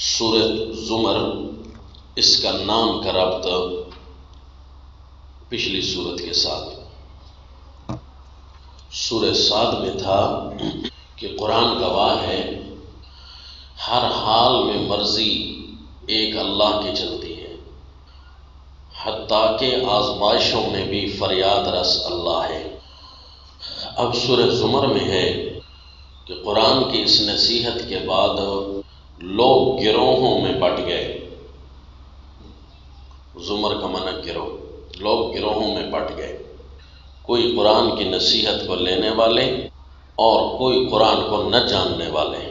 سورۃ زمر، اس کا نام کا ربط پچھلی سورت کے ساتھ سورہ صاد میں تھا کہ قرآن گواہ ہے ہر حال میں مرضی ایک اللہ کی چلتی ہے، حتیٰ کہ آزمائشوں میں بھی فریاد رس اللہ ہے۔ اب سورہ زمر میں ہے کہ قرآن کی اس نصیحت کے بعد لوگ گروہوں میں بٹ گئے۔ زمر کا معنی گروہ، لوگ گروہوں میں بٹ گئے، کوئی قرآن کی نصیحت کو لینے والے اور کوئی قرآن کو نہ جاننے والے۔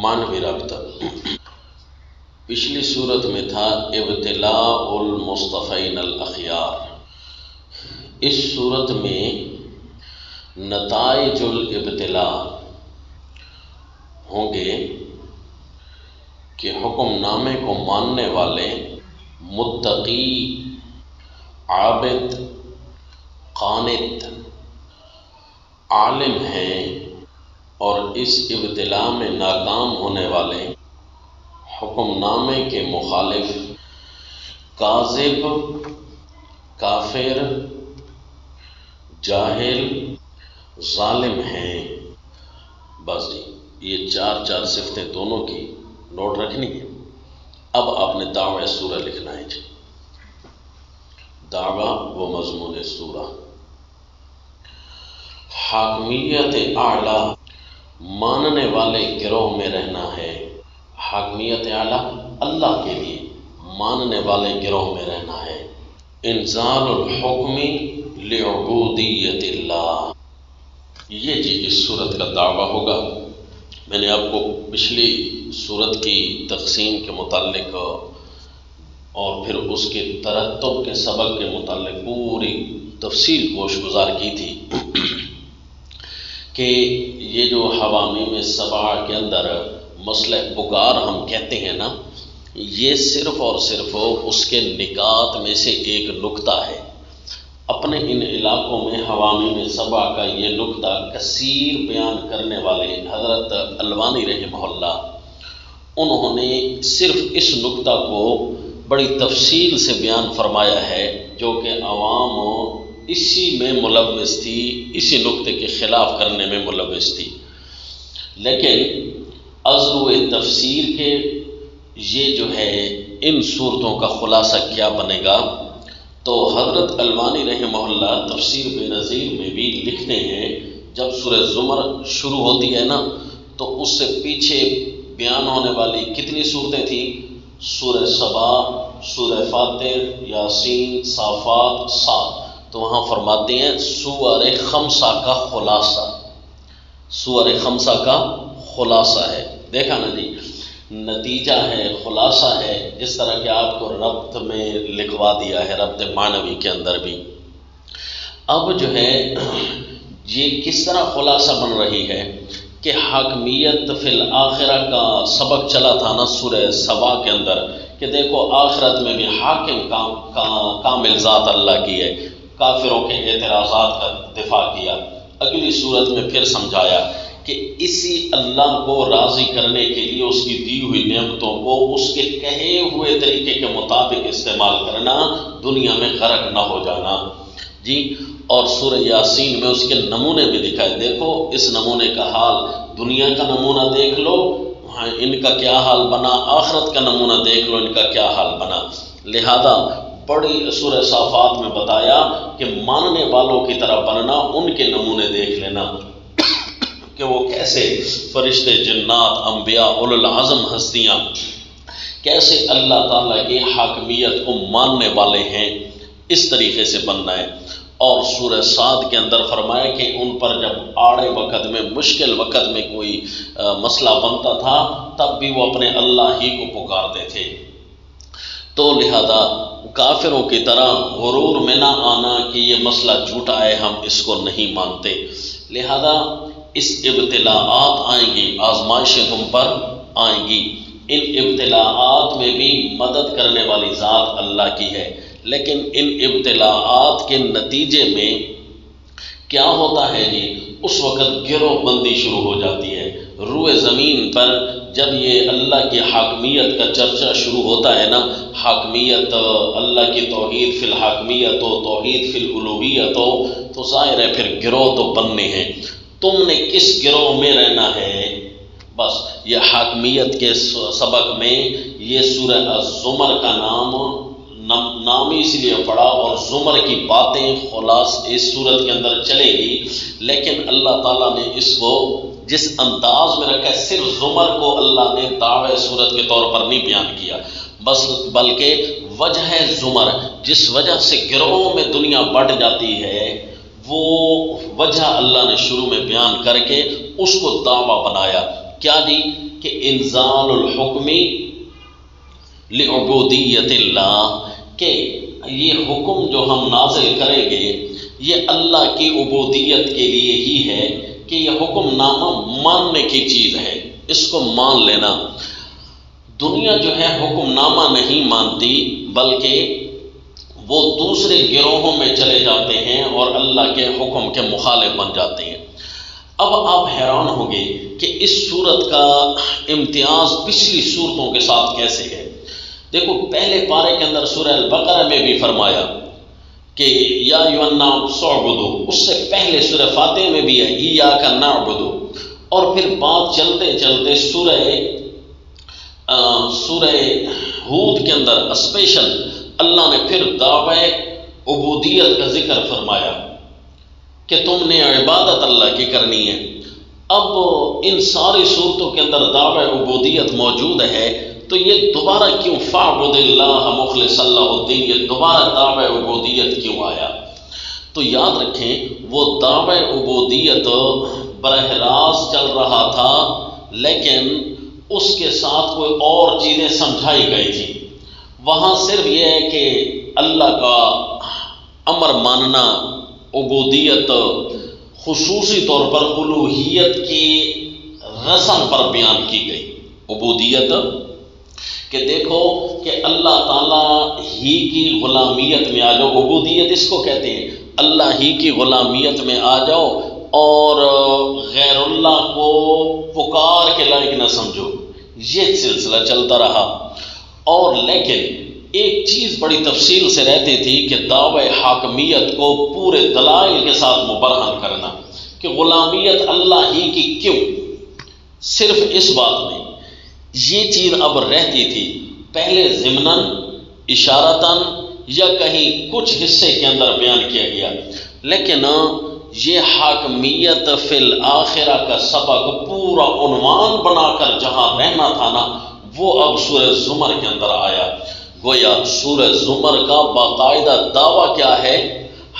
معنوی ربط پچھلی صورت میں تھا ابتلاء المصطفین الاخیار، اس صورت میں نتائج الابتلاء ہوں گے کہ حکم نامے کو ماننے والے متقی، عابد، قانت، عالم ہیں، اور اس ابتلاء میں ناکام ہونے والے حکم نامے کے مخالف، کاذب، کافر، جاہل، ظالم ہیں۔ بس جی، یہ چار صفتیں دونوں کی نوٹ رکھنی ہے۔ اب آپ نے دعوی سورہ لکھنا ہے جی، دعوی و مضمون سورہ۔ حاکمیت اعلیٰ، ماننے والے گروہ میں رہنا ہے۔ حاکمیت اعلیٰ اللہ کے لیے، ماننے والے گروہ میں رہنا ہے۔ انزال الحکم لعبودیت اللہ، یہ جی اس صورت کا دعویٰ ہوگا۔ میں نے آپ کو پچھلی صورت کی تقسیم کے متعلق اور پھر اس کے ترتب کے سبق کے متعلق پوری تفصیل گوش گزار کی تھی کہ یہ جو حوامیم سبعہ کے اندر مسئلہ پکار ہم کہتے ہیں نا، یہ صرف اور صرف اس کے نکات میں سے ایک نکتہ ہے۔ اپنے ان علاقوں میں حوامیم سبعہ کا یہ نکتہ کثیر بیان کرنے والے حضرت الوانی رحمہ اللہ، انہوں نے صرف اس نکتہ کو بڑی تفصیل سے بیان فرمایا ہے، جو کہ عوام اسی میں ملوث تھی، اسی نکتے کے خلاف کرنے میں ملوث تھی۔ لیکن عزو تفسیر کے یہ جو ہے ان صورتوں کا خلاصہ کیا بنے گا، تو حضرت الوانی رحمہ اللہ تفسیر بے نظیر میں بھی لکھتے ہیں، جب سورہ زمر شروع ہوتی ہے نا تو اس سے پیچھے بیان ہونے والی کتنی صورتیں تھیں؟ سورہ سبا، سورہ فاتر، یاسین، صافات، صاد، تو وہاں فرماتے ہیں سور خمسہ کا خلاصہ، سور خمسہ کا خلاصہ ہے۔ دیکھا نا جی، نتیجہ ہے، خلاصہ ہے، جس طرح کہ آپ کو ربط میں لکھوا دیا ہے، ربط معنوی کے اندر بھی۔ اب جو ہے یہ کس طرح خلاصہ بن رہی ہے کہ حاکمیت فی الآخرہ کا سبق چلا تھا نا سورہ سبا کے اندر، کہ دیکھو آخرت میں بھی حاکم کامل ذات اللہ کی ہے۔ کافروں کے اعتراضات کا دفاع کیا۔ اگلی صورت میں پھر سمجھایا کہ اسی اللہ کو راضی کرنے کے لیے اس کی دی ہوئی نعمتوں کو اس کے کہے ہوئے طریقے کے مطابق استعمال کرنا، دنیا میں غرق نہ ہو جانا جی۔ اور سورہ یاسین میں اس کے نمونے بھی دکھائے، دیکھو اس نمونے کا حال، دنیا کا نمونہ دیکھ لو ان کا کیا حال بنا، آخرت کا نمونہ دیکھ لو ان کا کیا حال بنا۔ لہذا بڑی سورہ صافات میں بتایا کہ ماننے والوں کی طرح بننا، ان کے نمونے دیکھ لینا کہ وہ کیسے فرشتے، جنات، انبیاء، اولو العزم ہستیاں کیسے اللہ تعالیٰ کی حاکمیت کو ماننے والے ہیں، اس طریقے سے بننا ہے۔ اور سورہ صاد کے اندر فرمایا کہ ان پر جب آڑے وقت میں، مشکل وقت میں کوئی مسئلہ بنتا تھا، تب بھی وہ اپنے اللہ ہی کو پکارتے تھے۔ تو لہذا کافروں کی طرح غرور میں نہ آنا کہ یہ مسئلہ جھوٹا ہے، ہم اس کو نہیں مانتے۔ لہذا اس ابتلاعات آئیں گی، آزمائشیں تم پر آئیں گی۔ ان ابتلاعات میں بھی مدد کرنے والی ذات اللہ کی ہے، لیکن ان ابتلاعات کے نتیجے میں کیا ہوتا ہے جی، اس وقت گروہ بندی شروع ہو جاتی ہے۔ روئے زمین پر جب یہ اللہ کی حاکمیت کا چرچا شروع ہوتا ہے نا، حاکمیت اللہ کی توحید فی الحاکمیت ہو، توحید فی الالوہیت ہو، تو ظاہر ہے پھر گروہ تو بننے ہیں، تم نے کس گروہ میں رہنا ہے۔ بس یہ حاکمیت کے سبق میں یہ سورہ الزمر کا نام اس لیے پڑا، اور زمر کی باتیں خلاص اس صورت کے اندر چلے گی، لیکن اللہ تعالیٰ نے اس کو جس انداز میں رکھا ہے، صرف زمر کو اللہ نے دعوی صورت کے طور پر نہیں بیان کیا، بس بلکہ وجہ زمر جس وجہ سے گروہوں میں دنیا بٹ جاتی ہے، وہ وجہ اللہ نے شروع میں بیان کر کے اس کو دعویٰ بنایا۔ کیا جی؟ کہ انزال الحکمی لعبودیت اللہ، کہ یہ حکم جو ہم نازل کریں گے یہ اللہ کی عبودیت کے لیے ہی ہے، کہ یہ حکم نامہ ماننے کی چیز ہے، اس کو مان لینا۔ دنیا جو ہے حکم نامہ نہیں مانتی، بلکہ وہ دوسرے گروہوں میں چلے جاتے ہیں اور اللہ کے حکم کے مخالف بن جاتے ہیں۔ اب آپ حیران ہوں گے کہ اس صورت کا امتیاز پچھلی صورتوں کے ساتھ کیسے ہے۔ دیکھو پہلے پارے کے اندر سورہ البقرہ میں بھی فرمایا کہ یا ایھا الناس اعبدوا، اس سے پہلے سورہ فاتحہ میں بھی ہے ایاک نعبد، اور پھر بات چلتے چلتے سورہ ہود کے اندر اسپیشل اللہ نے پھر دعوی عبودیت کا ذکر فرمایا کہ تم نے عبادت اللہ کی کرنی ہے۔ اب ان ساری صورتوں کے اندر دعوی عبودیت موجود ہے، تو یہ دوبارہ کیوں فاعبد اللہ مخلص اللہ الدین، یہ دوبارہ دعوی عبودیت کیوں آیا؟ تو یاد رکھیں وہ دعوی عبودیت براہ راست چل رہا تھا، لیکن اس کے ساتھ کوئی اور چیزیں سمجھائی گئی تھی۔ وہاں صرف یہ ہے کہ اللہ کا امر ماننا، عبودیت خصوصی طور پر الوہیت کی رسم پر بیان کی گئی۔ عبودیت کہ دیکھو کہ اللہ تعالیٰ ہی کی غلامیت میں آ جاؤ، عبودیت اس کو کہتے ہیں، اللہ ہی کی غلامیت میں آ جاؤ اور غیر اللہ کو پکار کے لائق نہ سمجھو۔ یہ سلسلہ چلتا رہا، اور لیکن ایک چیز بڑی تفصیل سے رہتی تھی کہ دعوی حاکمیت کو پورے دلائل کے ساتھ مبرہن کرنا کہ غلامیت اللہ ہی کی کیوں۔ صرف اس بات میں یہ چیز اب رہتی تھی، پہلے ضمناً اشارتاً یا کہیں کچھ حصے کے اندر بیان کیا گیا، لیکن یہ حاکمیت فی الآخرہ کا سبق پورا عنوان بنا کر جہاں رہنا تھا نا، وہ اب سورہ زمر کے اندر آیا۔ گویا سورہ زمر کا باقاعدہ دعویٰ کیا ہے؟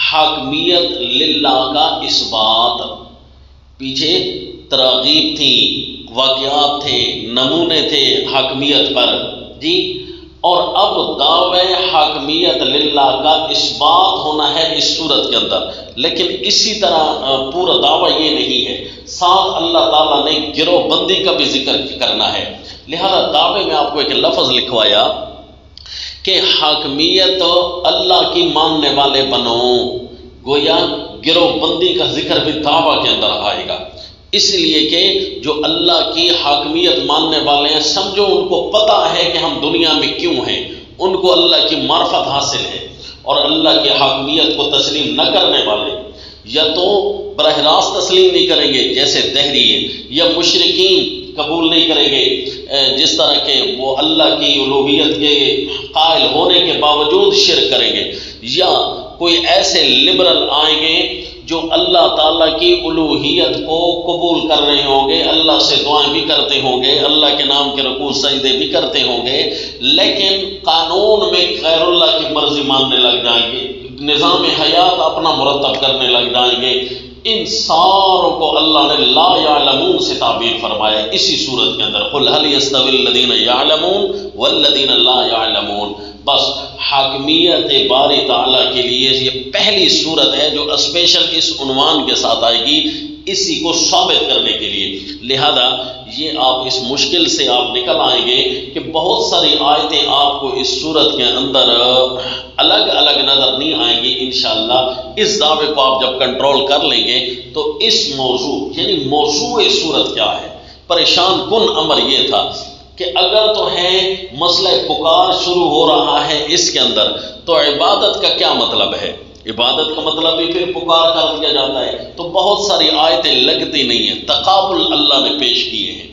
حاکمیت للہ کا اثبات۔ پیچھے تراغیب تھی، واقعات تھے، نمونے تھے حاکمیت پر جی، اور اب دعوی حاکمیت للہ کا اثبات ہونا ہے اس صورت کے اندر، لیکن اسی طرح پورا دعویٰ یہ نہیں ہے، ساتھ اللہ تعالیٰ نے گروہ بندی کا بھی ذکر کرنا ہے۔ لہذا دعوے میں آپ کو ایک لفظ لکھوایا کہ حاکمیت اللہ کی ماننے والے بنو، گویا گروہ بندی کا ذکر بھی دعویٰ کے اندر آئے گا، اس لیے کہ جو اللہ کی حاکمیت ماننے والے ہیں، سمجھو ان کو پتہ ہے کہ ہم دنیا میں کیوں ہیں، ان کو اللہ کی معرفت حاصل ہے، اور اللہ کی حاکمیت کو تسلیم نہ کرنے والے یا تو براہ راست تسلیم نہیں کریں گے جیسے دہریے، یا مشرکین قبول نہیں کریں گے جس طرح کہ وہ اللہ کی الوہیت کے قائل ہونے کے باوجود شرک کریں گے، یا کوئی ایسے لبرل آئیں گے جو اللہ تعالیٰ کی الوہیت کو قبول کر رہے ہوں گے، اللہ سے دعائیں بھی کرتے ہوں گے، اللہ کے نام کے رکوع سجدے بھی کرتے ہوں گے، لیکن قانون میں غیر اللہ کی مرضی ماننے لگ جائیں گے، نظام حیات اپنا مرتب کرنے لگ جائیں گے۔ ان ساروں کو اللہ نے لا یعلمون سے تعبیر فرمایا اسی صورت کے اندر، قل هل يستوي الذين يعلمون والذين لا يعلمون۔ بس حاکمیت باری تعالیٰ کے لیے یہ پہلی صورت ہے جو اسپیشل اس عنوان کے ساتھ آئے گی، اسی کو ثابت کرنے کے لیے۔ لہذا یہ آپ اس مشکل سے آپ نکل آئیں گے کہ بہت ساری آیتیں آپ کو اس صورت کے اندر الگ الگ نظر نہیں آئیں گی۔ انشاءاللہ اس دعوے کو آپ جب کنٹرول کر لیں گے تو اس موضوع یعنی موضوع صورت کیا ہے، پریشان کن امر یہ تھا کہ اگر تو ہے مسئلہ پکار شروع ہو رہا ہے اس کے اندر، تو عبادت کا کیا مطلب ہے؟ عبادت کا مطلب بھی پھر پکار کر دیا جاتا ہے، تو بہت ساری آیتیں لگتی نہیں ہیں، تقابل اللہ نے پیش کیے ہیں،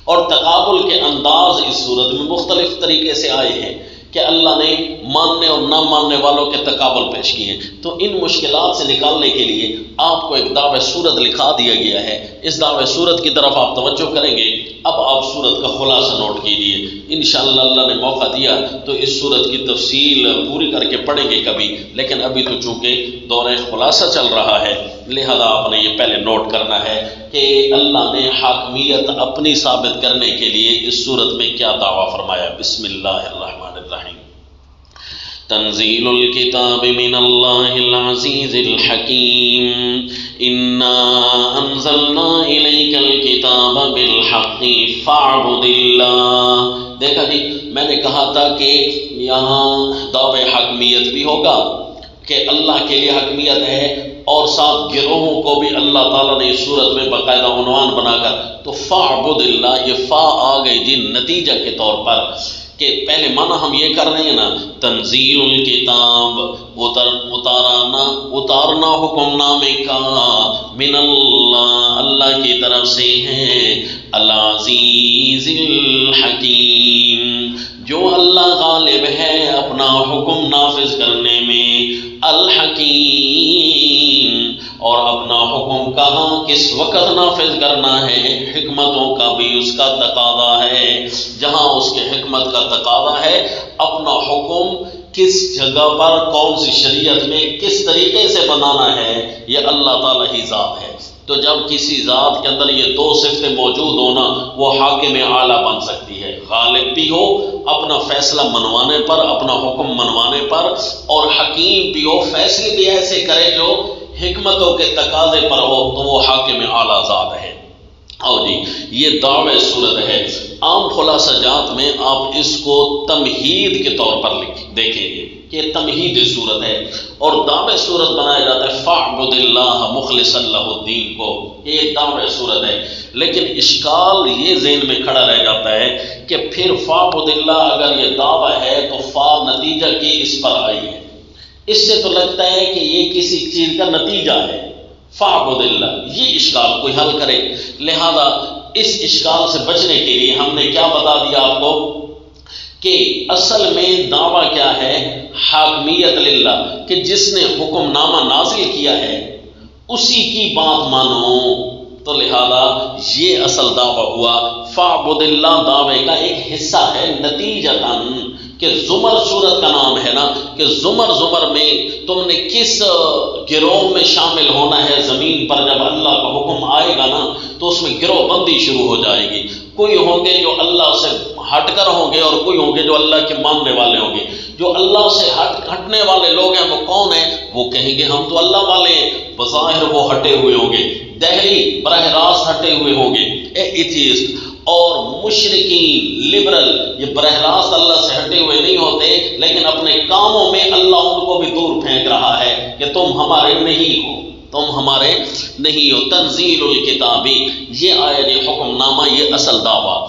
اور تقابل کے انداز اس صورت میں مختلف طریقے سے آئے ہیں کہ اللہ نے ماننے اور نہ ماننے والوں کے تقابل پیش کیے ہیں۔ تو ان مشکلات سے نکالنے کے لیے آپ کو ایک دعوی صورت لکھا دیا گیا ہے، اس دعوی صورت کی طرف آپ توجہ کریں گے۔ اب آپ صورت کا خلاصہ نوٹ کیجیے، انشاءاللہ اللہ نے موقع دیا تو اس صورت کی تفصیل پوری کر کے پڑھیں گے کبھی، لیکن ابھی تو چونکہ دور خلاصہ چل رہا ہے لہذا آپ نے یہ پہلے نوٹ کرنا ہے کہ اللہ نے حاکمیت اپنی ثابت کرنے کے لیے اس صورت میں کیا دعویٰ فرمایا۔ بسم اللہ الرحمن الرحیم۔ تنزیل الکتاب من اللہ العزیز الحکیم، انا انزلنا الیک الکتاب بالحق فاعبد اللہ۔ دیکھا جی، میں نے کہا تھا کہ یہاں دعوی حاکمیت بھی ہوگا کہ اللہ کے لیے حاکمیت ہے، اور ساتھ گروہوں کو بھی اللہ تعالیٰ نے اس صورت میں باقاعدہ عنوان بنا کر، تو فاعبد اللہ، یہ فا آ گئی جی نتیجہ کے طور پر کہ پہلے معنی ہم یہ کر رہے ہیں نا، تنزیل الکتاب اتارنا حکم نامے کا، من اللہ اللہ کی طرف سے ہے، العزیز الحکیم جو اللہ غالب ہے اپنا حکم نافذ کرنے میں، الحکیم اور اپنا حکم کہاں کس وقت نافذ کرنا ہے، حکمتوں کا بھی اس کا تقاضا ہے، جہاں اس کے حکمت کا تقاضا ہے اپنا حکم کس جگہ پر کون سی شریعت میں کس طریقے سے بنانا ہے، یہ اللہ تعالیٰ ہی ذات ہے۔ تو جب کسی ذات کے اندر یہ دو صفتیں موجود ہونا، وہ حاکم اعلیٰ بن سکتی ہے، غالب بھی ہو اپنا فیصلہ منوانے پر، اپنا حکم منوانے پر، اور حکیم بھی ہو فیصلے بھی ایسے کرے جو حکمتوں کے تقاضے پر ہو، تو وہ حاکم اعلیٰ ذات ہے۔ آؤ جی، یہ دعوی صورت ہے۔ عام خلاصہ جات میں آپ اس کو تمہید کے طور پر دیکھیں گے کہ تمہید صورت ہے، اور دعوی صورت بنایا جاتا ہے فاعبد اللہ مخلصا لہ الدین کو، یہ دعوی صورت ہے۔ لیکن اشکال یہ ذہن میں کھڑا رہ جاتا ہے کہ پھر فاعبد اللہ اگر یہ دعوی ہے تو فا نتیجہ کی اس پر آئی ہے، اس سے تو لگتا ہے کہ یہ کسی چیز کا نتیجہ ہے، فاعبد اللہ، یہ اشکال کوئی حل کرے۔ لہذا اس اشکال سے بچنے کے لیے ہم نے کیا بتا دیا آپ کو کہ اصل میں دعویٰ کیا ہے، حاکمیت للہ، کہ جس نے حکم نامہ نازل کیا ہے اسی کی بات مانو، تو لہذا یہ اصل دعویٰ ہوا۔ فاعبد اللہ دعوے کا ایک حصہ ہے نتیجتاً، کہ زمر صورت کا نام ہے نا، کہ زمر میں تم نے کس گروہ میں شامل ہونا ہے زمین پر، جب اللہ کا حکم آئے گا نا تو اس میں گروہ بندی شروع ہو جائے گی، کوئی ہوں گے جو اللہ سے ہٹ کر ہوں گے اور کوئی ہوں گے جو اللہ کے ماننے والے ہوں گے۔ جو اللہ سے ہٹنے والے لوگ ہیں وہ کون ہیں؟ وہ کہیں گے ہم تو اللہ والے ہیں، بظاہر وہ ہٹے ہوئے ہوں گے، دہلی براہ راست ہٹے ہوئے ہوں گے، ایتھیسٹ، اور مشرکین لبرل یہ براہ راست اللہ سے ہٹے ہوئے نہیں ہوتے، لیکن اپنے کاموں میں اللہ ان کو بھی دور پھینک رہا ہے کہ تم ہمارے نہیں ہو، تم ہمارے نہیں ہو۔ تنزیل الکتابی، یہ آیا یہ حکم نامہ، یہ اصل دعویٰ،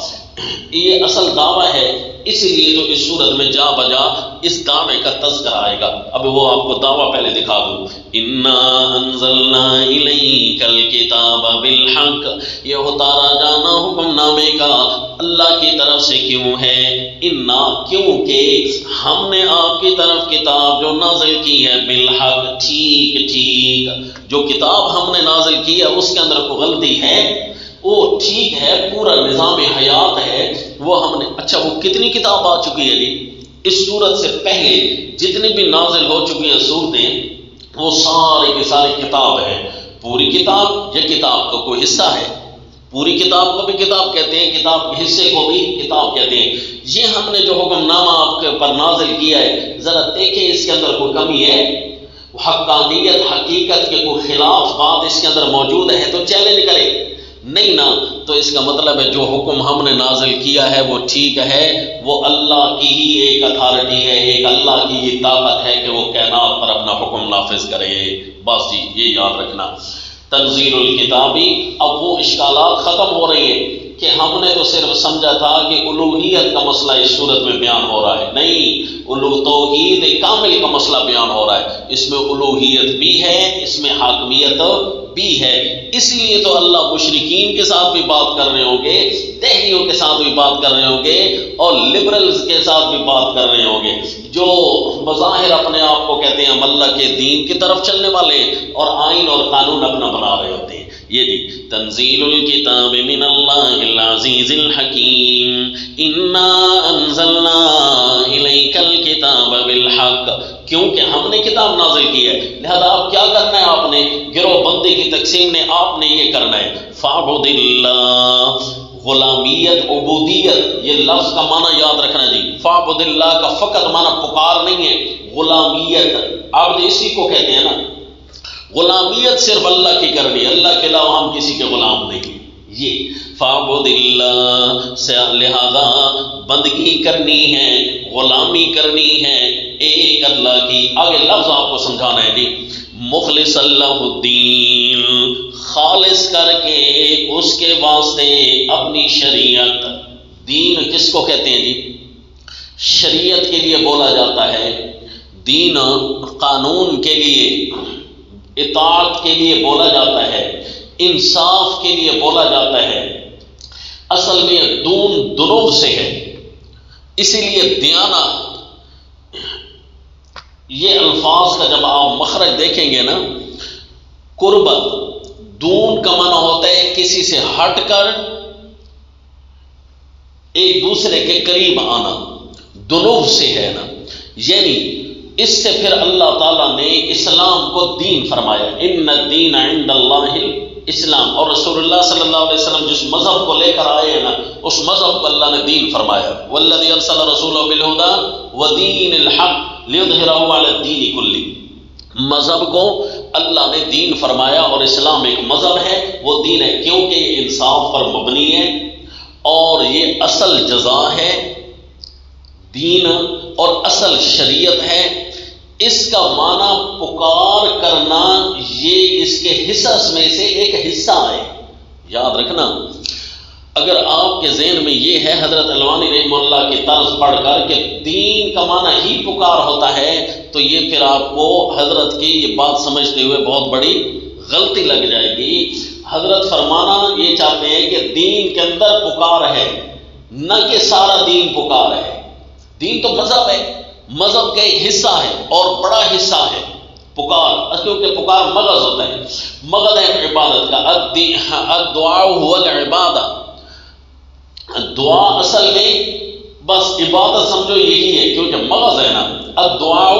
یہ اصل دعویٰ ہے، اس لیے تو اس صورت میں جا بجا اس دعوے کا تذکرہ آئے گا۔ اب وہ آپ کو دعویٰ پہلے دکھا دوں، انا انزلنا الیک الکتاب بالحق، یہ اتارا جانا حکم نامے کا اللہ کی طرف سے کیوں ہے؟ انا، کیونکہ ہم نے آپ کی طرف کتاب جو نازل کی ہے بالحق، ٹھیک، جو کتاب ہم نے نازل کی ہے اس کے اندر کوئی غلطی ہے؟ وہ ٹھیک ہے، پورا نظام حیات ہے وہ ہم نے۔ اچھا، وہ کتنی کتاب آ چکی ہے جی؟ اس صورت سے پہلے جتنی بھی نازل ہو چکی ہیں صورتیں، وہ سارے کی ساری کتاب ہے، پوری کتاب، یہ کتاب کا کوئی حصہ ہے، پوری کتاب کو بھی کتاب کہتے ہیں، کتاب کے حصے کو بھی کتاب کہتے ہیں۔ یہ ہم نے جو حکم نامہ آپ کے پر نازل کیا ہے، ذرا دیکھیں اس کے اندر کوئی کمی ہے، حقانیت حقیقت کے کوئی خلاف بات اس کے اندر موجود ہے تو چیلنج کرے، نہیں نا، تو اس کا مطلب ہے جو حکم ہم نے نازل کیا ہے وہ ٹھیک ہے، وہ اللہ کی ہی ایک اتھارٹی ہے، ایک اللہ کی ہی طاقت ہے کہ وہ کائنات پر اپنا حکم نافذ کرے۔ بس جی، یہ یاد رکھنا۔ تنزیل الکتابی، اب وہ اشکالات ختم ہو رہی ہیں کہ ہم نے تو صرف سمجھا تھا کہ الوہیت کا مسئلہ اس صورت میں بیان ہو رہا ہے. نہیں، توحید کامل کا مسئلہ بیان ہو رہا ہے. اس میں الوہیت بھی ہے، اس میں حاکمیت بھی ہے. اس لیے تو اللہ مشرکین کے ساتھ بھی بات کر رہے ہوں گے، دہریوں کے ساتھ بھی بات کر رہے ہوں گے، اور لبرلز کے ساتھ بھی بات کر رہے ہوں گے، جو بظاہر اپنے آپ کو کہتے ہیں ہم اللہ کے دین کی طرف چلنے والے اور آئین اور قانون اپنا بنا رہے ہوتے ہیں. یہ جی تنزیل الکتاب من اللہ العزیز الحکیم انا انزلنا الیک الکتاب بالحق. کیونکہ ہم نے کتاب نازل کی ہے، لہذا آپ کیا کرنا ہے؟ آپ نے گروہ بندی کی تقسیم نے آپ نے یہ کرنا ہے. فاعبد اللہ، غلامیت، عبودیت، یہ لفظ کا معنی یاد رکھنا جی. فاعبد اللہ کا فقط معنی پکار نہیں ہے، غلامیت عبد اسی کو کہتے ہیں نا. غلامیت صرف اللہ کی کرنی ہے، اللہ کے علاوہ ہم کسی کے غلام نہیں. یہ فاعبد اللہ سے لہذا بندگی کرنی ہے، غلامی کرنی ہے ایک اللہ کی. آگے لفظ آپ کو سمجھانا ہے جی. مخلص اللہ الدین، خالص کر کے اس کے واسطے اپنی شریعت. دین کس کو کہتے ہیں جی؟ شریعت کے لیے بولا جاتا ہے. دین قانون کے لیے، اطاعت کے لیے بولا جاتا ہے، انصاف کے لیے بولا جاتا ہے. اصل میں دون دنوب سے ہے، اسی لیے دیانہ. یہ الفاظ کا جب آپ مخرج دیکھیں گے نا، قربت، دون کا معنی ہوتا ہے کسی سے ہٹ کر ایک دوسرے کے قریب آنا. دنوب سے ہے نا، یعنی اس سے پھر اللہ تعالیٰ نے اسلام کو دین فرمایا. ان الدین عند اللہ اسلام. اور رسول اللہ صلی اللہ علیہ وسلم جس مذہب کو لے کر آئے ہیں نا، اس مذہب کو اللہ نے دین فرمایا. والذی ارسل رسولہ بالہدی ودین الحق لیظہرہ علی الدین کلہ. مذہب کو اللہ نے دین فرمایا، اور اسلام ایک مذہب ہے، وہ دین ہے، کیونکہ یہ انصاف پر مبنی ہے اور یہ اصل جزا ہے. دین اور اصل شریعت ہے. اس کا معنی پکار کرنا، یہ اس کے حصص میں سے ایک حصہ ہے. یاد رکھنا، اگر آپ کے ذہن میں یہ ہے حضرت الوانی رحمہ اللہ کی طرز پڑھ کر کہ دین کا معنی ہی پکار ہوتا ہے، تو یہ پھر آپ کو حضرت کی یہ بات سمجھتے ہوئے بہت بڑی غلطی لگ جائے گی. حضرت فرمانا یہ چاہتے ہیں کہ دین کے اندر پکار ہے، نہ کہ سارا دین پکار ہے. دین تو مذہب ہے، مذہب کا ایک حصہ ہے اور بڑا حصہ ہے پکار، کیونکہ پکار مغز ہوتا ہے. مغز ہے عبادت کا. الدعاء هو العبادہ. دعا اصل میں بس عبادت سمجھو یہی ہے، کیونکہ مغز ہے نا. الدعاء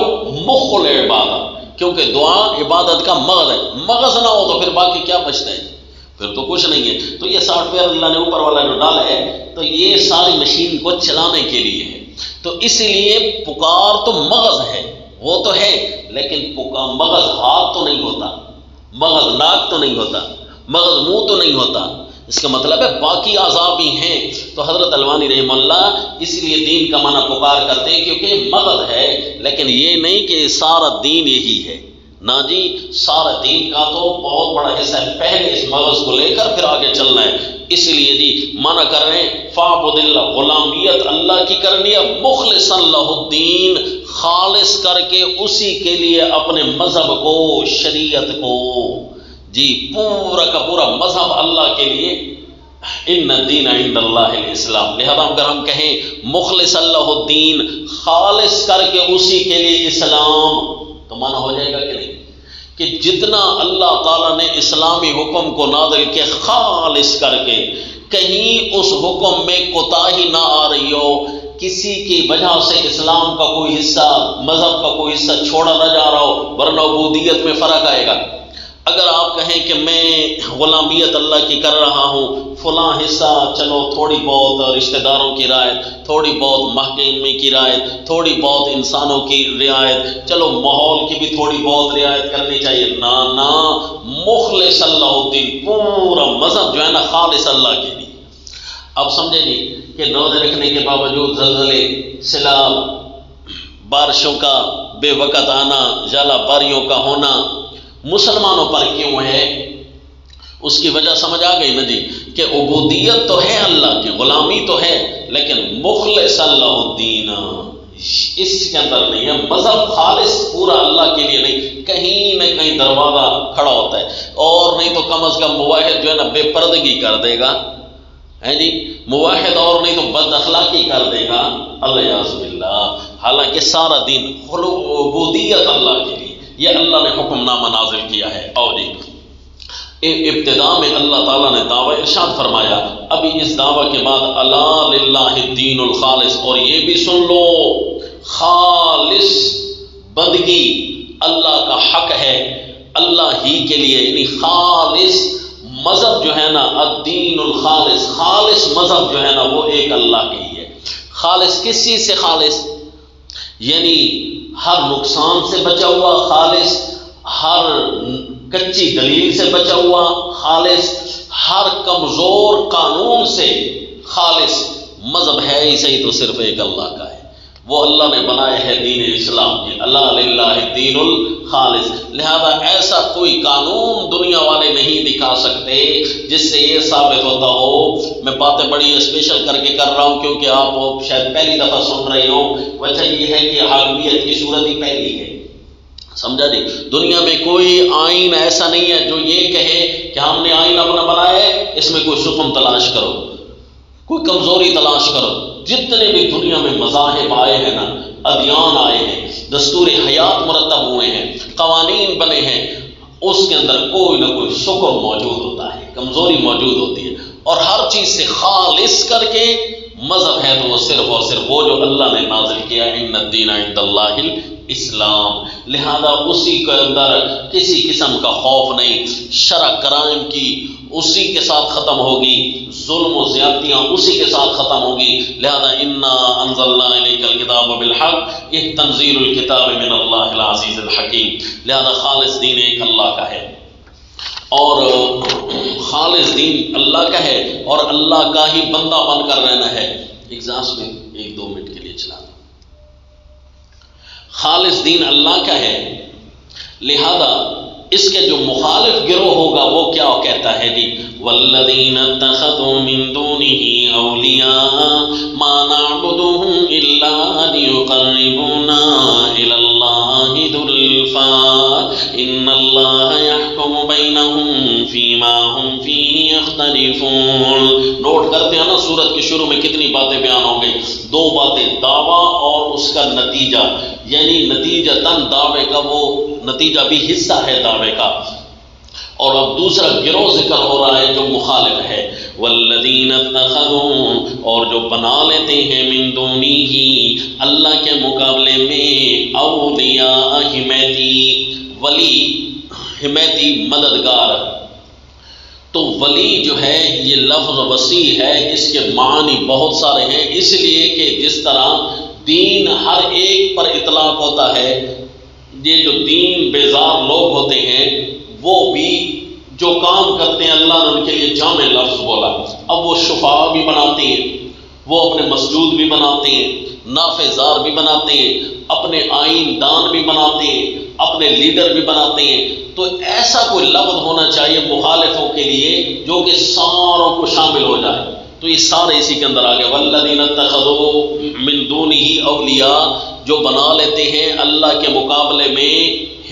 مخ العبادہ، کیونکہ دعا عبادت کا مغز ہے. مغز نہ ہو تو پھر باقی کیا بچتا ہے؟ پھر تو کچھ نہیں ہے. تو یہ سافٹ ویئر اللہ نے اوپر والا جو ڈالا ہے، تو یہ ساری مشین کو چلانے کے لیے ہے. تو اس لیے پکار تو مغز ہے، وہ تو ہے، لیکن مغز ہاتھ تو نہیں ہوتا، مغز ناک تو نہیں ہوتا، مغز منہ تو نہیں ہوتا. اس کا مطلب ہے باقی اعضاء بھی ہیں. تو حضرت الوانی رحمہ اللہ اس لیے دین کا معنی پکار کرتے ہیں کیونکہ یہ مغز ہے، لیکن یہ نہیں کہ سارا دین یہی ہے. نا جی، سارا دین کا تو بہت بڑا حصہ ہے. پہلے اس مغز کو لے کر پھر آگے چلنا ہے. اس لیے جی منع کر رہے ہیں فاعبد اللہ، غلامیت اللہ کی کرنی ہے، مخلصا لہ الدین، خالص کر کے اسی کے لیے اپنے مذہب کو، شریعت کو. جی پورا کا پورا مذہب اللہ کے لیے. ان الدین عند اللہ الاسلام. لہذا اگر ہم کہیں مخلص اللہ الدین، خالص کر کے اسی کے لیے اسلام، تو معنی ہو جائے گا کہ نہیں کہ جتنا اللہ تعالیٰ نے اسلامی حکم کو نازل کے خالص کر کے، کہیں اس حکم میں کوتاہی نہ آ رہی ہو، کسی کی وجہ سے اسلام کا کوئی حصہ، مذہب کا کوئی حصہ چھوڑا نہ جا رہا ہو، ورنہ عبودیت میں فرق آئے گا. اگر آپ کہیں کہ میں غلامیت اللہ کی کر رہا ہوں، فلاں حصہ چلو تھوڑی بہت رشتہ داروں کی رعایت، تھوڑی بہت محکمے کی رعایت، تھوڑی بہت انسانوں کی رعایت، چلو ماحول کی بھی تھوڑی بہت رعایت کرنی چاہیے. نا مخلص اللہ الدین، پورا مذہب جو ہے نا خالص اللہ کے لیے. اب سمجھے جی کہ روزے رکھنے کے باوجود زلزلے، سیلاب، بارشوں کا بے وقت آنا، ژالہ باریوں کا ہونا مسلمانوں پر کیوں ہے؟ اس کی وجہ سمجھ آ گئی نا جی. کہ عبودیت تو ہے اللہ کی، غلامی تو ہے، لیکن مخلص اللہ الدین اس کے اندر نہیں ہے، مذہب خالص پورا اللہ کے لیے نہیں، کہیں نہ کہیں دروازہ کھڑا ہوتا ہے، اور نہیں تو کم از کم موحد جو ہے نا بے پردگی کر دے گا، ہے جی، موحد اور نہیں تو بد اخلاقی کر دے گا، الیاذ باللہ، حالانکہ سارا دین عبودیت اللہ کے لیے، یہ اللہ نے حکم نامہ نازل کیا ہے۔ اور جی ابتدا میں اللہ تعالیٰ نے دعویٰ ارشاد فرمایا، ابھی اس دعویٰ کے بعد الا للہ الدین الخالص، اور یہ بھی سن لو خالص بندگی اللہ کا حق ہے، اللہ ہی کے لیے، یعنی خالص مذہب جو ہے نا الدین الخالص، خالص مذہب جو ہے نا وہ ایک اللہ کے ہی ہے۔ خالص کس چیز سے خالص؟ یعنی ہر نقصان سے بچا ہوا خالص، ہر کچی دلیل سے بچا ہوا خالص، ہر کمزور قانون سے خالص مذہب ہے ہی صحیح تو صرف ایک اللہ کا ہے، وہ اللہ نے بنایا ہے دین اسلام، اللہ للہ الدین الخالص۔ لہذا ایسا کوئی قانون دنیا والے نہیں دکھا سکتے جس سے یہ ثابت ہوتا ہو، میں باتیں بڑی اسپیشل کر کے کر رہا ہوں کیونکہ آپ شاید پہلی دفعہ سن رہے ہو، وجہ یہ ہے کہ حاکمیت کی صورت ہی پہلی ہے، سمجھا جی؟ دنیا میں کوئی آئین ایسا نہیں ہے جو یہ کہے کہ ہم نے آئین اپنا بنایا ہے، اس میں کوئی شکم تلاش کرو، کوئی کمزوری تلاش کرو۔ جتنے بھی دنیا میں مذاہب آئے ہیں نا، ادیان آئے ہیں، دستور حیات مرتب ہوئے ہیں، قوانین بنے ہیں، اس کے اندر کوئی نہ کوئی شکم موجود ہوتا ہے، کمزوری موجود ہوتی ہے، اور ہر چیز سے خالص کر کے مذہب ہے تو وہ صرف اور صرف وہ جو اللہ نے نازل کیا ہے، ان الدین عند اللہ اسلام۔ لہذا اسی کے اندر کسی قسم کا خوف نہیں، شرع کرائم کی اسی کے ساتھ ختم ہوگی، ظلم و زیادتیاں اسی کے ساتھ ختم ہوگی۔ لہذا انا انزلنا الیک الکتاب بالحق، یہ تنزیل الکتاب من اللہ العزیز الحکیم۔ لہذا خالص دین ایک اللہ کا ہے، اور خالص دین اللہ کا ہے، اور اللہ کا ہی بندہ بن کر رہنا ہے۔ ایگزاسٹ میں 1-2 منٹ کے لیے چلا دیں۔ خالص دین اللہ کا ہے، لہذا اس کے جو مخالف گروہ ہوگا وہ کیا کہتا ہے جی؟ والذین اتخذوا من دونه اولیاء ما نعبدهم الا ليقربونا الى الله زلفى ان الله يحكم بينهم فيما هم فيه يختلفون۔ نوٹ کرتے ہیں نا سورت کے شروع میں کتنی باتیں بیان ہو گئی، 2 باتیں، دعویٰ اور اس کا نتیجہ، یعنی نتیجتاً دعوے کا وہ نتیجہ بھی حصہ ہے دعوے کا، اور اب دوسرا گروہ ذکر ہو رہا ہے جو مخالف ہے۔ والذین اتخذوا، اور جو بنا لیتے ہیں من دونہ، اللہ کے مقابلے میں، اولیاء، حمایتی، ولی، حمایتی، مددگار۔ تو ولی جو ہے یہ لفظ وسیع ہے، اس کے معنی بہت سارے ہیں، اس لیے کہ جس طرح دین ہر ایک پر اطلاق ہوتا ہے، یہ جو دین بیزار لوگ ہوتے ہیں وہ بھی جو کام کرتے ہیں اللہ نے ان کے لیے جامع لفظ بولا، اب وہ شفاعہ بھی بناتے ہیں، وہ اپنے مسجود بھی بناتے ہیں، نافذار بھی بناتے ہیں، اپنے آئین دان بھی بناتے ہیں، اپنے لیڈر بھی بناتے ہیں۔ تو ایسا کوئی لفظ ہونا چاہیے مخالفوں کے لیے جو کہ ساروں کو شامل ہو جائے، تو یہ سارے اسی کے اندر آ گئے۔ والذین اتخذوا من دونہ اولیاء، جو بنا لیتے ہیں اللہ کے مقابلے میں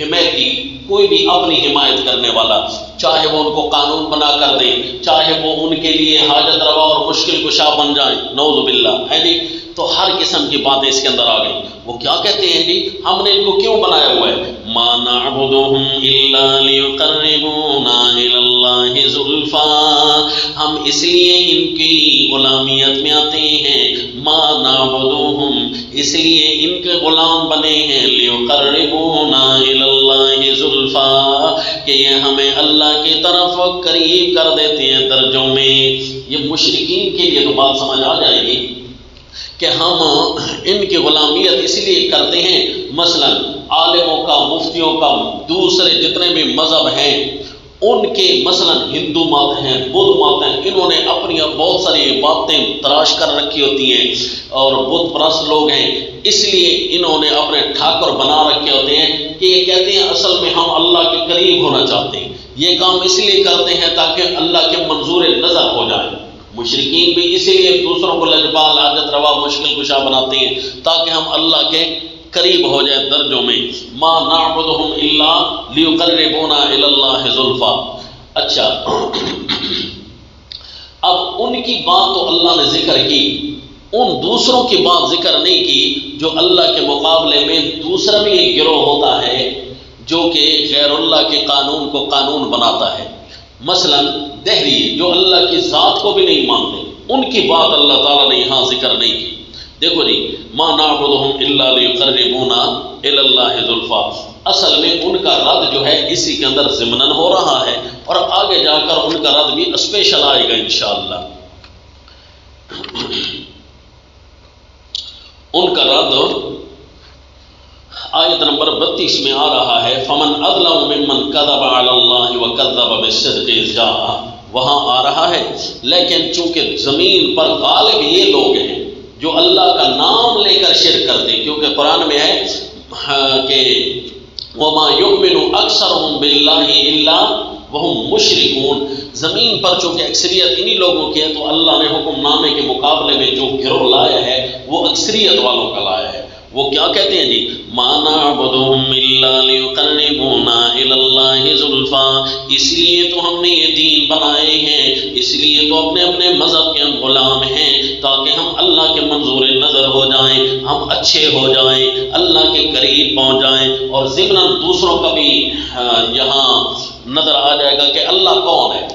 حمایتی، کوئی بھی اپنی حمایت کرنے والا، چاہے وہ ان کو قانون بنا کر دیں، چاہے وہ ان کے لیے حاجت روا اور مشکل کشا بن جائیں، نعوذ باللہ، ہے جی۔ تو ہر قسم کی باتیں اس کے اندر آ گئی۔ وہ کیا کہتے ہیں جی؟ ہم نے ان کو کیوں بنایا ہوا ہے؟ ما نعبدهم الا ليقربونا الى الله زلفى، ہم اس لیے ان کی غلامیت میں آتے ہیں، ما نعبدهم، اس لیے ان کے غلام بنے ہیں، ليقربونا الى الله زلفى، کہ یہ ہمیں اللہ کی طرف قریب کر دیتے ہیں درجوں میں۔ یہ مشرکین کے لیے تو بات سمجھ آ جائے گی کہ ہم ان کی غلامیت اس لیے کرتے ہیں، مثلا عالموں کا، مفتیوں کا، دوسرے جتنے بھی مذہب ہیں ان کے، مثلا ہندو مت ہیں، بدھ مت ہیں، انہوں نے اپنی بہت ساری باتیں تراش کر رکھی ہوتی ہیں، اور بدھ پرست لوگ ہیں، اس لیے انہوں نے اپنے ٹھاکر بنا رکھے ہوتے ہیں کہ یہ کہتے ہیں اصل میں ہم اللہ کے قریب ہونا چاہتے ہیں، یہ کام اس لیے کرتے ہیں تاکہ اللہ کے منظور نظر ہو جائیں. مشرکین بھی اسی لیے دوسروں کو لجپال، حاجت روا، مشکل کشا بناتے ہیں تاکہ ہم اللہ کے قریب ہو جائے درجوں میں. ما نعبدهم الا ليقربونا الى الله زلفا. اچھا، اب ان کی بات تو اللہ نے ذکر کی، ان دوسروں کی بات ذکر نہیں کی جو اللہ کے مقابلے میں دوسرا بھی ایک گروہ ہوتا ہے جو کہ غیر اللہ کے قانون کو قانون بناتا ہے. مثلا دہری جو اللہ کی ذات کو بھی نہیں مانتے، ان کی بات اللہ تعالیٰ نے یہاں ذکر نہیں کی. دیکھو جی، ما نعبدهم الا ليقربونا الى الله زلفا. اصل میں ان کا رد جو ہے اسی کے اندر ضمناً ہو رہا ہے، اور آگے جا کر ان کا رد بھی اسپیشل آئے گا انشاءاللہ. ان کا رد آیت نمبر 32 میں آ رہا ہے، فمن اظلم ممن كذب على الله وكذب بالصدق اذ جاء. وہاں آ رہا ہے، لیکن چونکہ زمین پر غالب یہ لوگ ہیں جو اللہ کا نام لے کر شرک کرتے، کیونکہ قرآن میں ہے کہ وما يؤمن اکثرهم بالله الا وهم مشركون. زمین پر چونکہ اکثریت انہی لوگوں کی ہے تو اللہ نے حکم نامے کے مقابلے میں جو گروہ لایا ہے وہ اکثریت والوں کا لایا ہے. وہ کیا کہتے ہیں جی، ما نعبدهم الا ليقربونا الى الله زلفا. اس لیے تو ہم نے یہ دین بنائے ہیں، اس لیے تو اپنے اپنے مذہب کے ہم غلام ہیں تاکہ ہم اللہ کے منظور نظر ہو جائیں، ہم اچھے ہو جائیں، اللہ کے قریب پہنچ جائیں، اور ضمن دوسروں کا بھی یہاں نظر آ جائے گا کہ اللہ کون ہے.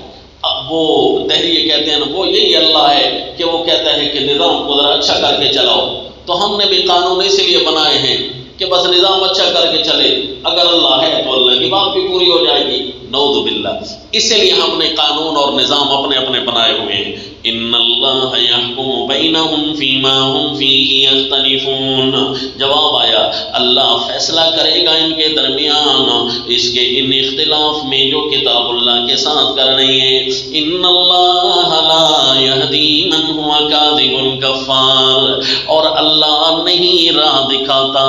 اب وہ دہریے کہتے ہیں نا، وہ یہی اللہ ہے کہ وہ کہتا ہے کہ نظام کو ذرا اچھا کر کے چلاؤ. تو ہم نے بھی قانون اس لیے بنائے ہیں کہ بس نظام اچھا کر کے چلے، اگر اللہ ہے تو اللہ کی بات بھی پوری ہو جائے گی. نعوذ باللہ. اس لیے ہم نے قانون اور نظام اپنے اپنے بنائے ہوئے ہیں. ان اللہ یحکم بینہم فیما ہم فیہ یختلفون. جواب آیا، اللہ فیصلہ کرے گا ان کے درمیان اس کے ان اختلاف میں جو کتاب اللہ کے ساتھ کر رہی ہے. ان اللہ لا یہدی من ہوا کاذب کفار. اور اللہ نہیں راہ دکھاتا.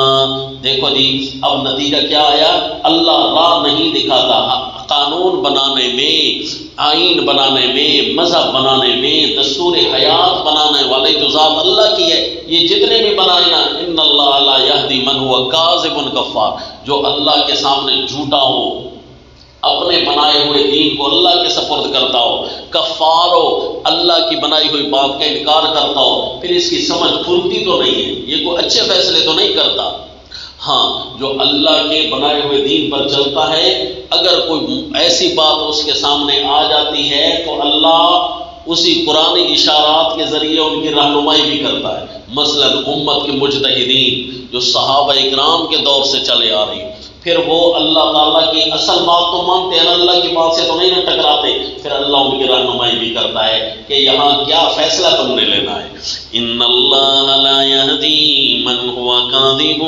دیکھو جی، اب نتیجہ کیا آیا، اللہ راہ نہیں دکھاتا. قانون بنانے میں، آئین بنانے میں، مذہب بنانے میں، دستور حیات بنانے والے تو ذات اللہ کی ہے. یہ جتنے بھی بنائے نا، ان اللہ لا یہدی من ہوا کاذب کفار. جو اللہ کے سامنے جھوٹا ہو، اپنے بنائے ہوئے دین کو اللہ کے سپرد کرتا ہو، کفار ہو، اللہ کی بنائی ہوئی بات کا انکار کرتا ہو، پھر اس کی سمجھ کھلتی تو نہیں ہے، یہ کوئی اچھے فیصلے تو نہیں کرتا. ہاں، جو اللہ کے بنائے ہوئے دین پر چلتا ہے، اگر کوئی ایسی بات اس کے سامنے آ جاتی ہے تو اللہ اسی قرآنی اشارات کے ذریعے ان کی رہنمائی بھی کرتا ہے. مثلا امت کے مجتہدین جو صحابہ اکرام کے دور سے چلے آ رہی، پھر وہ اللہ تعالیٰ کی اصل بات تو مانتے ہیں، اللہ کی بات سے تو نہیں نہ ٹکراتے، پھر اللہ ان کی رہنمائی بھی کرتا ہے کہ یہاں کیا فیصلہ تم نے لینا ہے. ان اللہ لا یہدی من ہوا کاذب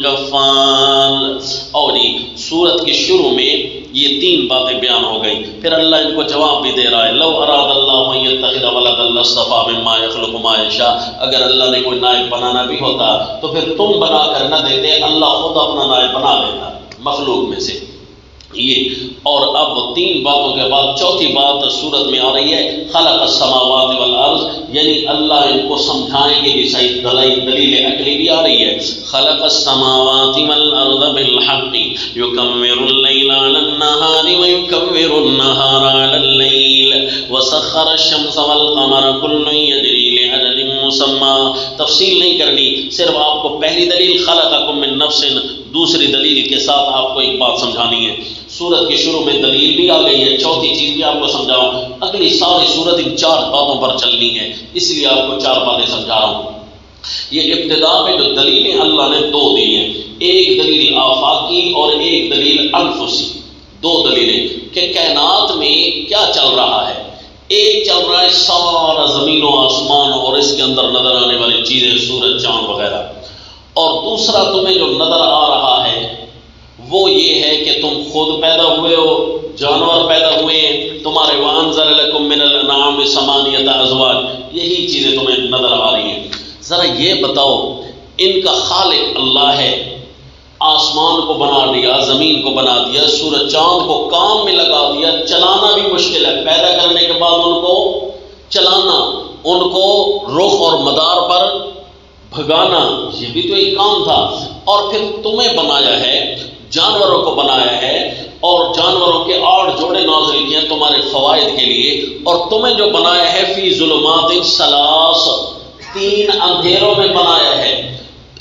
کفار. اور سورت کے شروع میں یہ 3 باتیں بیان ہو گئی، پھر اللہ ان کو جواب بھی دے رہا ہے. لو اراد اللہ ان یتخذ ولدا لاصطفى مما يخلق ما يشاء. اگر اللہ نے کوئی نائب بنانا بھی ہوتا تو پھر تم بنا کر نہ دیتے، اللہ خود اپنا نائب بنا لیتا مخلوق میں سے. یہ اور اب 3 باتوں کے بعد چوتھی بات سورت میں آ رہی ہے، خلق السماوات والارض. یعنی اللہ ان کو سمجھائیں گے بھی صحیح، دلیل عقلی بھی آ رہی ہے. خلق السماوات والارض بالحق یکور اللیل علی النہار ویکور النہار علی اللیل وسخر الشمس والقمر کل یجری لأجل مسمى. تفصیل نہیں کرنی، صرف آپ کو پہلی دلیل خلقکم من نفس، دوسری دلیل کے ساتھ آپ کو ایک بات سمجھانی ہے. سورت کے شروع میں دلیل بھی آ گئی ہے، چوتھی چیز بھی آپ کو سمجھاؤں. اگلی ساری سورت ان 4 باتوں پر چلنی ہے، اس لیے آپ کو 4 باتیں سمجھا رہا ہوں. یہ ابتدا میں جو دلیلیں اللہ نے 2 دی ہیں، ایک دلیل آفاقی اور ایک دلیل انفسی. 2 دلیلیں کہ کائنات میں کیا چل رہا ہے. ایک چل رہا ہے سارا زمین و آسمان اور اس کے اندر نظر آنے والی چیزیں، سورج چاند وغیرہ. اور دوسرا تمہیں جو نظر آ رہا ہے وہ یہ ہے کہ تم خود پیدا ہوئے ہو، جانور پیدا ہوئے ہیں تمہارے. وَأَنزَلَ لَكُم مِّنَ الْأَنْعَامِ ثَمَانِيَةَ أَزْوَاجٍ. یہی چیزیں تمہیں نظر آ رہی ہیں. ذرا یہ بتاؤ، ان کا خالق اللہ ہے، آسمان کو بنا دیا، زمین کو بنا دیا، سورج چاند کو کام میں لگا دیا، چلانا بھی مشکل ہے، پیدا کرنے کے بعد ان کو چلانا، ان کو رخ اور مدار پر بھگانا، یہ بھی تو ایک کام تھا۔ اور پھر تمہیں بنایا ہے، جانوروں کو بنایا ہے، اور جانوروں کے 8 جوڑے نازل کیے تمہارے فوائد کے لیے، اور تمہیں جو بنایا ہے فی ظلمات ثلاث، 3 اندھیروں میں بنایا ہے۔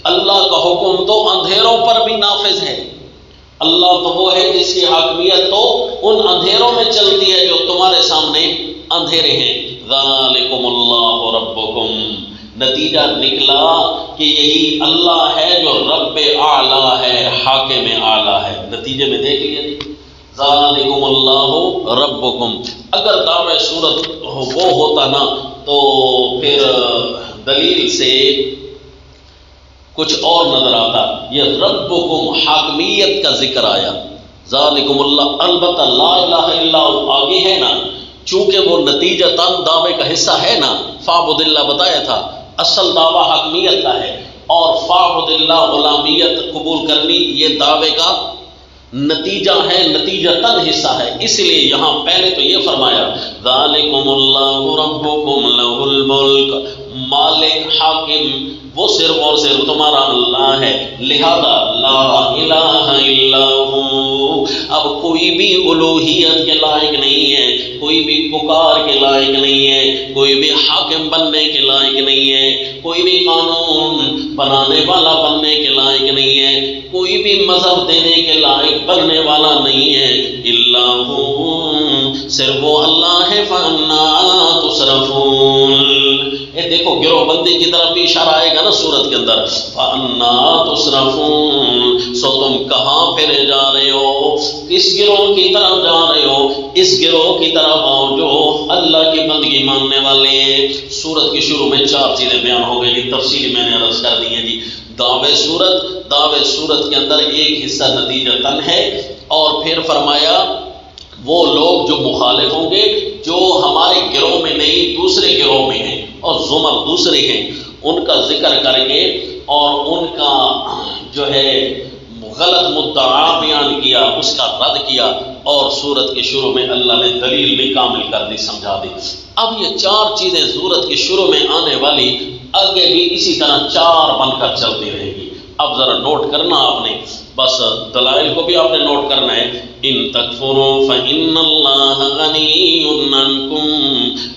اللہ کا حکم تو اندھیروں پر بھی نافذ ہے، اللہ تو وہ ہے جس کی حاکمیت تو ان اندھیروں میں چلتی ہے جو تمہارے سامنے اندھیرے ہیں۔ ذالکم اللہ ربکم، نتیجہ نکلا کہ یہی اللہ ہے جو رب اعلیٰ ہے، حاکم اعلیٰ ہے۔ نتیجے میں دیکھ لیا جی، ذالکم اللہ ربکم۔ اگر دعوی صورت وہ ہوتا نا تو پھر دلیل سے کچھ اور نظر آتا، یہ ربکم حاکمیت کا ذکر آیا، ذالکم اللہ، البتہ لا الہ الا آگے ہے نا، چونکہ وہ نتیجتاً دعوے کا حصہ ہے نا، فاعبد اللہ بتایا تھا، اصل دعویٰ حاکمیت کا ہے، اور فاعبد اللہ غلامیت قبول کرنی یہ دعوے کا نتیجہ ہے، نتیجتاً حصہ ہے۔ اس لیے یہاں پہلے تو یہ فرمایا ذالکم اللہ ربکم لہ الملک، مالک حاکم وہ صرف اور صرف تمہارا اللہ ہے، لہذا لا الہ الا ہو، اب کوئی بھی الوہیت کے لائق نہیں ہے، کوئی بھی پکار کے لائق نہیں ہے، کوئی بھی حاکم بننے کے لائق نہیں ہے، کوئی بھی قانون بنانے والا بننے کے لائق نہیں ہے، کوئی بھی مذہب دینے کے لائق بننے والا نہیں ہے، الا ہو، صرف وہ اللہ ہے۔ فَأَنَّىٰ تُصْرَفُونَ، یہ دیکھو گروہ بندی کی طرف بھی اشارہ آئے گا نا صورت کے اندر، فَأَنَّىٰ تُصْرَفُونَ، سو تم کہاں پھرے جا رہے ہو، کس گروہ کی طرف جا رہے ہو، اس گروہ کی طرف آؤ جو اللہ کی بندگی ماننے والے ہیں۔ سورت کے شروع میں 4 چیزیں بیان ہو گئی، تفصیلی میں نے عرض کر دی ہیں جی۔ دعوے صورت کے اندر ایک حصہ نتیجتاً ہے، اور پھر فرمایا وہ لوگ جو مخالف ہوں گے، جو ہمارے گروہ میں نہیں دوسرے گروہ میں ہیں، اور زمر دوسرے ہیں، ان کا ذکر کر کے اور ان کا جو ہے غلط مدعا بیان کیا، اس کا رد کیا، اور سورت کے شروع میں اللہ نے دلیل بھی کامل کر دی، سمجھا دی۔ اب یہ 4 چیزیں سورت کے شروع میں آنے والی آگے بھی اسی طرح 4 بن کر چلتی رہے گی۔ اب ذرا نوٹ کرنا آپ نے، بس دلائل کو بھی آپ نے نوٹ کرنا ہے۔ ان تکفروا فإن اللہ غنی عنکم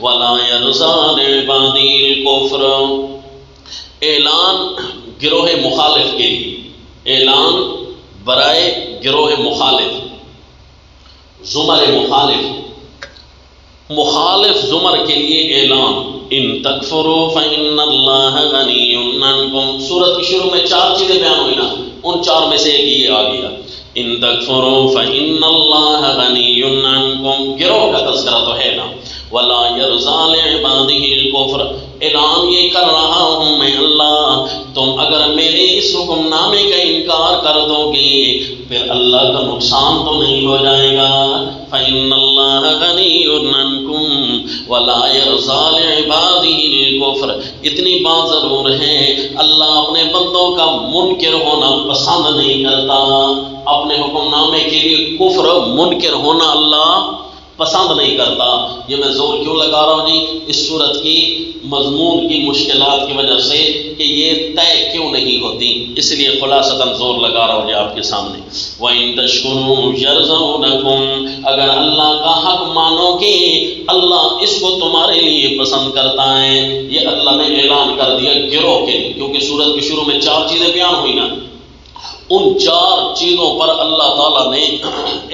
ولا یرضی لعبادہ الکفر، اعلان گروہ مخالف کے لیے، اعلان برائے گروہ مخالف، زمر مخالف زمر کے لیے اعلان۔ ان تکفروا فإن اللہ غنی عنکم، سورت کی شروع میں 4 چیزیں بیان ہوئی نا، ان 4 میں سے ایک یہ آ گیا، ان تکفروا فإن اللہ غنی عنکم، گروہ کا تذکرہ تو ہے نا، ولا یرضی لعبادہ الکفر، اعلان یہ کر رہا ہوں میں اللہ، تم اگر میرے اس حکم نامے کا انکار کر دو گے پھر اللہ کا نقصان تو نہیں ہو جائے گا۔ فإن اللہ غنی عنکم ولا یرضی لعبادہ الکفر، اتنی بات ضرور ہے اللہ اپنے بندوں کا منکر ہونا پسند نہیں کرتا، اپنے حکم نامے کے لیے کفر منکر ہونا اللہ پسند نہیں کرتا۔ یہ میں زور کیوں لگا رہا ہوں جی، اس صورت کی مضمون کی مشکلات کی وجہ سے کہ یہ طے کیوں نہیں ہوتی، اس لیے خلاصتاً زور لگا رہا ہوں جی آپ کے سامنے۔ وَإِن تَشْكُرُوا يَرْضَهُ لَكُمْ، اگر اللہ کا حق مانو گے اللہ اس کو تمہارے لیے پسند کرتا ہے۔ یہ اللہ نے اعلان کر دیا گروہ کے لیے، کیونکہ سورت کے شروع میں 4 چیزیں بیان ہوئی نا، ان 4 چیزوں پر اللہ تعالیٰ نے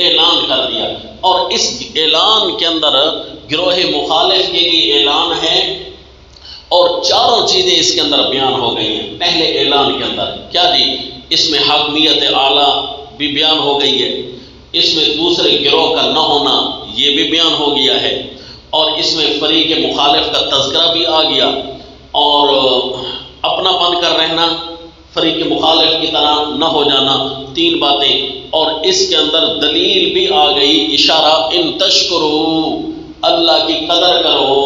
اعلان کر دیا، اور اس اعلان کے اندر گروہ مخالف کے لیے اعلان ہے، اور 4 چیزیں اس کے اندر بیان ہو گئی ہیں۔ پہلے اعلان کے اندر کیا جی، اس میں حاکمیت اعلیٰ بھی بیان ہو گئی ہے، اس میں دوسرے گروہ کا نہ ہونا یہ بھی بیان ہو گیا ہے، اور اس میں فریق مخالف کا تذکرہ بھی آ گیا، اور اپنا بن کر رہنا، فریق مخالف کی طرح نہ ہو جانا، 3 باتیں، اور اس کے اندر دلیل بھی آ گئی، اشارہ ان تشکرو، اللہ کی قدر کرو۔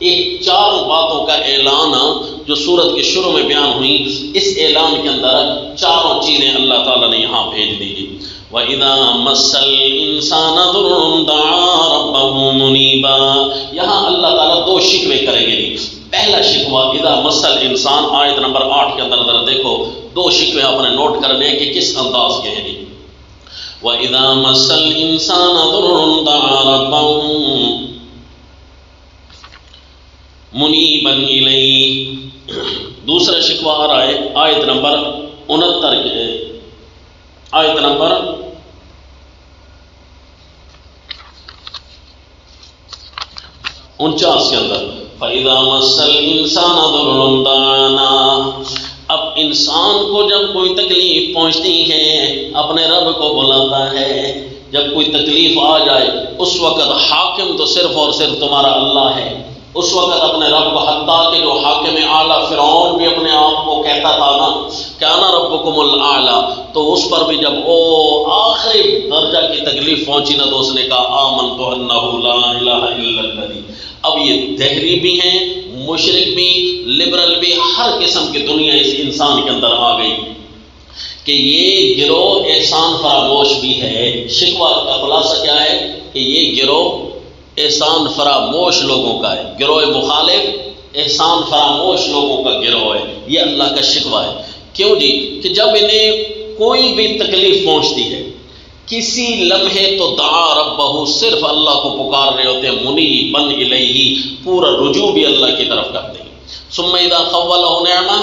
ایک 4 باتوں کا اعلان جو سورت کے شروع میں بیان ہوئی، اس اعلان کے اندر چاروں چیزیں اللہ تعالیٰ نے یہاں بھیج دی گئی۔ وَإِذَا مَسَّ الْإِنسَانَ ضُرٌّ دَعَا رَبَّهُ مُنِيبًا، یہاں اللہ تعالیٰ دو شکوے کریں گے۔ پہلا شکوہ اذا مس الانسان، آیت نمبر 8 کے اندر ذرا دیکھو، دو شکوے آپ نے نوٹ کرنے ہیں کہ کس انداز کے ہیں۔ وَإِذَا مَسَّ الْإِنسَانَ ضُرٌّ دَعَا رَبَّهُ مُنِيبًا إِلَيْهِ، دوسرا شکوہ آ رہا ہے آیت نمبر 69 کے، آیت نمبر 49 کے اندر، فَإِذَا مَسَّ الْإِنسَانَ ضُرٌّ دَعَانَا، اب انسان کو جب کوئی تکلیف پہنچتی ہے اپنے رب کو بلاتا ہے۔ جب کوئی تکلیف آ جائے اس وقت حاکم تو صرف اور صرف تمہارا اللہ ہے۔ اس وقت اپنے رب کو، حتیٰ کہ جو حاکم اعلیٰ فرعون بھی اپنے آپ کو کہتا تھا نا کان ربکم الاعلیٰ، تو اس پر بھی جب وہ آخری درجہ کی تکلیف پہنچی نا تو اس نے کہا آمنت انہ لا الہ الا الذی۔ اب یہ دہری بھی ہیں، مشرک بھی، لبرل بھی، ہر قسم کی دنیا اس انسان کے اندر آ گئی کہ یہ گروہ احسان فراموش بھی ہے۔ شکوہ کا خلاصہ کیا ہے کہ یہ گروہ احسان فراموش لوگوں کا ہے، گروہ مخالف احسان فراموش لوگوں کا گروہ ہے، یہ اللہ کا شکوہ ہے۔ کیوں جی؟ کہ جب انہیں کوئی بھی تکلیف پہنچتی ہے کسی لمحے تو دعا ربہ، صرف اللہ کو پکار رہے ہوتے ہیں، منیبًا الیہ، پورا رجوع بھی اللہ کی طرف کرتے ہیں۔ ثم اذا خولہ نعمہ،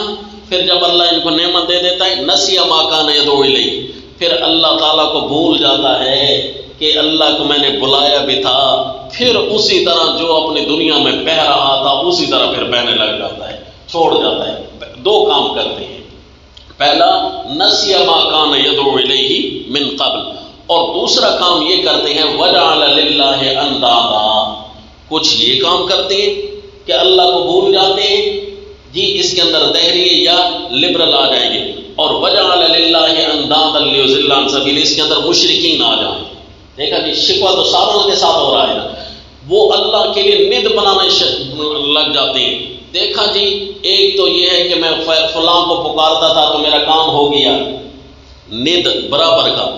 پھر جب اللہ ان کو نعمت دے دیتا ہے، نسی ما کان یدعو الیہ، پھر اللہ تعالیٰ کو بھول جاتا ہے کہ اللہ کو میں نے بلایا بھی تھا، پھر اسی طرح جو اپنی دنیا میں بہہ رہا تھا اسی طرح پھر بہنے لگ جاتا ہے، چھوڑ جاتا ہے۔ دو کام کرتے ہیں، پہلا نسی ما کان یدعو الیہ من قبل، اور دوسرا کام یہ کرتے ہیں وجعل للہ اندادا، کچھ یہ کام کرتے ہیں کہ اللہ کو بھول جاتے ہیں جی، اس کے اندر دہری یا لبرل آ جائیں گے، اور وجعل للہ اندادا لیضل عن سبیلہ، اس کے اندر مشرکین آ جائیں۔ دیکھا جی، شکوہ تو ساروں کے ساتھ ہو رہا ہے نا، وہ اللہ کے لیے ند بنانے لگ جاتے ہیں۔ دیکھا جی، ایک تو یہ ہے کہ میں فلاں کو پکارتا تھا تو میرا کام ہو گیا، ند برابر کا،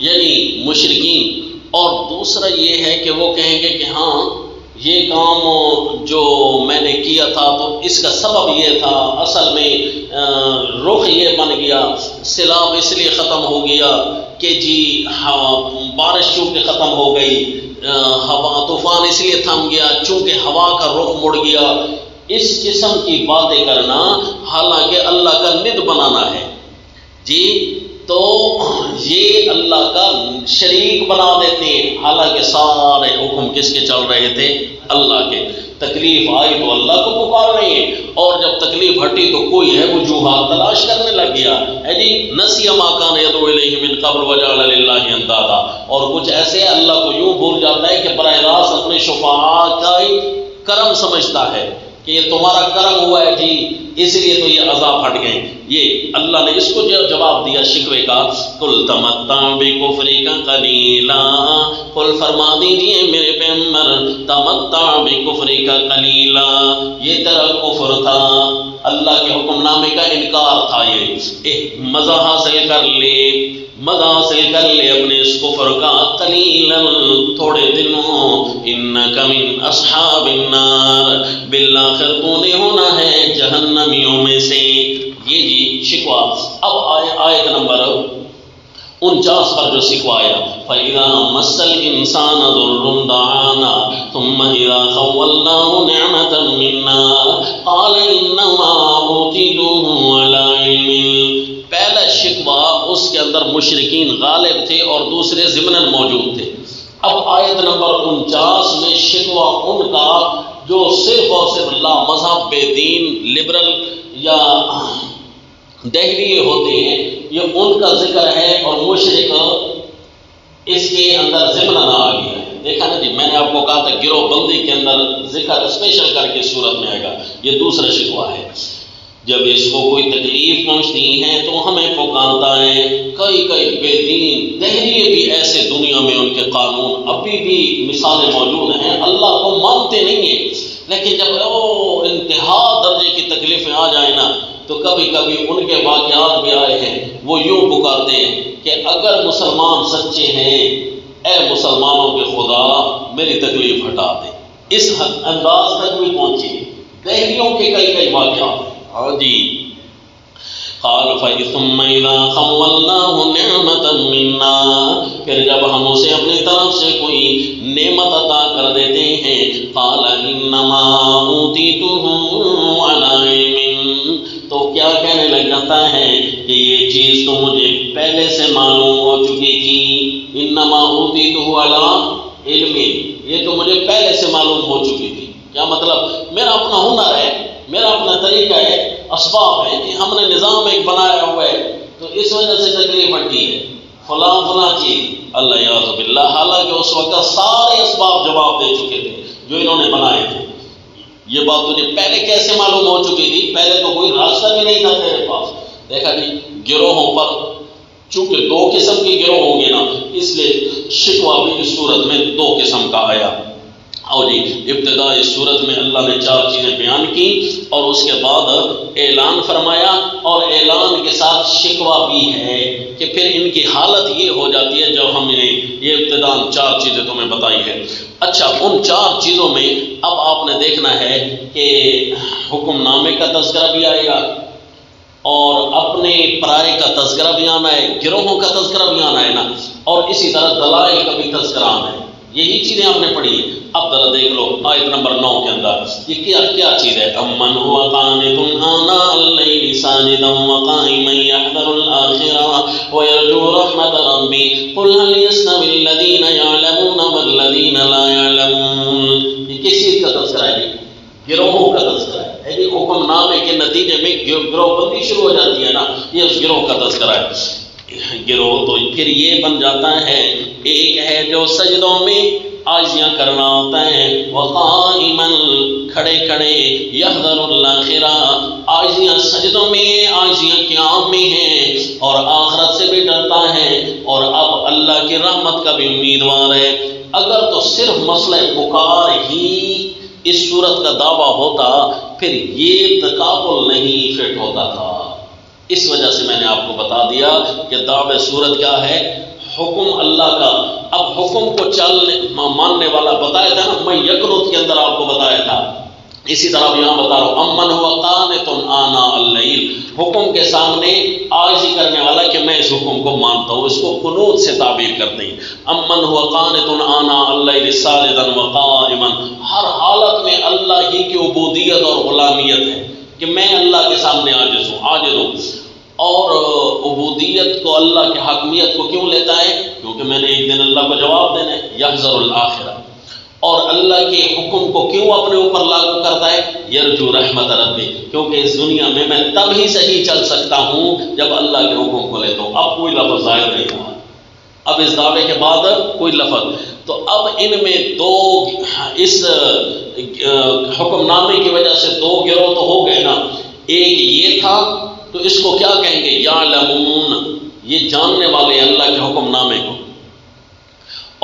یعنی مشرکین، اور دوسرا یہ ہے کہ وہ کہیں گے کہ ہاں یہ کام جو میں نے کیا تھا تو اس کا سبب یہ تھا، اصل میں رخ یہ بن گیا، سیلاب اس لیے ختم ہو گیا کہ جی بارش چونکہ ختم ہو گئی، ہوا طوفان اس لیے تھم گیا چونکہ ہوا کا رخ مڑ گیا۔ اس قسم کی باتیں کرنا حالانکہ اللہ کا ند بنانا ہے جی، تو یہ اللہ کا شریک بنا دیتے ہیں، حالانکہ سارے حکم کس کے چل رہے تھے؟ اللہ کے۔ تکلیف آئی تو اللہ کو پکار رہے ہیں، اور جب تکلیف ہٹی تو کوئی ہے وجوہات تلاش کرنے لگ گیا ہے جی، نسی ما کان یدعو الیہ من قبل وجعل للہ اندادا، اور کچھ ایسے اللہ کو یوں بھول جاتا ہے کہ براہ راست اپنے شفاعاء کا ہی کرم سمجھتا ہے کہ یہ تمہارا کرم ہوا ہے جی، اس لیے تو یہ عذاب ہٹ گئے۔ یہ اللہ نے اس کو جواب دیا شکوے کا، قل تمتع بکفرک قلیلا، قل فرما دیجئے میرے پیغمبر، تمتع بکفرک قلیلا، یہ تیرا کفر تھا، اللہ کے حکم نامے کا انکار تھا، یہ مزہ حاصل کر لے، مزہ حاصل کر لے اپنے اس کفر کا، قلیلا تھوڑے دنوں، انک من اصحاب النار، بالآخر تو نے ہونا ہے جہنمیوں میں سے۔ یہ جی شکوہ۔ اب آیت نمبر 49 پر جو شکوہ آیا، فَإِذَا مَسَّ الْإِنسَانَ ضُرٌّ دَعَانَا ثُمَّ إِذَا خَوَّلْنَاهُ نِعْمَةً مِنَّا قَالَ إِنَّمَا أُوتِيتُهُ عَلَىٰ عِلْمٍ۔ پہلا شکوہ اس کے اندر مشرکین غالب تھے اور دوسرے ضمناً موجود تھے۔ اب آیت نمبر 49 میں شکوہ ان کا جو صرف اور صرف لا مذہب، بے دین، لبرل یا دہریے ہوتے ہیں، یہ ان کا ذکر ہے، اور مشرک اس کے اندر ضمناً آ گیا ہے۔ دیکھا نا جی، میں نے آپ کو کہا تھا گروہ بندی کے اندر ذکر اسپیشل کر کے صورت میں آئے گا، یہ دوسرا شکوہ ہے۔ جب اس کو کوئی تکلیف پہنچتی ہے تو ہمیں پکارتا ہے، کئی بے دین دہریے بھی ایسے دنیا میں ان کے قانون ابھی بھی مثالیں موجود ہیں، اللہ کو مانتے نہیں ہیں لیکن جب انتہا درجے کی تکلیفیں آ جائیں نا تو کبھی کبھی ان کے واقعات بھی آئے ہیں، وہ یوں پکارتے ہیں کہ اگر مسلمان سچے ہیں، اے مسلمانوں کے خدا میری تکلیف ہٹا دے. اس انداز تک بھی پہنچے. دہلیوں کے کئی واقعات. ہاں جی. قال ثم اذا خولناه نعمة منا، پھر جب ہم اسے اپنی طرف سے کوئی نعمت عطا کر دیتے ہیں، قال انما اوتیته على علم، تو کیا کہنے لگ جاتا ہے کہ یہ چیز تو مجھے پہلے سے معلوم ہو چکی تھی. انما اوتیته على علم، یہ تو مجھے پہلے سے معلوم ہو چکی تھی. کیا مطلب؟ میرا اپنا ہنر ہے، میرا اپنا طریقہ ہے، اسباب ہے کہ ہم نے نظام ایک بنایا ہوا ہے، تو اس وجہ سے تکلیف بڑھتی ہے، فلاں چیز. اللہ یعوذ باللہ. حالانکہ اس وقت سارے اسباب جواب دے چکے تھے جو انہوں نے بنائے تھے. یہ بات تجھے پہلے کیسے معلوم ہو چکی تھی؟ پہلے تو کوئی راستہ بھی نہیں تھا تیرے پاس. دیکھا جی، گروہوں پر چونکہ دو قسم کے گروہ ہوں گے نا، اس لیے شکوہ بھی اس صورت میں دو قسم کا آیا. اور جی ابتدائی صورت میں اللہ نے 4 چیزیں بیان کی اور اس کے بعد اعلان فرمایا، اور اعلان کے ساتھ شکوہ بھی ہے کہ پھر ان کی حالت یہ ہو جاتی ہے جب ہم نے یہ ابتداً 4 چیزیں تمہیں بتائی ہے. اچھا، ان 4 چیزوں میں اب آپ نے دیکھنا ہے کہ حکم نامے کا تذکرہ بھی آئے گا اور اپنے پرائے کا تذکرہ بھی آنا ہے، گروہوں کا تذکرہ بھی آنا ہے نا، اور اسی طرح دلائل کا بھی تذکرہ آنا ہے. یہی چیزیں آپ نے پڑھی ہیں. اب ذرا دیکھ لو آیت نمبر 9 کے اندر یہ کیا چیز ہے. امن هو قانت آناء الليل ساجدا وقائما يحذر الآخرة ويرجو رحمة ربي قل هل يستوي الذين يعلمون والذين لا يعلمون. یہ کس چیز کا تذکرہ ہے؟ گروہوں کا تذکرہ ہے. حکم نامے کے نتیجے میں گروہ بندی شروع ہو جاتی ہے نا، یہ اس گروہ کا تذکرہ ہے. گروہ تو پھر یہ بن جاتا ہے، ایک ہے جو سجدوں میں عاجزیاں کرنا ہوتا ہے، وقائما کھڑے کھڑے، یحذر الآخرہ عاجزیاں سجدوں میں، عاجزیاں قیام میں ہیں، اور آخرت سے بھی ڈرتا ہے، اور اب اللہ کی رحمت کا بھی امیدوار ہے. اگر تو صرف مسئلہ پکار ہی اس صورت کا دعویٰ ہوتا پھر یہ تقابل نہیں فٹ ہوتا تھا. اس وجہ سے میں نے آپ کو بتا دیا کہ دعوے صورت کیا ہے، حکم اللہ کا. اب حکم کو ماننے والا بتایا تھا نا، میں یقرت کے اندر آپ کو بتایا تھا. اسی طرح یہاں بتا رہا ہوں، امن ہوا قانت آناء اللیل، حکم کے سامنے عاجزی کرنے والا کہ میں اس حکم کو مانتا ہوں، اس کو قنوت سے تعبیر کرتے ہیں. امن ہوا قانت آناء اللیل ساجدا وقائما، ہر حالت میں اللہ ہی کی عبودیت اور غلامیت ہے کہ میں اللہ کے سامنے عاجز ہوں. اور عبودیت کو، اللہ کی حاکمیت کو کیوں لیتا ہے؟ کیونکہ میں نے ایک دن اللہ کو جواب دینا ہے. یحذر الآخرہ. اور اللہ کے حکم کو کیوں اپنے اوپر لاگو کرتا ہے؟ یرجو رحمت ربی، کیونکہ اس دنیا میں میں تب ہی صحیح چل سکتا ہوں جب اللہ کے حکم کو لیتا ہوں. اب کوئی لفظ ظاہر نہیں ہوا، اب اس دعوے کے بعد کوئی لفظ. تو اب ان میں دو، اس حکم نامے کی وجہ سے 2 گروہ تو ہو گئے نا. ایک یہ تھا تو اس کو کیا کہیں گے؟ یعلمون، یہ جاننے والے اللہ کے حکم نامے کو.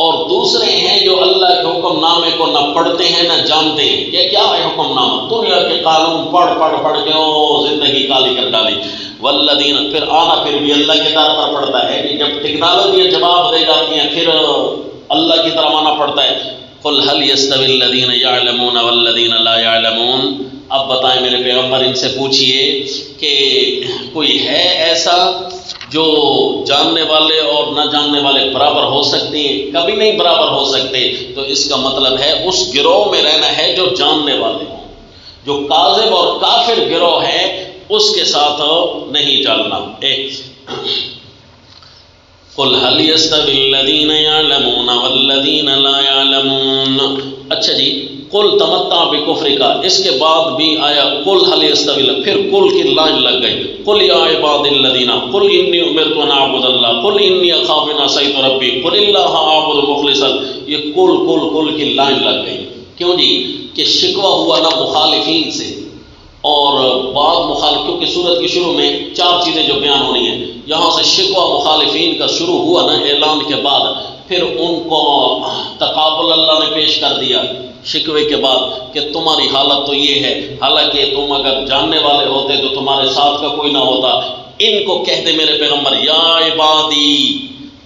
اور دوسرے ہیں جو اللہ کے حکم نامے کو نہ پڑھتے ہیں نہ جانتے ہیں. یہ کیا ہے حکم نامہ؟ دنیا کے قانون پڑھ کے زندگی کالی کر ڈالی. والذین، پھر آنا پھر بھی اللہ کی طرف پر پڑتا ہے کہ جب ٹیکنالوجی جواب دے جاتی ہیں پھر اللہ کی طرف آنا پڑتا ہے. قل هل يستوي الذين يعلمون والذين لا يعلمون. اب بتائیں میرے پیغمبر، ان سے پوچھئے کہ کوئی ہے ایسا جو جاننے والے اور نہ جاننے والے برابر ہو سکتے ہیں؟ کبھی نہیں برابر ہو سکتے. تو اس کا مطلب ہے اس گروہ میں رہنا ہے جو جاننے والے ہوں. جو کاذب اور کافر گروہ ہے اس کے ساتھ نہیں چلنا. قل هل يستوي الذين يعلمون والذين لا يعلمون. اچھا جی، قل تمتع بکفر کا، اس کے بعد بھی آیا قل هل يستوي، پھر قل کی لائن لگ گئی. قل یا عباد الذین، قل انی امرت ان اعبد اللہ، قل انی اخاف ان عصیت ربی، قل اللہ اعبد مخلصا. یہ قل کی لائن لگ گئی. کیوں جی؟ کہ شکوہ ہوا نا مخالفین سے، اور بعد مخالف، کیونکہ سورت کی شروع میں 4 چیزیں جو بیان ہونی ہیں، یہاں سے شکوہ مخالفین کا شروع ہوا نا اعلان کے بعد. پھر ان کو تقابل اللہ نے پیش کر دیا شکوے کے بعد کہ تمہاری حالت تو یہ ہے، حالانکہ تم اگر جاننے والے ہوتے تو تمہارے ساتھ کا کوئی نہ ہوتا۔ ان کو کہہ دے میرے پیغمبر، یا عبادی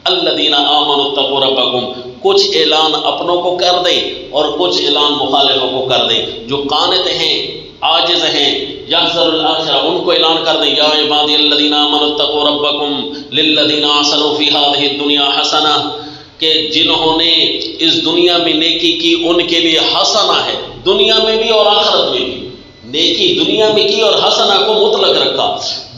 الذین آمنوا اتقوا ربکم، کچھ اعلان اپنوں کو کر دیں اور کچھ اعلان مخالفوں کو کر دیں، جو قانت ہیں، عاجز ہیں، یحذر الآخرہ، ان کو اعلان کر دیں، یا عبادی الذین آمنوا اتقوا ربکم للذین احسنوا فی ہذہ الدنیا حسنہ، کہ جنہوں نے اس دنیا میں نیکی کی ان کے لیے حسنہ ہے، دنیا میں بھی اور آخرت میں بھی۔ نیکی دنیا میں کی اور حسنہ کو مطلق رکھا،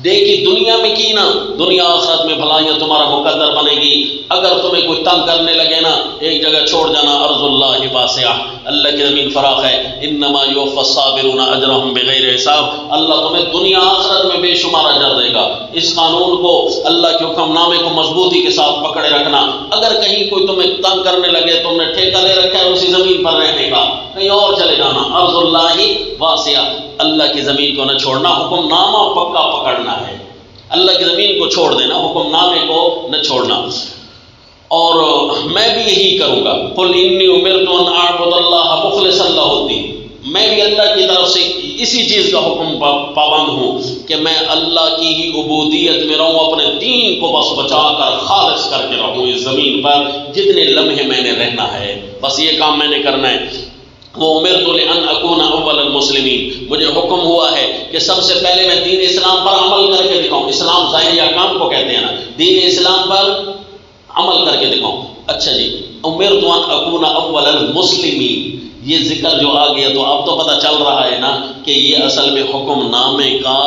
نیکی دنیا میں کی نا، دنیا آخرت میں بھلائیاں تمہارا مقدر بنے گی۔ اگر تمہیں کوئی تنگ کرنے لگے نا، ایک جگہ چھوڑ جانا، ارض اللہ واسعہ، اللہ کی زمین فراخ ہے، انما یوفی الصابرون اجرہم بغیر حساب، اللہ تمہیں دنیا آخرت میں بے شمار اجر دے گا۔ اس قانون کو، اللہ کے حکم نامے کو مضبوطی کے ساتھ پکڑے رکھنا۔ اگر کہیں کوئی تمہیں تنگ کرنے لگے، تم نے ٹھیکہ لے رکھا ہے اسی زمین پر رہنے کا، کہیں اور چلے جانا، ارض اللہ واسعہ، اللہ کی زمین کو نہ چھوڑنا، حکم نامہ پکا پکڑنا ہے، اللہ کی زمین کو چھوڑ دینا، حکم نامے کو نہ چھوڑنا۔ اور میں بھی یہی کروں گا، قل انی امرت ان اعبد اللہ مخلصا لہ الدین، میں بھی اللہ کی طرف سے اسی چیز کا حکم پابند ہوں کہ میں اللہ کی ہی عبودیت میں رہوں، اپنے دین کو بس بچا کر خالص کر کے رہوں اس زمین پر جتنے لمحے میں نے رہنا ہے، بس یہ کام میں نے کرنا ہے۔ وَأُمِرْتُ لِأَنْ أَكُونَ أَوَّلَ الْمُسْلِمِينَ، مجھے حکم ہوا ہے کہ سب سے پہلے میں دین اسلام پر عمل کر کے دکھاؤں۔ اسلام ظاہری احکام کو کہتے ہیں نا، دین اسلام پر عمل کر کے دکھاؤں۔ اچھا جی، اُمِرْتُ أَنْ أَكُونَ أَوَّلَ الْمُسْلِمِينَ، یہ ذکر جو آ گیا تو اب تو پتہ چل رہا ہے نا کہ یہ اصل میں حکم نامے کا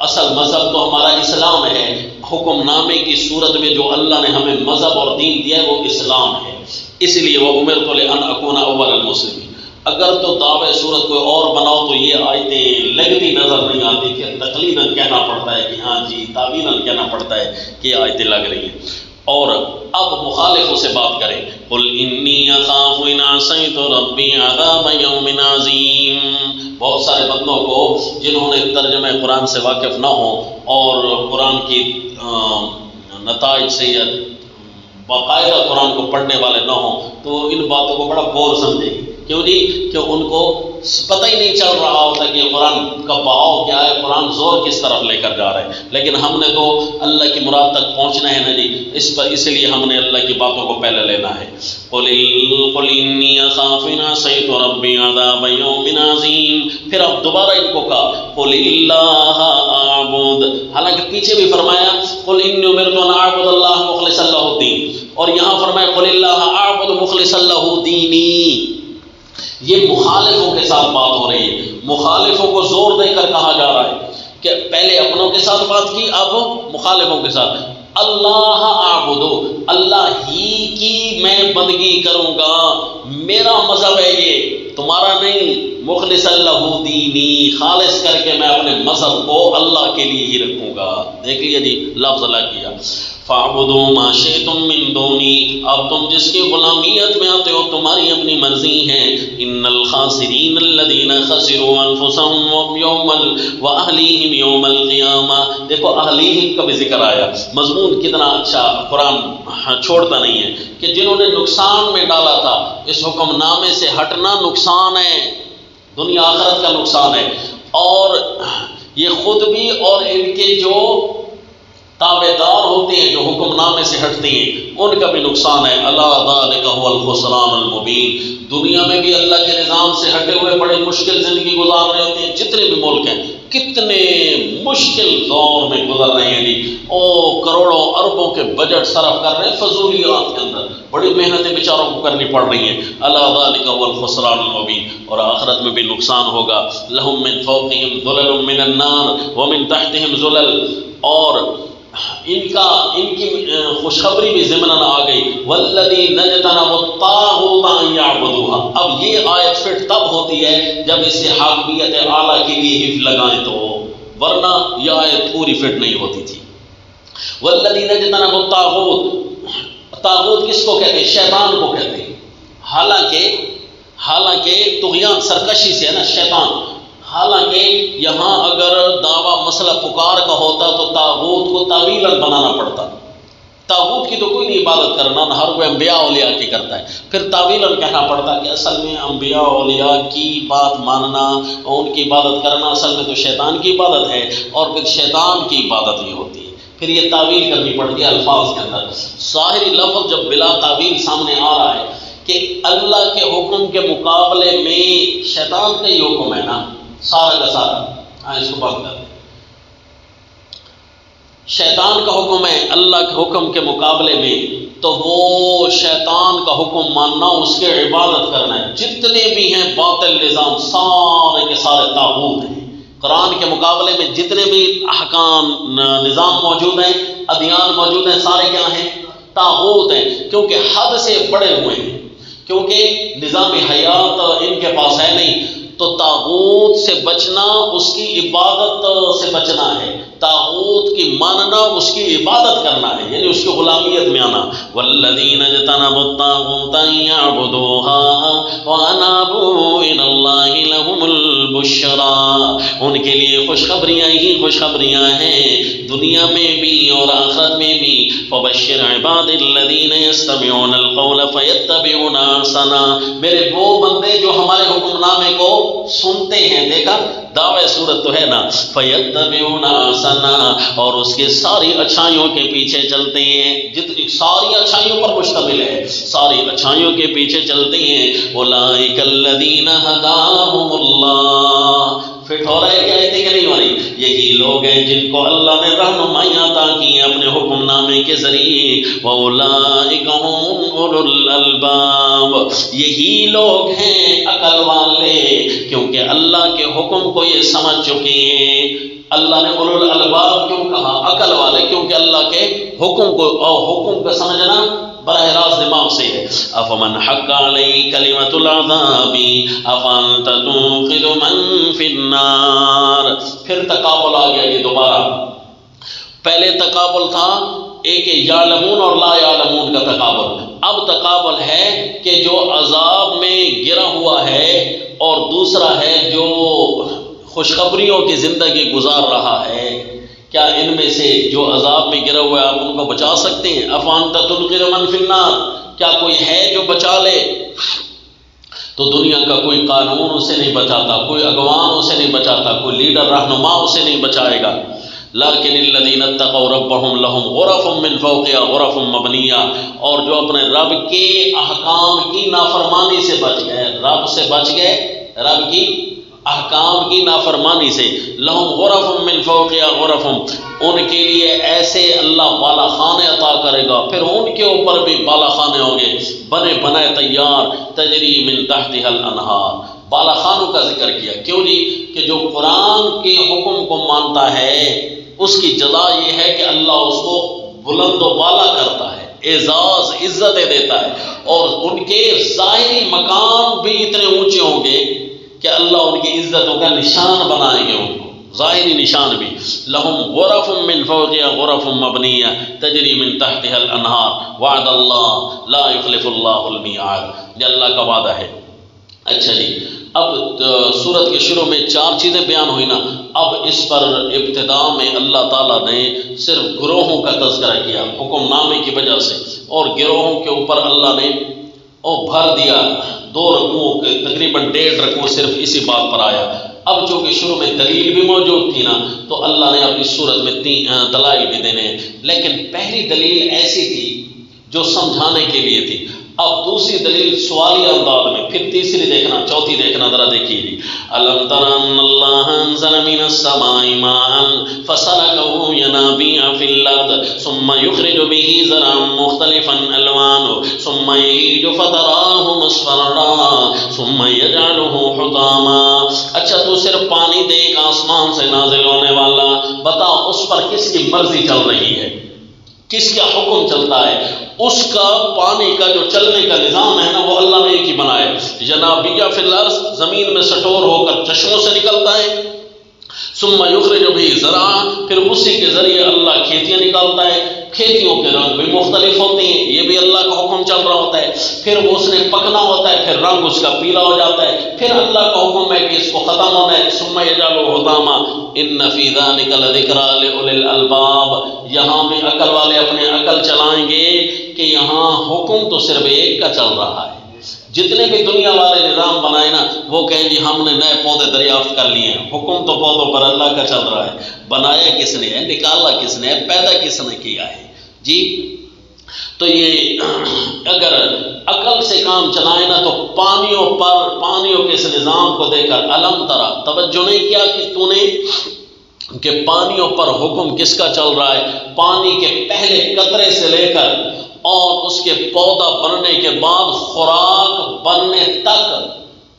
اصل مذہب تو ہمارا اسلام ہے۔ حکم نامے کی صورت میں جو اللہ نے ہمیں مذہب اور دین دیا ہے وہ اسلام ہے، اس لیے وہ وَأُمِرْتُ لِأَنْ أَكُونَ أَوَّلَ الْمُسْلِمِينَ۔ اگر تو دعوے صورت کوئی اور بناؤ تو یہ آیتیں لگتی نظر نہیں آتی، کہ تقلیداً کہنا پڑتا ہے کہ ہاں جی، تعویلاً کہنا پڑتا ہے کہ یہ آیتیں لگ رہی ہیں۔ اور اب مخالفوں سے بات کریں، قل انی اخاف ان عصیت ربی عذاب یوم عظیم۔ بہت سارے بندوں کو جنہوں نے ترجمہ قرآن سے واقف نہ ہوں اور قرآن کی نتائج سے یا باقاعدہ قرآن کو پڑھنے والے نہ ہوں تو ان باتوں کو بڑا بور سمجھے گی۔ کیوں جی؟ کہ ان کو پتہ ہی نہیں چل رہا ہوتا کہ قرآن کا بہاؤ کیا ہے، قرآن زور کس طرف لے کر جا رہا ہے۔ لیکن ہم نے تو اللہ کی مراد تک پہنچنا ہے نا جی، اس لیے ہم نے اللہ کی باتوں کو پہلے لینا ہے۔ قل انی اخاف ان عصیت ربی عذاب یوم عظیم۔ پھر اب دوبارہ ان کو کہا قل اللہ اعبد، حالانکہ پیچھے بھی فرمایا قل انی امرت ان اعبد اللہ مخلصا لہ الدین، اور یہاں فرمایا قل اللہ اعبد مخلصا لہ دینی۔ یہ مخالفوں کے ساتھ بات ہو رہی ہے، مخالفوں کو زور دے کر کہا جا رہا ہے کہ پہلے اپنوں کے ساتھ بات کی، اب مخالفوں کے ساتھ۔ اللہ اعبدو، اللہ ہی کی میں بندگی کروں گا، میرا مذہب ہے یہ، تمہارا نہیں۔ مخلصا لہ دینی، خالص کر کے میں اپنے مذہب کو اللہ کے لیے ہی رکھوں گا۔ دیکھ لیے جی، لفظ اللہ کیا، فَاعْبُدُوا مَا شِئْتُم مِّن دُونِي، اب تم جس کی غلامیت میں آتے ہو تمہاری اپنی مرضی ہے۔ ان الخاسرین الذین خسروا انفسهم واہلیہم یوم القیامہ، دیکھو اہلیہم کا بھی ذکر آیا، مضمون کتنا اچھا، قرآن چھوڑتا نہیں ہے کہ جنہوں نے نقصان میں ڈالا تھا، اس حکم نامے سے ہٹنا نقصان ہے، دنیا آخرت کا نقصان ہے، اور یہ خود بھی اور ان کے جو تابع دار ہوتے ہیں جو حکم نامے سے ہٹتے ہیں ان کا بھی نقصان ہے۔ اللہ ذالک هو الخسران المبین، دنیا میں بھی اللہ کے نظام سے ہٹے ہوئے بڑی مشکل زندگی گزار رہے ہوتے ہیں، جتنے بھی ملک ہیں کتنے مشکل دور میں گزر رہے ہیں جی، کروڑوں اربوں کے بجٹ صرف کر رہے ہیں فضولیات کے اندر، بڑی محنتیں بیچاروں کو کرنی پڑ رہی ہیں۔ اللہ ذالک هو الخسران المبین، اور آخرت میں بھی نقصان ہوگا۔ لہم من فوقہم ظلل من النار ومن تحتہم ظلل، اور ان کی خوشخبری بھی ضمناً آ گئی، والذین اجتنبوا الطاغوت ان یعبدوها۔ اب یہ آیت فٹ تب ہوتی ہے جب اسے حاکمیت اعلیٰ کے لیے ہی لگائیں تو، ورنہ یہ آیت پوری فٹ نہیں ہوتی تھی۔ والذین اجتنبوا الطاغوت، طاغوت کس کو کہتے ہیں؟ شیطان کو کہتے ہیں، حالانکہ طغیان سرکشی سے ہے نا شیطان، حالانکہ یہاں اگر دعویٰ مسئلہ پکار کا ہوتا تو طاغوت کو تعویلاً بنانا پڑتا، طاغوت کی تو کوئی نہیں عبادت کرنا، نہ ہر کوئی انبیاء اولیاء کی کرتا ہے۔ پھر تعویلاً کہنا پڑتا ہے کہ اصل میں انبیاء اولیاء کی بات ماننا اور ان کی عبادت کرنا اصل میں تو شیطان کی عبادت ہے، اور پھر شیطان کی عبادت ہی ہوتی ہے۔ پھر یہ تعویل کرنی پڑتی ہے الفاظ کے اندر۔ ظاہری لفظ جب بلا تعویل سامنے آ رہا ہے کہ اللہ کے حکم کے مقابلے میں شیطان کا ہی حکم ہے نا، سارا کا سارا، اس کو بند کر دیں، شیطان کا حکم ہے اللہ کے حکم کے مقابلے میں، تو وہ شیطان کا حکم ماننا، اس کے عبادت کرنا ہے۔ جتنے بھی ہیں باطل نظام سارے کے سارے طاغوت ہیں۔ قرآن کے مقابلے میں جتنے بھی احکام نظام موجود ہیں، ادیان موجود ہیں، سارے کیا ہیں؟ طاغوت ہیں، کیونکہ حد سے بڑے ہوئے ہیں، کیونکہ نظام حیات ان کے پاس ہے نہیں، تو طاغوت سے بچنا اس کی عبادت سے بچنا ہے، طاغوت کی ماننا اس کی عبادت کرنا ہے، یعنی اس کی غلامیت میں آنا۔ والذین اجتنبوا الطاغوت ان یعبدوها وانابوا الی اللہ لهم البشری، ان کے لیے خوشخبریاں ہی خوشخبریاں ہیں، دنیا میں بھی اور آخرت میں بھی۔ فبشر عباد الذین یستمعون القول فیتبعون احسنہ، میرے وہ بندے جو ہمارے حکم نامے کو سنتے ہیں، دیکھا دعوے صورت تو ہے نا، فیتبعون احسنہ، اور اس کے ساری اچھائیوں کے پیچھے چلتے ہیں، جتنی ساری اچھائیوں پر مشتمل ہے، ساری اچھائیوں کے پیچھے چلتے ہیں۔ اولئک الذین ھداھم اللہ، فٹ ہو رہا ہے کیا کہ نہیں ہو رہی؟ یہی لوگ ہیں جن کو اللہ نے رہنمائی عطا کی ہے اپنے حکم نامے کے ذریعے۔ وَأُولَٰئِكَ هُمْ أُولُو الْأَلْبَابِ، یہی لوگ ہیں عقل والے، کیونکہ اللہ کے حکم کو یہ سمجھ چکے ہیں۔ اللہ نے اولو الالباب کیوں کہا؟ عقل والے، کیونکہ اللہ کے حکم کو اور حکم کو سمجھنا براہ راست دماغ سے ہے۔ افمن حق علیہ کلمۃ العذاب افانت تنقذ من فی النار، پھر تقابل آ گیا یہ دوبارہ۔ پہلے تقابل تھا ایک یعلمون اور لا یعلمون کا تقابل، اب تقابل ہے کہ جو عذاب میں گرا ہوا ہے اور دوسرا ہے جو خوشخبریوں کی زندگی گزار رہا ہے، کیا ان میں سے جو عذاب میں گرا ہوا ہے آپ ان کو بچا سکتے ہیں؟ افانت تنقذ من فی النار، کیا کوئی ہے جو بچا لے؟ تو دنیا کا کوئی قانون اسے نہیں بچاتا، کوئی اگوان اسے نہیں بچاتا، کوئی لیڈر رہنما اسے نہیں بچائے گا۔ لیکن الذین اتقوا ربهم لهم غرف من فوقها غرف مبنیہ، اور جو اپنے رب کے احکام کی نافرمانی سے بچ گئے، رب سے بچ گئے، رب کی احکام کی نافرمانی سے، لہم غرف من فوقها غرف، ان کے لیے ایسے اللہ بالا خانے عطا کرے گا، پھر ان کے اوپر بھی بالا خانے ہوں گے بنے بنائے تیار، تجری من تحتها الانہار۔ بالا خانوں کا ذکر کیا کیوں جی؟ کہ جو قرآن کے حکم کو مانتا ہے اس کی جزا یہ ہے کہ اللہ اس کو بلند و بالا کرتا ہے، اعزاز عزتیں دیتا ہے، اور ان کے ظاہری مقام بھی اتنے اونچے ہوں گے کہ اللہ ان کی عزتوں کا نشان بنائیں گے، ان کو ظاہری نشان بھی۔ لہم غرف من فوقها غرف مبنیہ تجری من تحتها الانہار وعد اللہ لا یخلف اللہ المیعاد، یہ اللہ کا وعدہ ہے۔ اچھا جی، اب سورت کے شروع میں 4 چیزیں بیان ہوئی نا، اب اس پر ابتدا میں اللہ تعالیٰ نے صرف گروہوں کا تذکرہ کیا حکم نامے کی وجہ سے، اور گروہوں کے اوپر اللہ نے بھر دیا 2 رکوعوں کے، تقریباً 1.5 رکوع صرف اسی بات پر آیا۔ اب چونکہ شروع میں دلیل بھی موجود تھی نا، تو اللہ نے اپنی صورت میں 3 دلائل بھی دینے، لیکن پہلی دلیل ایسی تھی جو سمجھانے کے لیے تھی، اب دوسری دلیل سوالیہ انداز میں، پھر تیسری دیکھنا، چوتھی دیکھنا، ذرا دیکھیے جی۔ الم تر ان اللہ انزل من السماء ماء فسلكه ينابيع في الارض ثم يخرج به زرعا مختلفا الوانه ثم يهيج فتراه مصفرا ثم يجعله حطاما۔ اچھا تو صرف پانی دیکھ آسمان سے نازل ہونے والا، بتا اس پر کس کی مرضی چل رہی ہے، کس کا حکم چلتا ہے؟ اس کا پانی کا جو چلنے کا نظام ہے نا، وہ اللہ نے ایک ہی بنایا۔ ینابیع فی الارض، زمین میں سٹور ہو کر چشموں سے نکلتا ہے، ثم یخرج به زرعا، پھر اسی کے ذریعے اللہ کھیتیاں نکالتا ہے، کھیتیوں کے رنگ بھی مختلف ہوتے ہیں، یہ بھی اللہ کا حکم چل رہا ہوتا ہے، پھر وہ اس نے پکنا ہوتا ہے، پھر رنگ اس کا پیلا ہو جاتا ہے، پھر اللہ کا حکم ہے کہ اس کو ختم ہونا ہے، ثم یجعلہ حطاما ان فی ذلک لذکری لاولی الالباب، یہاں بھی عقل والے اپنے عقل چلائیں گے کہ یہاں حکم تو صرف ایک کا چل رہا ہے. جتنے بھی دنیا والے نظام بنائے نا وہ کہیں جی ہم نے نئے پودے دریافت کر لیے ہیں. حکم تو پودوں پر اللہ کا چل رہا ہے. بنایا کس نے ہے, نکالا کس نے ہے, پیدا کس نے کیا ہے جی. تو یہ اگر عقل سے کام چلائے نا تو پانیوں کے اس نظام کو دیکھ کر علم ترا, توجہ نہیں کیا کہ تو نے کہ پانیوں پر حکم کس کا چل رہا ہے. پانی کے پہلے قطرے سے لے کر اور اس کے پودا بننے کے بعد خوراک بننے تک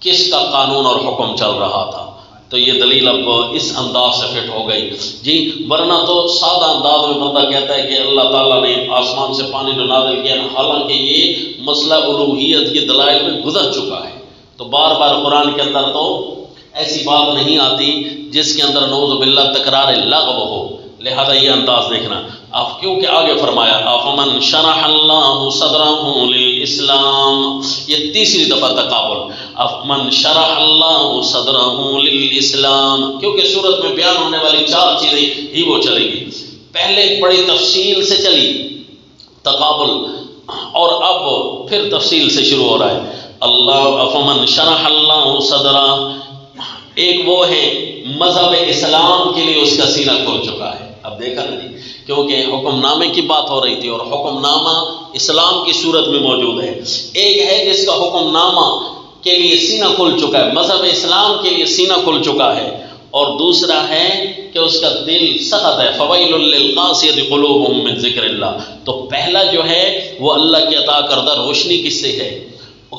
کس کا قانون اور حکم چل رہا تھا. تو یہ دلیل اب اس انداز سے فٹ ہو گئی جی. ورنہ تو سادہ انداز میں بندہ کہتا ہے کہ اللہ تعالیٰ نے آسمان سے پانی جو نازل کیا, حالانکہ یہ مسئلہ الوہیت کے دلائل میں گزر چکا ہے. تو بار بار قرآن کے اندر تو ایسی بات نہیں آتی جس کے اندر نعوذ باللہ تکرار لغو ہو. لہذا یہ انداز دیکھنا آپ, کیونکہ آگے فرمایا افمن شرح اللہ صدرہ للاسلام, یہ تیسری دفعہ تقابل, افمن شرح اللہ صدرہ للاسلام, کیونکہ صورت میں بیان ہونے والی 4 چیزیں ہی وہ چلیں گی. پہلے بڑی تفصیل سے چلی تقابل, اور اب پھر تفصیل سے شروع ہو رہا ہے. اللہ افمن شرح اللہ صدرہ, ایک وہ ہے مذہب اسلام کے لیے اس کا سینہ کھل چکا ہے. اب دیکھا نا جی, کیونکہ حکم نامے کی بات ہو رہی تھی اور حکم نامہ اسلام کی صورت میں موجود ہے. ایک ہے جس کا حکم نامہ کے لیے سینہ کھل چکا ہے, مذہب اسلام کے لیے سینہ کھل چکا ہے, اور دوسرا ہے کہ اس کا دل سخت ہے. فویل للقاسیۃ قلوبہم من ذکر اللہ, تو پہلا جو ہے وہ اللہ کی عطا کردہ روشنی کس سے ہے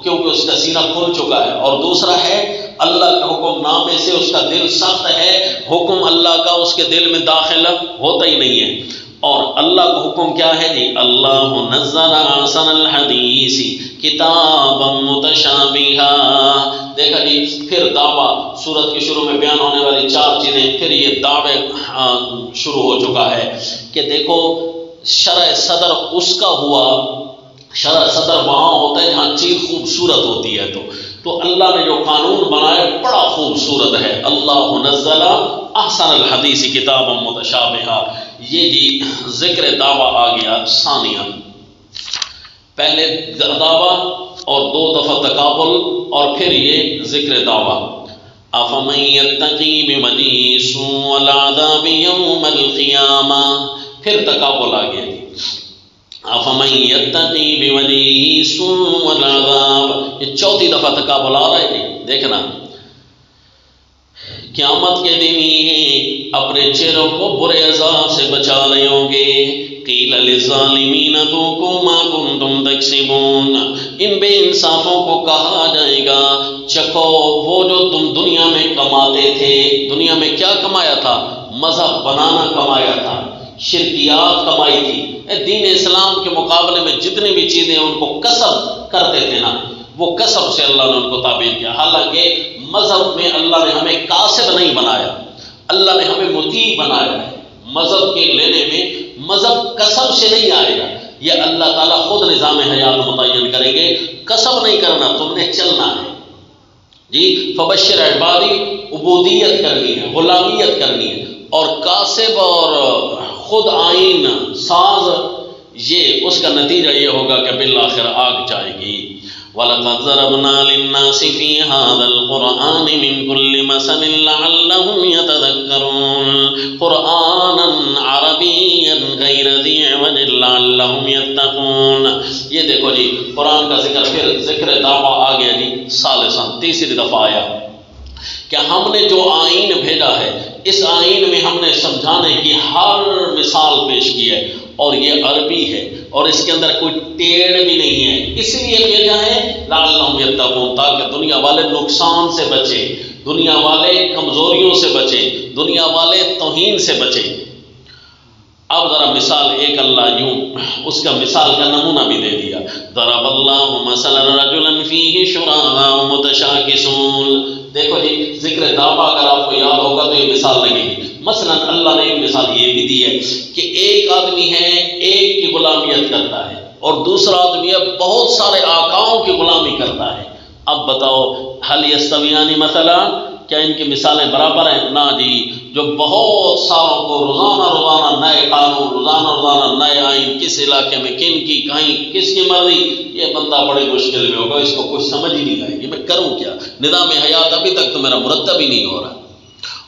کیونکہ اس کا سینہ کھل چکا ہے, اور دوسرا ہے اللہ کے حکم نامے سے اس کا دل سخت ہے. حکم اللہ کا اس کے دل میں داخل ہوتا ہی نہیں ہے. اور اللہ کا حکم کیا ہے جی, اللہ نزل احسن الحدیث کتابا متشابہا. دیکھا جی, پھر دعویٰ سورت کے شروع میں بیان ہونے والی 4 چیزیں, پھر یہ دعوے شروع ہو چکا ہے کہ دیکھو شرح صدر اس کا ہوا, شرح صدر وہاں ہوتا ہے جہاں چیز خوبصورت ہوتی ہے. تو اللہ نے جو قانون بنایا بڑا خوبصورت ہے. اللہ نزل احسن الحدیث کتابا متشابہا, یہ جی ذکر دعویٰ آ گیا ثانیہ. پہلے دعویٰ اور 2 دفعہ تقابل اور پھر یہ ذکر دعویٰ. افمن یتقی بوجہہ سوء العذاب یوم القیامہ, پھر تقابل آ گیا. افمن یتقی بوجہہ سوء العذاب, یہ 4تھی دفعہ تقابل آ رہا ہے جی. دیکھنا قیامت کے دن ہی اپنے چہروں کو برے عذاب سے بچا رہے ہوں گے. قیل للظالمین ذوقوا ما کنتم تکسبون, ان بے انصافوں کو کہا جائے گا چکھو وہ جو تم دنیا میں کماتے تھے. دنیا میں کیا کمایا تھا؟ مذہب بنانا کمایا تھا, شرکیات کمائی تھی. دین اسلام کے مقابلے میں جتنی بھی چیزیں ان کو کسب کرتے تھے نا, وہ کسب سے اللہ نے ان کو تعبیر کیا. حالانکہ مذہب میں اللہ نے ہمیں کاسب نہیں بنایا, اللہ نے ہمیں مطیع بنایا ہے. مذہب کے لینے میں مذہب کسب سے نہیں آئے گا, یہ اللہ تعالیٰ خود نظام حیات متعین کریں گے. کسب نہیں کرنا, تم نے چلنا ہے جی. فبشر عبادی, عبودیت کرنی ہے, غلامیت کرنی ہے. اور کاسب اور خود آئین ساز, یہ اس کا نتیجہ یہ ہوگا کہ بالآخر آگ جائے گی. وَلَقَدْ ضَرَبْنَا لِلنَّاسِ فِي هَذَا الْقُرْآنِ مِنْ كُلِّ مَثَلٍ لَعَلَّهُمْ يَتَذَكَّرُونَ قُرْآنًا عَرَبِيًّا غَيْرَ ذِي عِوَجٍ لَعَلَّهُمْ يَتَّقُونَ. یہ دیکھو جی قرآن کا ذکر, پھر ذکر دعویٰ آ گیا جی ثالثاً, تیسری دفعہ آیا کہ ہم نے جو آئین بھیجا ہے اس آئین میں ہم نے سمجھانے کی ہر مثال پیش کی ہے, اور یہ عربی ہے اور اس کے اندر کوئی ٹیڑھ بھی نہیں ہے. اس لیے بھیجا ہے لعلہم یتقون, تاکہ دنیا والے نقصان سے بچے, دنیا والے کمزوریوں سے بچے, دنیا والے توہین سے بچے. اب ذرا مثال ایک اللہ یوں اس کا مثال کا نمونہ بھی دے دیا. ضرب اللہ مثلا رجلا فیہ شرکاء متشاکسون. دیکھو جی ذکر دعویٰ اگر آپ کو یاد ہوگا تو یہ مثال لگے گی. مثلا اللہ نے ایک مثال یہ بھی دی ہے کہ ایک آدمی ہے ایک کی غلامیت کرتا ہے, اور دوسرا آدمی ہے بہت سارے آقاؤں کی غلامی کرتا ہے. اب بتاؤ حل یستویان مثلا, کیا ان کی مثالیں برابر ہیں؟ نہ جی. جو بہت سالوں کو روزانہ نئے قانون، روزانہ نئے آئین، کس علاقے میں کن کی کہیں کس کی مرضی، یہ بندہ بڑی مشکل میں ہوگا، اس کو کچھ سمجھ ہی نہیں آئے گی میں کروں کیا، نظام حیات ابھی تک تو میرا مرتب ہی نہیں ہو رہا۔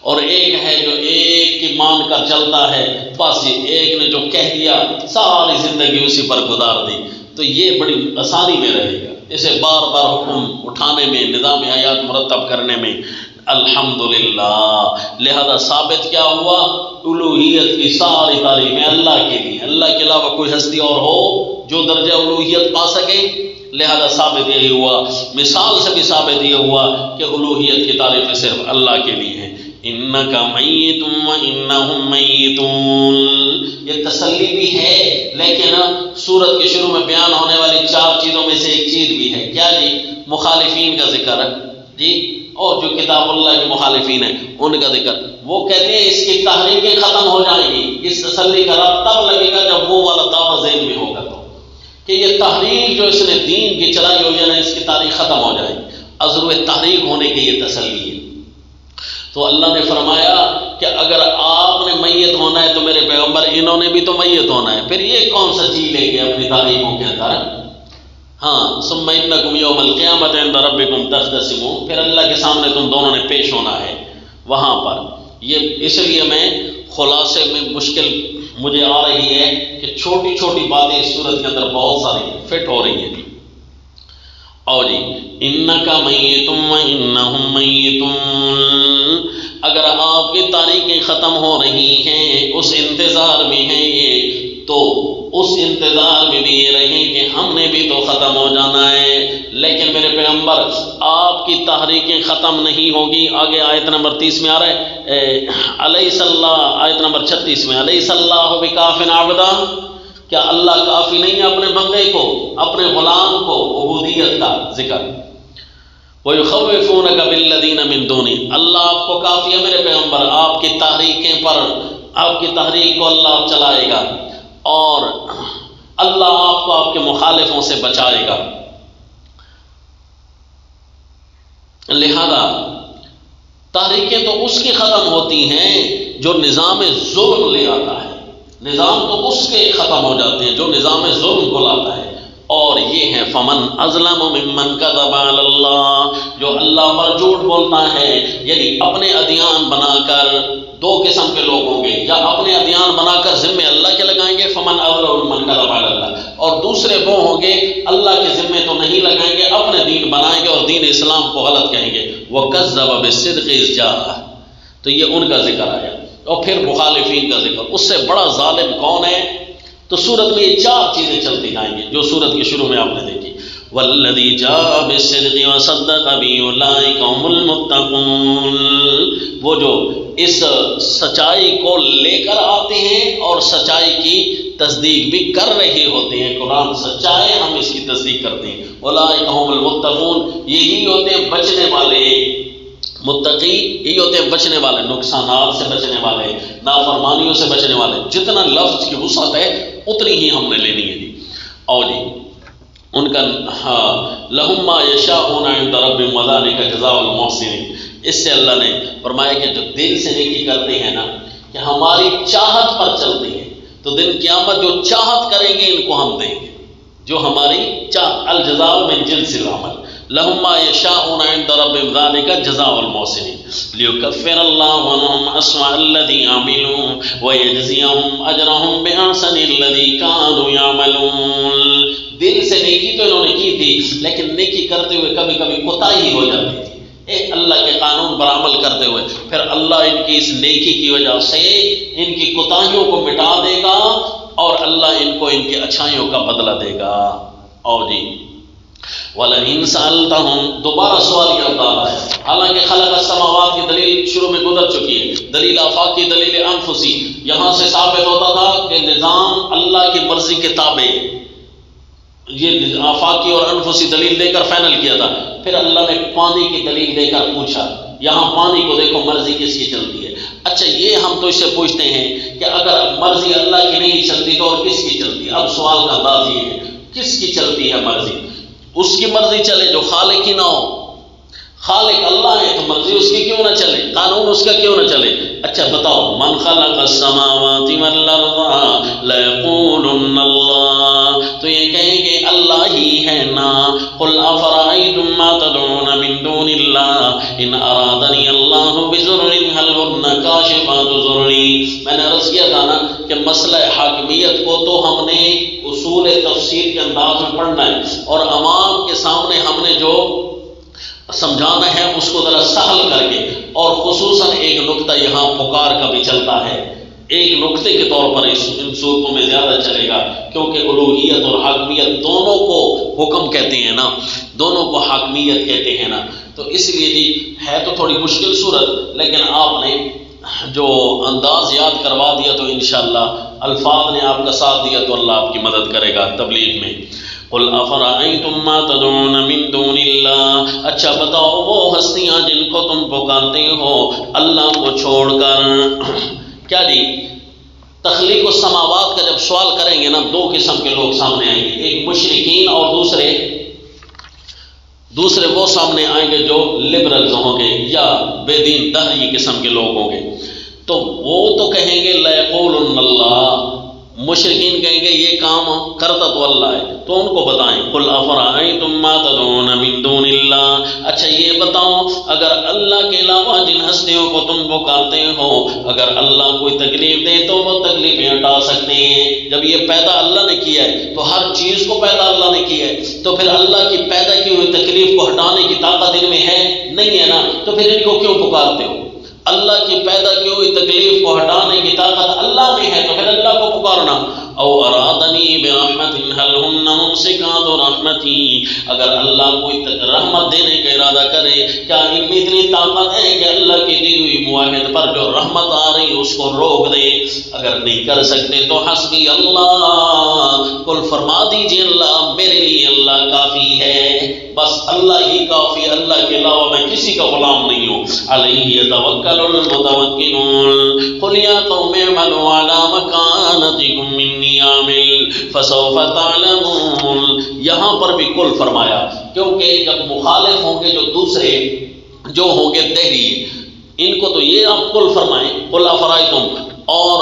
اور ایک ہے جو ایک کی مان کر چلتا ہے، بس ایک نے جو کہہ دیا ساری زندگی اسی پر گزار دی، تو یہ بڑی آسانی میں رہے گا اسے بار بار حکم اٹھانے میں، نظام حیات مرتب کرنے میں۔ الحمدللہ، لہذا ثابت کیا ہوا، الوہیت کی ساری تعریفیں اللہ کے لیے، اللہ کے علاوہ کوئی ہستی اور ہو جو درجہ الوہیت پا سکے، لہذا ثابت یہی ہوا، مثال سے بھی ثابت یہ ہوا کہ الوہیت کی تعریفیں صرف اللہ کے لیے ہیں۔ انک میت وانہم میتون، یہ تسلی بھی ہے، لیکن سورت کے شروع میں بیان ہونے والی 4 چیزوں میں سے ایک چیز بھی ہے، کیا جی؟ مخالفین کا ذکر ہے جی، اور جو کتاب اللہ کے مخالفین ہیں ان کا ذکر۔ وہ کہتے ہیں اس کی تحریکیں ختم ہو جائیں گی، اس تسلی کا رب تب لگے گا جب وہ والا دعویٰ ذہن میں ہوگا، تو کہ یہ تحریک جو اس نے دین کی چلائی ہوئی ہے نا، اس کی تاریخ ختم ہو جائے گی، عذر تحریک ہونے کی یہ تسلی ہے۔ تو اللہ نے فرمایا کہ اگر آپ نے میت ہونا ہے تو میرے پیغمبر انہوں نے بھی تو میت ہونا ہے، پھر یہ کون سا جی لے گے اپنی تاریخوں کے اندر؟ ہاں، ثم انکم یوم القیامۃ عند ربکم تختصمون، پھر اللہ کے سامنے تم دونوں نے پیش ہونا ہے وہاں پر۔ یہ اس لیے میں خلاصے میں مشکل مجھے آ رہی ہے کہ چھوٹی چھوٹی باتیں اس صورت کے اندر بہت ساری فٹ ہو رہی ہیں۔ اور جی انک میت وانہم میتون، اگر آپ کی تاریخیں ختم ہو رہی ہیں، اس انتظار میں ہیں یہ، تو اس انتظار میں بھی یہ رہیں کہ ہم نے بھی تو ختم ہو جانا ہے۔ لیکن میرے پیغمبر آپ کی تحریکیں ختم نہیں ہوگی۔ آگے آیت نمبر 30 میں آ رہا ہے، علیہ اللہ، آیت نمبر 36 میں، علیہ اللہ بکاف عبدہ، کیا اللہ کافی نہیں ہے اپنے بندے کو، اپنے غلام کو؟ عبودیت کا ذکر۔ وَيُخَوِّفُونَكَ بِالَّذِينَ مِن دُونِهِ، اللہ آپ کو کافی ہے میرے پیغمبر، آپ کی تحریکیں پر، آپ کی تحریک کو اللہ چلائے گا، اور اللہ آپ کو آپ کے مخالفوں سے بچائے گا۔ لہذا تحریکیں تو اس کی ختم ہوتی ہیں جو نظام ظلم لے آتا ہے، نظام تو اس کے ختم ہو جاتے ہیں جو نظام ظلم کو لاتا ہے، اور یہ ہے فمن اظلم ممن کذب علی اللہ، جو اللہ پر جھوٹ بولتا ہے، یعنی اپنے ادیان بنا کر، 2 قسم کے لوگ ہوں گے، یا اپنے ادیان بنا کر ذمے اللہ کے لگائیں گے فمن اظلم ممن کذب علی اللہ، اور دوسرے وہ ہوں گے اللہ کے ذمے تو نہیں لگائیں گے، اپنے دین بنائیں گے اور دین اسلام کو غلط کہیں گے۔ وَكَذَّبَ بِالصِّدْقِ إِذْ جَاءَهُ، تو یہ ان کا ذکر آیا، اور پھر مخالفین کا ذکر۔ اس سے بڑا ظالم کون ہے؟ تو سورت میں یہ 4 چیزیں چلتی جائیں گی جو سورت کے شروع میں آپ نے دیکھی۔ وَالَّذِي جَاءَ بِالصِّدْقِ وَصَدَّقَ بِهِ أُولَٰئِكَ هُمُ الْمُتَّقُونَ، وہ جو اس سچائی کو لے کر آتے ہیں اور سچائی کی تصدیق بھی کر رہے ہوتے ہیں، قرآن سچائی ہم اس کی تصدیق کرتے ہیں۔ أُولَٰئِكَ هُمُ الْمُتَّقُونَ، یہی ہوتے ہیں بچنے والے، متقی یہی ہوتے ہیں بچنے والے، نقصانات سے بچنے والے، نافرمانیوں سے بچنے والے۔ جتنا لفظ کی وسعت ہے اتنی ہی ہم نے لینی ہے جی۔ اور جی ان کا لہم ما یشاءون عند ربہم وذلک جزاء المحسنین، اس سے اللہ نے فرمایا کہ جو دل سے نیکی کرتے ہیں نا، کہ ہماری چاہت پر چلتے ہیں، تو دن قیامت جو چاہت کریں گے ان کو ہم دیں گے، جو ہماری چاہت، الجزاء من جنس العمل، لہم ما یشاءون عند ربہم ذلک جزاء المحسنین لیکفر اللہ عنہم اسوأ الذی عملوا ویجزیہم اجرہم بأحسن الذی کانوا یعملون۔ دل سے نیکی تو انہوں نے کی تھی، لیکن نیکی کرتے ہوئے کبھی کبھی کوتاہی ہو جاتی تھی، اللہ کے قانون پر عمل کرتے ہوئے، پھر اللہ ان کی اس نیکی کی وجہ سے ان کی کوتاہیوں کو مٹا دے گا، اور اللہ ان کو ان کی اچھائیوں کا بدلہ دے گا۔ اور جی وَلَئِن سَأَلْتَهُمْ، دوبارہ سوال یہ ہوتا ہے، حالانکہ خلق السماوات کی دلیل شروع میں گزر چکی ہے، دلیل آفاقی، دلیل انفسی، یہاں سے ثابت ہوتا تھا کہ نظام اللہ کی مرضی کے تابع، یہ آفاقی اور انفسی دلیل دے کر فائنل کیا تھا۔ پھر اللہ نے پانی کی دلیل دے کر پوچھا، یہاں پانی کو دیکھو مرضی کس کی چلتی ہے۔ اچھا یہ ہم تو اس سے پوچھتے ہیں کہ اگر مرضی اللہ کی نہیں چلتی تو اور کس کی چلتی ہے؟ اب سوال کا انداز یہ ہے، کس کی چلتی ہے مرضی؟ اس کی مرضی چلے جو خالق ہی نہ ہو، خالق اللہ ہے تو مرضی اس کی کیوں نہ چلے، قانون اس کا کیوں نہ چلے؟ اچھا بتاؤ من خلق السماوات والارض لیقولن اللہ، تو یہ کہیں گے اللہ ہی ہے نا۔ قل افرأیتم ما تدعون من دون اللہ ان ارادنی اللہ بضر هل هن کاشفات ضرری۔ میں نے عرض کیا تھا نا کہ مسئلہ حاکمیت کو تو ہم نے اصول تفسیر کے انداز میں پڑھنا ہے، اور عوام کے سامنے ہم نے جو سمجھانا ہے اس کو ذرا سہل کر کے، اور خصوصاً ایک نقطہ یہاں پکار کا بھی چلتا ہے، ایک نقطے کے طور پر ان صورتوں میں زیادہ چلے گا، کیونکہ الوہیت اور حاکمیت دونوں کو حکم کہتے ہیں نا، دونوں کو حاکمیت کہتے ہیں نا، تو اس لیے جی ہے تو تھوڑی مشکل صورت، لیکن آپ نے جو انداز یاد کروا دیا تو انشاءاللہ الفاظ نے آپ کا ساتھ دیا تو اللہ آپ کی مدد کرے گا تبلیغ میں۔ قل افرأیتم ما تدعون من دون اللہ، اچھا بتاؤ وہ ہستیاں جن کو تم پکارتے ہو اللہ کو چھوڑ کر۔ کیا جی تخلیق السماوات کا جب سوال کریں گے نا، دو قسم کے لوگ سامنے آئیں گے، ایک مشرکین اور دوسرے وہ سامنے آئیں گے جو لبرلز ہوں گے یا بے دین دہری قسم کے لوگ ہوں گے، تو وہ تو کہیں گے لیقولن اللہ، مشرکین کہیں گے یہ کام کرتا تو اللہ ہے، تو ان کو بتائیں قل افرأیتم ما تدعون من دون اللہ، اچھا یہ بتاؤ اگر اللہ کے علاوہ جن ہستیوں کو تم پکارتے ہو اگر اللہ کوئی تکلیف دے تو وہ تکلیفیں ہٹا سکتے ہیں۔ جب یہ پیدا اللہ نے کیا ہے تو ہر چیز کو پیدا اللہ نے کیا ہے، تو پھر اللہ کی پیدا کی ہوئی تکلیف کو ہٹانے کی طاقت ان میں ہے نہیں ہے نا، تو پھر ان کو کیوں پکارتے ہو؟ اللہ کی پیدا کی ہوئی تکلیف کو ہٹانے کی طاقت اللہ میں ہے، تو پھر اللہ کو پکارنا۔ او ارادنی برحمت هل هن ممسکات رحمتی، اگر اللہ کوئی رحمت دینے کا ارادہ کرے کیا ان میں اتنی طاقت ہے کہ اللہ کی دی ہوئی معاہد پر جو رحمت آ رہی اس کو روک دے؟ اگر نہیں کر سکتے تو حسبی اللہ، قل فرما دیجئے اللہ میرے لیے اللہ کافی ہے، بس اللہ ہی کافی، اللہ کے علاوہ میں کسی کا غلام نہیں ہوں۔ علیہ یتوکل المتوکلون، قل یا قوم اعملوا علی مکانتکم انی عامل فسوف تعلمون۔ یہاں پر بھی کل فرمایا، کیونکہ جب مخالف ہوں گے جو دوسرے جو ہوں گے دہری، ان کو تو یہ آپ کل فرمائیں قل افرأیتم، اور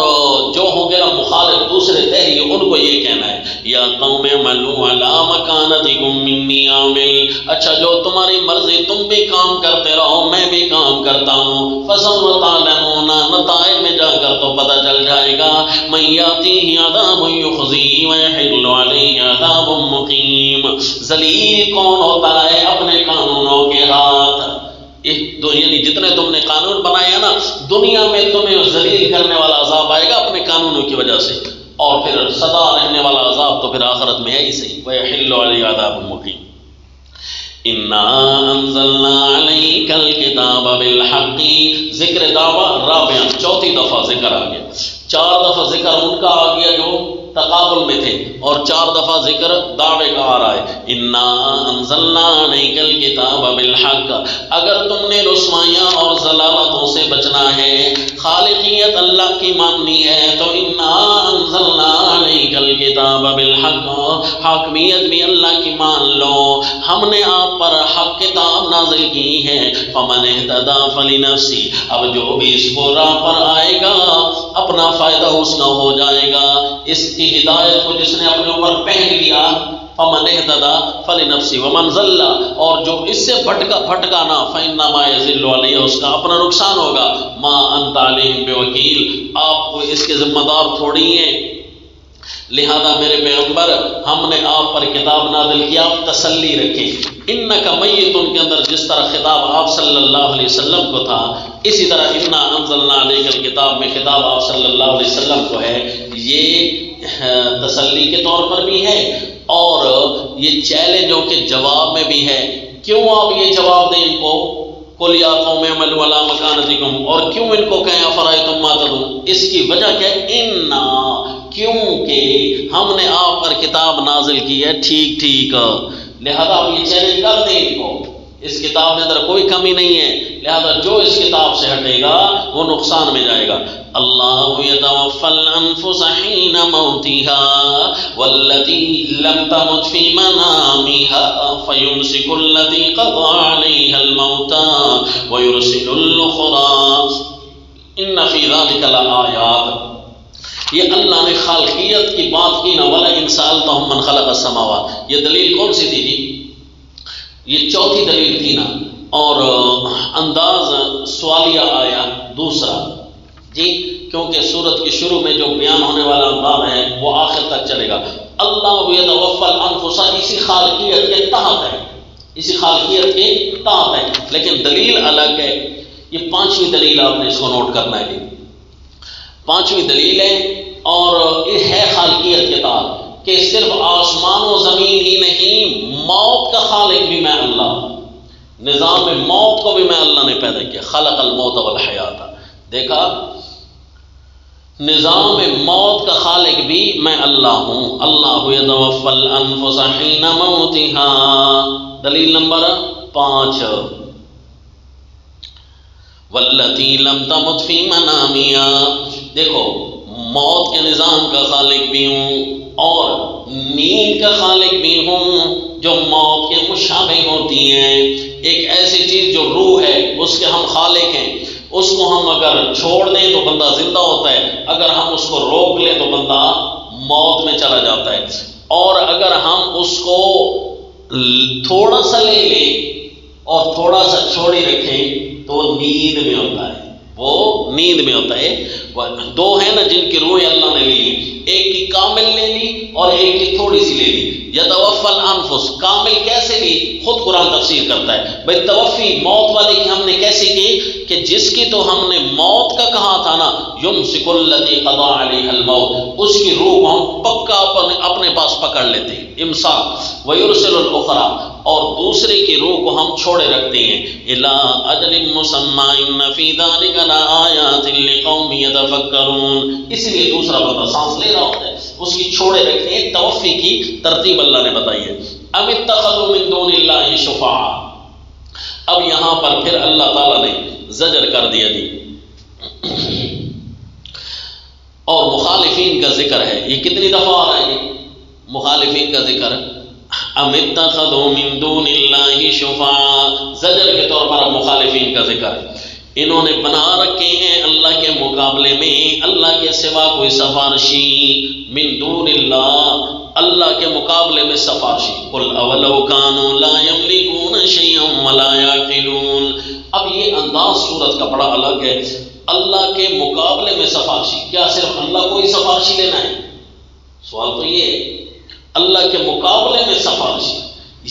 جو ہوں گے نا مخالف دوسرے دہری ان کو یہ کہنا ہے یا قوم اعملوا علی مکانتکم انی عامل، اچھا جو تمہاری مرضی تم بھی کام کرتے رہو میں بھی کام کرتا ہوں، فسوف تعلمون، نتائج میں جا کر تو پتہ چل جائے گا، من یاتیہ عذاب یخزیہ ویحل علیہ عذاب مقیم، ذلیل کون ہوتا ہے اپنے قانونوں کے ہاتھ، یعنی جتنے تم نے قانون بنائے ہیں نا دنیا میں تمہیں ذلیل کرنے والا عذاب آئے گا اپنے قانونوں کی وجہ سے، اور پھر سدا رہنے والا عذاب تو پھر آخرت میں ہے ہی صحیح، وَيَحِلُّ عَلَيْهِ عَذَابٌ مُقِيمٌ۔ اِنَّا أَنزَلْنَا عَلَيْكَ الْكِتَابَ بِالْحَقِّ، ذکر دعویٰ رابعاً چوتھی دفعہ ذکر آ گیا، 4 دفعہ ذکر ان کا آ گیا جو تقابل میں تھے، اور 4 دفعہ ذکر دعوے کا آ رہا ہے۔ انا انزلنا علیک الکتاب بالحق، اگر تم نے رسوائیاں اور ضلالتوں سے بچنا ہے، خالقیت اللہ کی ماننی ہے، تو انا انزلنا علیک الکتاب بالحق، حاکمیت بھی اللہ کی مان لو، ہم نے آپ پر حق کتاب نازل کی ہے، فمن اہتدی فلنفسی، اب جو بھی اس کو راہ پر آئے گا اپنا فائدہ اس کا ہو جائے گا، اس کی ہدایت کو جس نے اپنے اوپر پہن لیا، فمن اہتدی فلنفسی ومن ضل، اور جو اس سے بھٹکا نا فانما یضل علیہ، اس کا اپنا نقصان ہوگا، ما انت علیہم بوکیل، آپ کو اس کے ذمہ دار تھوڑی ہیں، لہذا میرے پیغمبر ہم نے آپ پر کتاب نازل کیا، آپ تسلی رکھیں۔ انکا میتن کے اندر جس طرح خطاب آپ صلی اللہ علیہ وسلم کو تھا، اسی طرح انا انزلنا علیک الکتاب میں خطاب آپ صلی اللہ علیہ وسلم کو ہے، یہ تسلی کے طور پر بھی ہے اور یہ چیلنجوں کے جواب میں بھی ہے۔ کیوں آپ یہ جواب دیں ان کو قل یا قوم اعملوا علی مکانتکم، اور کیوں ان کو کہیں افرأیتم ما تدعون؟ اس کی وجہ کیا ہے؟ انا، کیونکہ ہم نے آپ پر کتاب نازل کی ہے ٹھیک ٹھیک، لہذا آپ یہ چیلنج کر دیں ان کو، اس کتاب کے اندر کوئی کمی نہیں ہے، لہذا جو اس کتاب سے ہٹے گا وہ نقصان میں جائے گا۔ اللہ یتوفی الانفس حین موتها والتی لم تمت فی منامها فیمسک التی قضى علیها الموت ویرسل الاخرى ان فی ذلک لآیات، یہ اللہ نے خالقیت کی بات کی نا، وَلَئِن سَأَلْتَهُم مَّن خَلَقَ السَّمَاوَاتِ، یہ دلیل کون سی تھی جی؟ یہ چوتھی دلیل تھی نا، اور انداز سوالیہ آیا دوسرا جی، کیونکہ سورت کے شروع میں جو بیان ہونے والا انداز ہے وہ آخر تک چلے گا۔ اللہ یتوفی الانفس، اسی خالقیت کے تحت ہے، اسی خالقیت کے تحت ہے، لیکن دلیل الگ ہے۔ یہ پانچویں دلیل آپ نے اس کو نوٹ کرنا ہے، پانچویں دلیل ہے اور یہ ہے خالقیت کے تحت کہ صرف آسمان و زمین ہی نہیں، موت کا خالق بھی میں اللہ ہوں، نظام میں موت کو بھی میں اللہ نے پیدا کیا، خلق الموت والحیات، دیکھا نظام میں موت کا خالق بھی میں اللہ ہوں۔ اللہ یتوفی الانفس حین موتها، دلیل نمبر 5، والتی لم تمت فی منامها، دیکھو موت کے نظام کا خالق بھی ہوں اور نیند کا خالق بھی ہوں جو موت کے مشابہ ہوتی ہیں۔ ایک ایسی چیز جو روح ہے اس کے ہم خالق ہیں، اس کو ہم اگر چھوڑ دیں تو بندہ زندہ ہوتا ہے، اگر ہم اس کو روک لیں تو بندہ موت میں چلا جاتا ہے، اور اگر ہم اس کو تھوڑا سا لے لیں اور تھوڑا سا چھوڑی رکھیں تو وہ نیند میں ہوتا ہے، وہ نیند میں ہوتا ہے۔ دو ہیں نا جن کی روح اللہ نے لی، ایک کی کامل لے لی اور ایک کی تھوڑی سی لے لی۔ یتوفی الانفس، کامل کیسے لی؟ خود قرآن تفسیر کرتا ہے بھائی توفی موت والی کی ہم نے کیسی کی کہ جس کی تو ہم نے موت کا کہا تھا نا، یمسک الذی قضی علیہ الموت، اس کی روح کو ہم پکا اپنے پاس پکڑ لیتے ہیں، امساک، ویرسل الاخری، اور دوسرے کی روح کو ہم چھوڑے رکھتے ہیں، الی اجل مسمی ان فی ذلک لآیات لقوم یتفکرون، اس لیے دوسرا بندہ سانس لے رہا ہوتا ہے اس کی چھوڑے رکھتے ہیں۔ توفی کی ترتیب اللہ نے بتائی ہے۔ ام اتخذوا من دون اللہ شفعاء، اب یہاں پر پھر اللہ تعالیٰ نے زجر کر دیا جی، اور مخالفین کا ذکر ہے۔ یہ کتنی دفعہ آ رہا ہے مخالفین کا ذکر؟ ام اتخذوا من دون اللہ شفعاء، زجر کے طور پر اب مخالفین کا ذکر ہے۔ انہوں نے بنا رکھے ہیں اللہ کے مقابلے میں اللہ کے سوا کوئی سفارشی، من دون اللہ، اللہ کے مقابلے میں سفارشی۔ قل اولو کانوا لا یملکون شیئا ولا یعقلون، اب یہ انداز صورت کا بڑا الگ ہے۔ اللہ کے مقابلے میں سفارشی، کیا صرف اللہ کو ہی سفارشی لینا ہے؟ سوال تو یہ ہے، اللہ کے مقابلے میں سفارشی،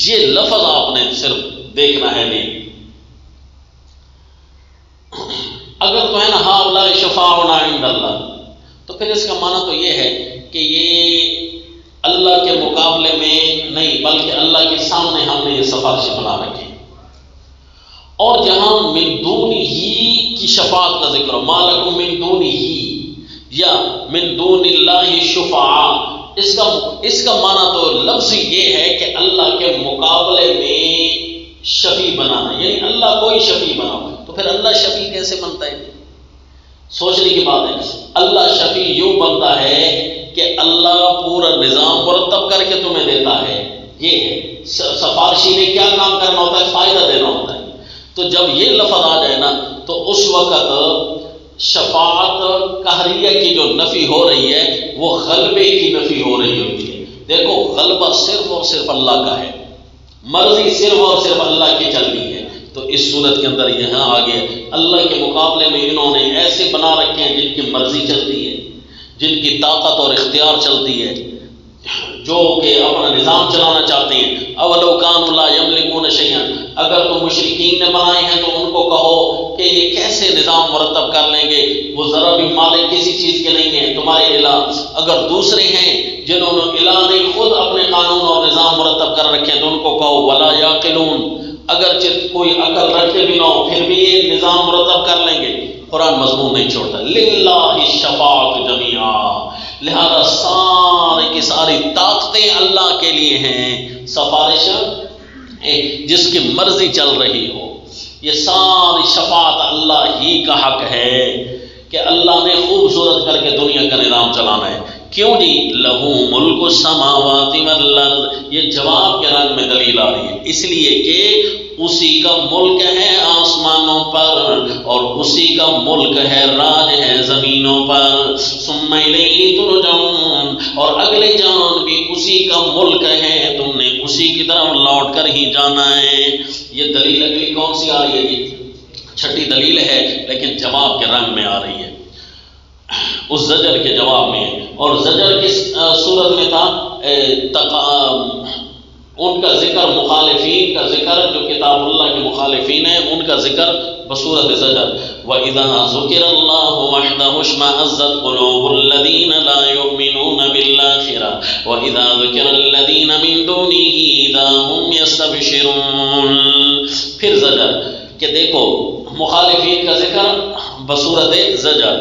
یہ لفظ آپ نے صرف دیکھنا ہے نہیں، اگر تو ہے نا ہؤلاء شفاعنا عند اللہ، تو پھر اس کا معنی تو یہ ہے کہ یہ اللہ کے مقابلے میں نہیں بلکہ اللہ کے سامنے ہم نے یہ سفارشی بنا رکھی۔ اور جہاں من دون ہی کی شفاعت کا ذکر ہو، ما لکم من دون ہی یا من دون اللہ شفعاء، اس کا معنی تو لفظی یہ ہے کہ اللہ کے مقابلے میں شفیع بنانا، یعنی اللہ کو ہی شفیع بنانا۔ تو پھر اللہ شفیع کیسے بنتا ہے؟ سوچنے کی بات ہے۔ اللہ شفیع یوں بنتا ہے کہ اللہ پورا نظام مرتب کر کے تمہیں دیتا ہے، یہ ہے سفارشی نے کیا کام کرنا ہوتا ہے؟ فائدہ دینا ہوتا ہے۔ تو جب یہ لفظ آ جائے نا تو اس وقت شفاعت قہریہ کی جو نفی ہو رہی ہے وہ غلبے کی نفی ہو رہی ہوتی ہے۔ دیکھو غلبہ صرف اور صرف اللہ کا ہے، مرضی صرف اور صرف اللہ کی چلنی ہے۔ تو اس صورت کے اندر یہاں آگے اللہ کے مقابلے میں انہوں نے ایسے بنا رکھے ہیں جن کی مرضی چلتی ہے، جن کی طاقت اور اختیار چلتی ہے، جو کہ اپنا نظام چلانا چاہتے ہیں۔ اولو کانوا لا یملکون شیئا، اگر تو مشرکین نے بنائے ہیں تو ان کو کہو کہ یہ کیسے نظام مرتب کر لیں گے، وہ ذرا بھی مالک کسی چیز کے نہیں ہیں تمہارے الہ۔ اگر دوسرے ہیں جنہوں نے الہ نے خود اپنے قانون اور نظام مرتب کر رکھے ہیں تو ان کو کہو ولا یعقلون، اگرچہ کوئی عقل رکھے بھی نہ ہو پھر بھی یہ نظام مرتب کر لیں گے۔ قرآن مضمون نہیں چھوڑتا، للہ الشفاعۃ جمیعا، لہذا ساری کی ساری طاقتیں اللہ کے لیے ہیں، سفارش جس کی مرضی چل رہی ہو، یہ ساری شفاعت اللہ ہی کا حق ہے کہ اللہ نے خوبصورت کر کے دنیا کا نظام چلانا ہے۔ کیوں جی؟ لہو ملک السماوات والارض، یہ جواب کے رنگ میں دلیل آ رہی ہے، اس لیے کہ اسی کا ملک ہے آسمانوں پر اور اسی کا ملک ہے، راج ہے زمینوں پر، ثم الیہ ترجعون، اور اگلے جان بھی اسی کا ملک ہے، تم نے اسی کی طرف لوٹ کر ہی جانا ہے۔ یہ دلیل اگلی کون سی آ رہی ہے جی؟ چھٹی دلیل ہے، لیکن جواب کے رنگ میں آ رہی ہے، اس زجر کے جواب میں۔ اور زجر کس صورت میں تھا؟ ان کا ذکر، مخالفین کا ذکر، جو کتاب اللہ کے مخالفین ہیں ان کا ذکر بصورت زجر۔ وَإِذَا ذُكِرَ اللَّهُ وَحْدَهُ اشْمَأَزَّتْ قُلُوبُ الَّذِينَ لَا يُؤْمِنُونَ بِالْآخِرَةِ وَإِذَا ذُكِرَ الَّذِينَ مِن دُونِهِ إِذَا هُمْ يَسْتَبْشِرُونَ۔ پھر زجر کہ دیکھو مخالفین کا ذکر بصورت زجر،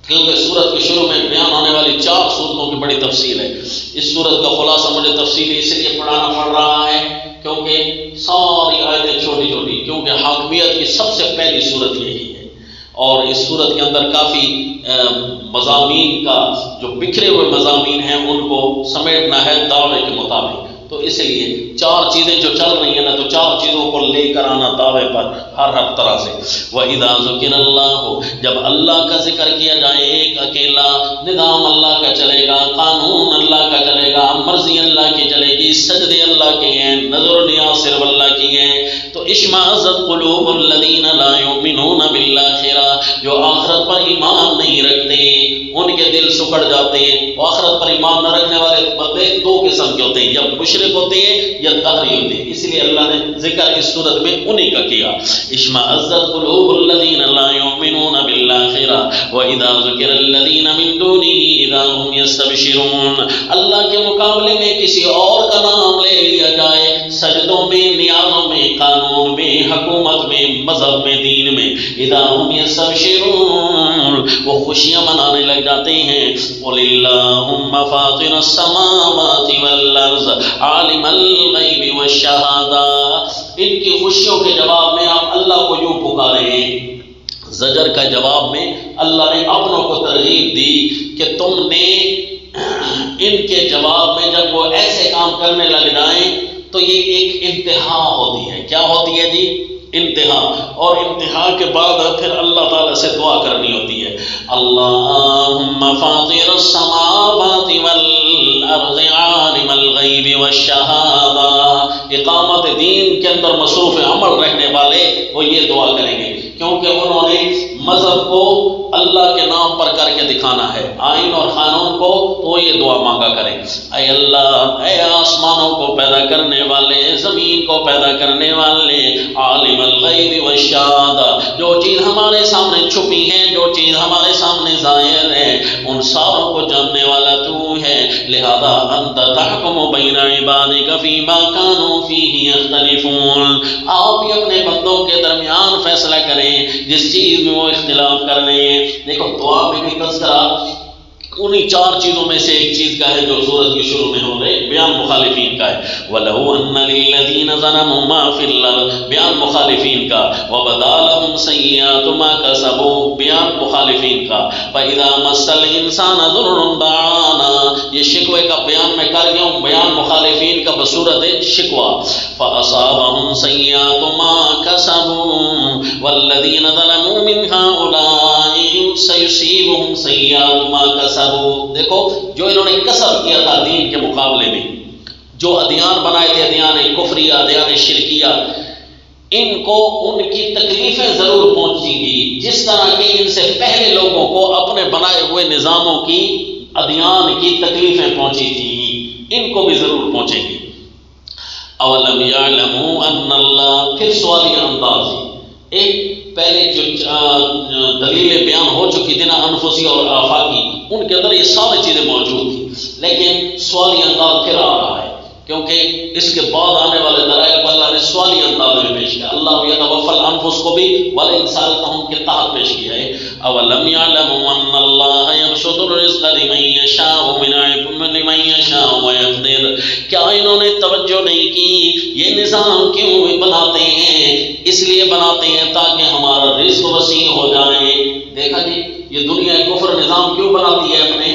کیونکہ سورت کے شروع میں بیان ہونے والی 4 صورتوں کی بڑی تفصیل ہے۔ اس صورت کا خلاصہ مجھے تفصیلی اس لیے پڑھانا پڑ رہا ہے کیونکہ ساری آیتیں چھوٹی چھوٹی، کیونکہ حاکمیت کی سب سے پہلی صورت یہی ہے، اور اس صورت کے اندر کافی مضامین کا، جو بکھرے ہوئے مضامین ہیں ان کو سمیٹنا ہے دعوے کے مطابق، تو اس لیے 4 چیزیں جو چل رہی ہیں نا، تو 4 چیزوں کو لے کر آنا دعوے پر ہر طرح سے۔ وَإِذَا ذُكِرَ اللَّهُ، جب اللہ کا ذکر کیا جائے ایک اکیلا، نظام اللہ کا چلے گا، قانون اللہ کا چلے گا، مرضی اللہ کی چلے گی، سجدے اللہ کے ہیں، نظر و نیاز صرف اللہ کی ہیں، تو اشمئزت قلوب الذین لا یؤمنون بالآخرہ، جو آخرت پر ایمان نہیں رکھتے ان کے دل سکڑ جاتے ہیں۔ آخرت پر ایمان نہ رکھنے والے بندے 2 قسم کے ہوتے ہیں، یا مشرک ہوتے ہیں یا دہری ہوتے ہیں، اس لیے اللہ نے ذکر اس صورت میں انہی کا کیا۔ اشمئزت قلوب الذین لا یؤمنون بالآخرہ وَإِذَا ذُكِرَ الَّذِينَ مِن دُونِهِ إِذَا هُمْ يَسْتَبْشِرُونَ، اللہ کے مقابلے میں کسی اور کا نام لے لیا جائے، سجدوں میں، نیازوں میں، قانون میں، حکومت میں، مذہب میں، دین میں، اذا ہم یستبشرون، وہ خوشیاں منانے لگ جاتے ہیں۔ قل اللہم فاطر السماوات والارض عالم الغیب والشہادہ، ان کی خوشیوں کے جواب میں آپ اللہ کو یوں پکاریں۔ زجر کا جواب میں اللہ نے اپنوں کو ترغیب دی کہ تم نے ان کے جواب میں جب وہ ایسے کام کرنے لگ جائیں تو یہ ایک انتہا ہوتی ہے۔ کیا ہوتی ہے جی؟ انتہا، اور انتہا کے بعد پھر اللہ تعالیٰ سے دعا کرنی ہوتی ہے۔ اللہم فاطر السماوات والارض عالم الغیب والشہادہ، اقامت دین کے اندر مصروف عمل رہنے والے وہ یہ دعا کریں گے، کیونکہ انہوں نے مذہب کو اللہ کے نام پر کر کے دکھانا ہے، آئین اور قانون کو، تو یہ دعا مانگا کریں۔ اے اللہ، اے آسمانوں کو پیدا کرنے والے، زمین کو پیدا کرنے والے، عالم الغیب والشہادہ، جو چیز ہمارے سامنے چھپی ہے، جو چیز ہمارے سامنے ظاہر ہے، ان ساروں کو جاننے والا تو ہے، لہذا انت تحکم بین عبادک فیما کانوا فیہ یختلفون، آپ ہی اپنے بندوں کے درمیان فیصلہ کریں جس چیز میں وہ اختلاف کر رہے ہیں۔ دیکھو دعا میں بھی تذکرہ انہی 4 چیزوں میں سے ایک چیز کا ہے جو سورت کے شروع میں ہو رہے، بیان مخالفین کا ہے۔ وَلَهُ أَنَّ لِلَّذِينَ ظَلَمُوا مَا فِي الْأَرْضِ، بیان مخالفین کا۔ وَبَدَا لَهُمْ سَيِّئَاتُ مَا كَسَبُوا، بیان مخالفین کا۔ فَإِذَا مَسَّ الْإِنسَانَ ضُرٌّ دَعَانَا، یہ شکوے کا بیان میں کر گیا ہوں، بیان مخالفین کا بصورت شکوہ۔ فَأَصَابَهُمْ سَيِّئَاتُ مَا كَسَبُوا وَالَّذِينَ ظَلَمُوا مِنْ هَؤُلَاءِ سَيُصِيبُهُمْ سَيِّئَاتُ مَا كَسَبُوا، دیکھو جو انہوں نے کسب کیا تھا دین کے مقابلے میں، جو ادیان بنائے تھے، ادیان کفریہ، ادیان شرکیہ، ان کو ان کی تکلیفیں ضرور پہنچیں گی، جس طرح کہ ان سے پہلے لوگوں کو اپنے بنائے ہوئے نظاموں کی، ادیان کی تکلیفیں پہنچی تھیں، ان کو بھی ضرور پہنچیں گی۔ اولم یعلموا ان اللہ، پھر سوالیہ انداز ایک پہلے جو دلیلیں بیان ہو چکی تھی نا، انفسی اور آفاقی، ان کے اندر یہ ساری چیزیں موجود تھیں، لیکن سوالی انداز پھر آ رہا ہے، کیونکہ اس کے بعد آنے والے دلائل کو اللہ نے سوالی انداز میں پیش کیا۔ اللہ یتوفی الانفس کو بھی وَلَئِن سَأَلْتَهُمْ کے تحت پیش کیا ہے۔ اولم یعلموا ان اللہ یبسط الرزق لمن یشاء لمن یشاء ویقدر، کیا انہوں نے توجہ نہیں کی یہ نظام کیوں بناتے ہیں؟ اس لیے بناتے ہیں تاکہ ہمارا رزق وسیع ہو جائے۔ دیکھا جی یہ دنیا کفر نظام کیوں بناتی ہے اپنے؟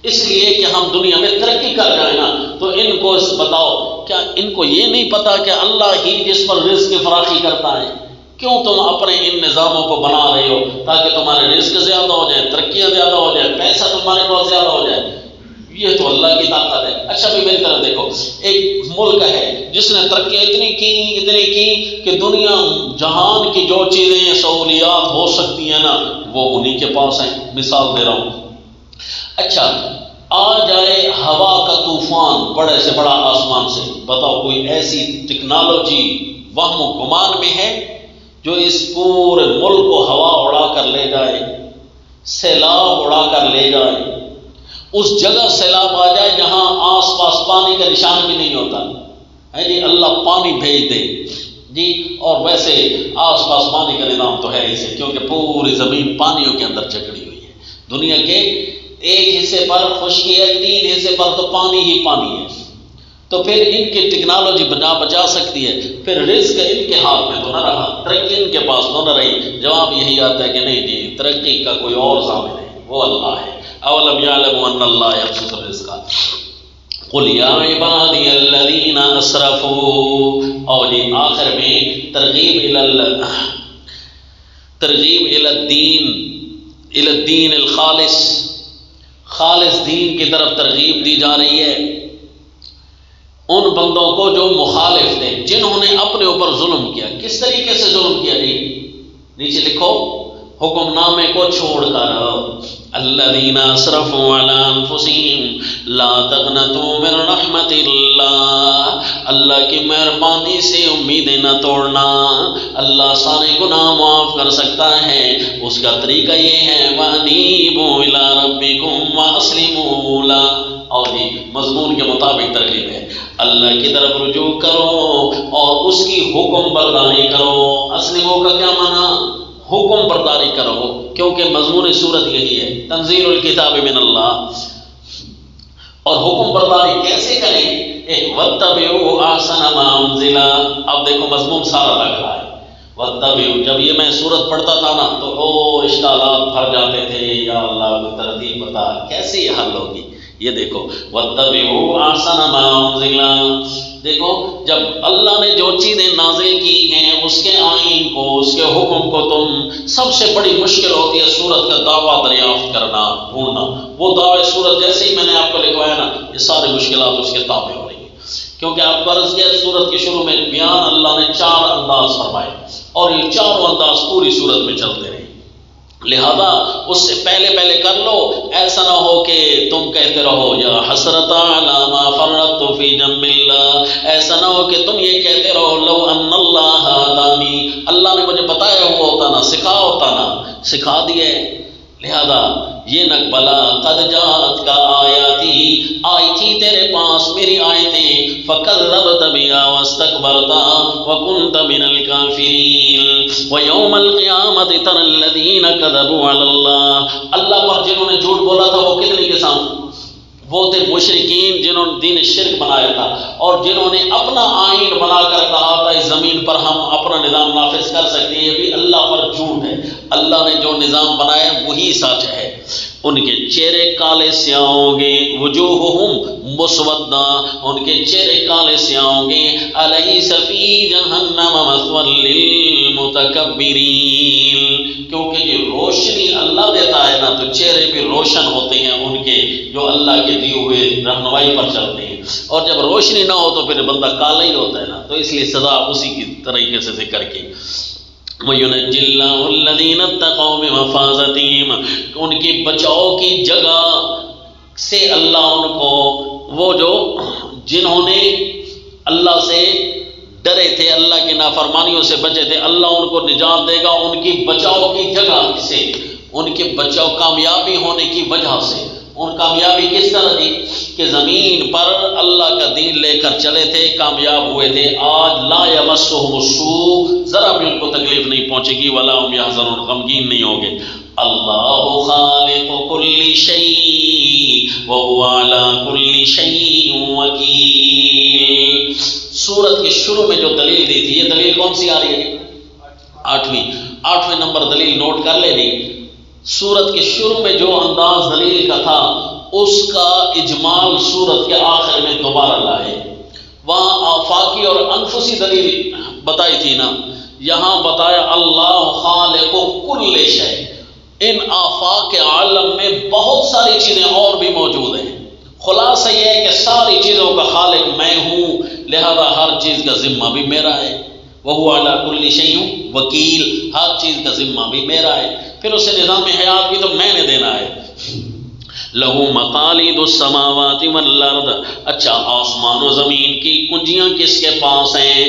اس لیے کہ ہم دنیا میں ترقی کر جائیں نا. تو ان کو بتاؤ، کیا ان کو یہ نہیں پتا کہ اللہ ہی جس پر رزق کی فراخی کرتا ہے؟ کیوں تم اپنے ان نظاموں کو بنا رہے ہو تاکہ تمہارے رزق زیادہ ہو جائے، ترقیاں زیادہ ہو جائے، پیسہ تمہارے پاس زیادہ ہو جائے؟ یہ تو اللہ کی طاقت ہے. اچھا بھی میری طرف دیکھو، ایک ملک ہے جس نے ترقی اتنی کی کہ دنیا جہان کی جو چیزیں سہولیات ہو سکتی ہیں نا وہ انہی کے پاس ہیں. مثال دے رہا ہوں. اچھا آ جائے ہوا کا طوفان بڑے سے بڑا آسمان سے، بتاؤ کوئی ایسی ٹیکنالوجی وہم و گمان میں ہے جو اس پورے ملک کو ہوا اڑا کر لے جائے، سیلاب اڑا کر لے جائے، اس جگہ سیلاب آ جائے جہاں آس پاس پانی کا نشان بھی نہیں ہوتا ہے جی، اللہ پانی بھیج دے جی. اور ویسے آس پاس پانی کا نظام تو ہے ہی سے، کیونکہ پوری زمین پانیوں کے اندر جکڑی ہوئی ہے. دنیا کے ایک حصے پر خشکی ہے، 3 حصے پر تو پانی ہی پانی ہے. تو پھر ان کی ٹیکنالوجی بچا سکتی ہے، پھر رزق ان کے ہاتھ میں تو نہ رہا، ترقی ان کے پاس تو نہ رہی. جواب یہی آتا ہے کہ نہیں جی، ترقی کا کوئی اور ضامن ہے، وہ اللہ ہے. اولم یعلموا ان اللہ یبسط الرزق قل یا عبادی الذین اسرفوا. اور جی آخر میں ترغیب الی الدین الخالص، خالص دین کی طرف ترغیب دی جا رہی ہے ان بندوں کو جو مخالف تھے، جنہوں نے اپنے اوپر ظلم کیا. کس طریقے سے ظلم کیا جی؟ نیچے لکھو، حکم نامے کو چھوڑ کر. الذین اسرفوا علی انفسہم لا تقنطوا من رحمت اللہ. اللہ کی مہربانی سے امیدیں نہ توڑنا، اللہ سارے گناہ معاف کر سکتا ہے. اس کا طریقہ یہ ہے وَأَنِيبُوا إِلَىٰ رَبِّكُمْ وَأَسْلِمُوا لَهُ. اور یہ مضمون کے مطابق ترغیب ہے، اللہ کی طرف رجوع کرو اور اس کی حکم برداری کرو. اسلمو کا کیا معنی؟ حکم برداری کرو، کیونکہ مضمون صورت یہی ہے تنزیل الکتاب من اللہ. اور حکم برداری کیسے کریں؟ وَاتَّبِعُوا أَحْسَنَ مَا أُنزِلَ. اب دیکھو مضمون سارا لگ رہا ہے. وَاتَّبِعُوا، جب یہ میں صورت پڑھتا تھا نا تو اشکالات بھر جاتے تھے، یا اللہ کو ترتیب بتا کیسے یہ حل ہوگی. یہ دیکھو وَاتَّبِعُوا أَحْسَنَ مَا أُنزِلَ. دیکھو جب اللہ نے جو چیزیں نازل کی ہیں اس کے آئین کو، اس کے حکم کو، تم سب سے بڑی مشکل ہوتی ہے صورت کا دعویٰ دریافت کرنا، ڈھونڈنا. وہ دعوے صورت جیسے ہی میں نے آپ کو لکھوایا نا یہ ساری مشکلات اس کے تابع ہو رہی ہیں. کیونکہ آپ کو عرض کیا صورت کے شروع میں بیان اللہ نے 4 انداز فرمائے اور یہ 4 انداز پوری صورت میں چلتے رہے. لہذا اس سے پہلے کر لو، ایسا نہ ہو کہ تم کہتے رہو یا حسرت علی ما فرطت فی جنب اللہ. ایسا نہ ہو کہ تم یہ کہتے رہو لو ان اللہ ہدانی، اللہ نے مجھے بتایا ہوا ہوتا نا، سکھا ہوتا نا، سکھا دیے. لہذا یہ نقبلا قد جات کا آیاتی، آئی تھی تیرے پاس میری آیتیں، فکذبت بہا واستکبرت وکنت من الکافرین. ویوم القیامت تری الذین کذبوا علی اللہ. اللہ پر جنہوں نے جھوٹ بولا تھا وہ کتنے قسم؟ وہ تھے مشرکین جنہوں نے دین شرک بنایا تھا اور جنہوں نے اپنا آئین بنا کر کہا تھا اس زمین پر ہم اپنا نظام نافذ کر سکتے ہیں. یہ بھی اللہ پر جھوٹ ہے. اللہ نے جو نظام بنایا وہی سچ ہے. ان کے چہرے کالے سیاہ ہوں گے، وجوہہم مسودہ، ان کے چہرے کالے سیاہ ہوں گے. الیس فی جہنم مثوی للمتکبرین. کیونکہ یہ روشنی اللہ دیتا ہے نا تو چہرے بھی روشن ہوتے ہیں ان کے جو اللہ کے دیے ہوئے رہنمائی پر چلتے ہیں. اور جب روشنی نہ ہو تو پھر بندہ کالا ہی ہوتا ہے نا. تو اس لیے سزا اسی کی طریقے سے ذکر کی. وَيُنَجِّي اللَّهُ الَّذِينَ اتَّقَوْا بِمَفَازَتِهِمْ. ان کی بچاؤ کی جگہ سے اللہ ان کو، وہ جو جنہوں نے اللہ سے ڈرے تھے، اللہ کی نافرمانیوں سے بچے تھے، اللہ ان کو نجات دے گا ان کی بچاؤ کی جگہ سے، ان کے بچاؤ کامیابی ہونے کی وجہ سے. ان کامیابی کس طرح دی کہ زمین پر اللہ کا دین لے کر چلے تھے، کامیاب ہوئے تھے. آج لا یمسہم السوء، ذرا بھی ان کو تکلیف نہیں پہنچے گی. ولا ہم یحزنون، غمگین نہیں ہوں گے. اللہ خالق کل شیء وہو علی کل شیء وکیل. سورت کے شروع میں جو دلیل دی تھی، یہ دلیل کون سی آ رہی ہے؟ 8ویں نمبر دلیل نوٹ کر لے. سورت کے شروع میں جو انداز دلیل کا تھا اس کا اجمال سورت کے آخر میں دوبارہ لائے. وہاں آفاقی اور انفسی دلیل بتائی تھی نا، یہاں بتایا اللہ خالق کل شے. ان آفاق کے عالم میں بہت ساری چیزیں اور بھی موجود ہیں. خلاصہ یہ ہے کہ ساری چیزوں کا خالق میں ہوں، لہذا ہر چیز کا ذمہ بھی میرا ہے. وَهُوَ عَلَىٰ كُلِّ شَيْءٍ وَكِيلٌ، ہر چیز کا ذمہ بھی میرا ہے. پھر اسے نظام حیات بھی تو میں نے دینا ہے. لَهُ مَقَالِيدُ السَّمَاوَاتِ وَالْأَرْضِ. اچھا، آسمان و زمین کی کنجیاں کس کے پاس ہیں؟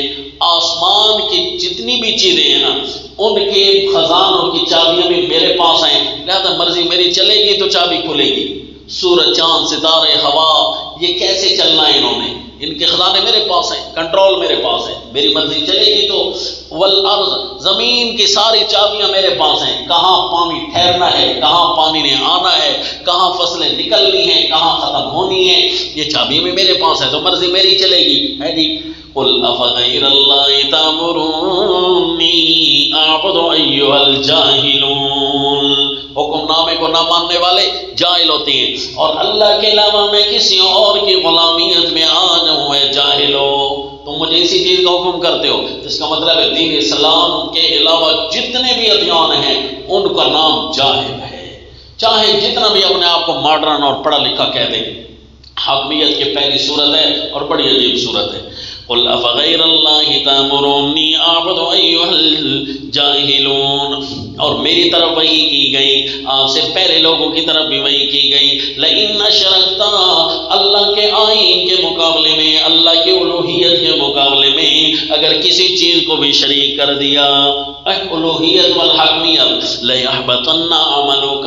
آسمان کی جتنی بھی چیزیں ہیں نا، ان کے خزانوں کی چابیاں بھی میرے پاس ہیں، لہذا مرضی میری چلے گی تو چابی کھلے گی. سورج، چاند، ستارے، ہوا، یہ کیسے چلنا ہے انہوں نے؟ ان کے خزانے میرے پاس ہیں، کنٹرول میرے پاس ہے، میری مرضی چلے گی تو. والارض، زمین کی ساری چابیاں میرے پاس ہیں. کہاں پانی ٹھہرنا ہے، کہاں پانی نے آنا ہے، کہاں فصلیں نکلنی ہیں، کہاں ختم ہونی ہیں، یہ چابی بھی میرے پاس ہے، تو مرضی میری چلے گی. ہے جی. قل افغیر اللہ تأمرونی اعبد ایھا الجاہلون. حکم نامے کو نہ ماننے والے جاہل ہوتے ہیں، اور اللہ کے علاوہ میں کسی اور کی غلامیت میں آ جاؤں اے جاہلو. تم مجھے اسی چیز کا حکم کرتے ہو. اس کا مطلب ہے دین اسلام کے علاوہ جتنے بھی ادیان ہیں ان کا نام جاہل ہے، چاہے جتنا بھی اپنے آپ کو ماڈرن اور پڑھا لکھا کہہ دیں. حاکمیت کی پہلی صورت ہے اور بڑی عجیب صورت ہے. قل افغیر اللہ تأمرونی اعبد ایھا الجاہلون. اور میری طرف وحی کی گئی، آپ سے پہلے لوگوں کی طرف بھی وحی کی گئی. لئن اشرکت، اللہ کے آئین کے مقابلے میں، اللہ کی الوہیت کے مقابلے میں اگر کسی چیز کو بھی شریک کر دیا، الوہیت والحکمیت، لیحبطن عملک،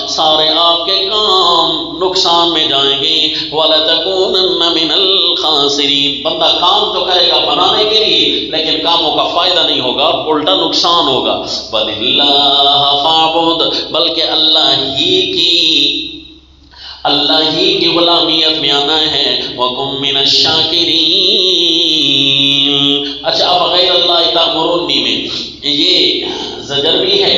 سارے آپ کے کام نقصان میں جائیں گے. ولتکونن من الخاسرین، بندہ کام تو کرے گا بنانے کے لیے لیکن کاموں کا فائدہ نہیں ہوگا، الٹا نقصان ہوگا. وَلِلَّهِ فَاعْبُدْ، بلکہ اللہ ہی کی غلامیت میں آنا ہے. وَكُن مِّنَ الشَّاكِرِينَ. اچھا، اب غیر اللہ تأمرونی میں یہ زجر بھی ہے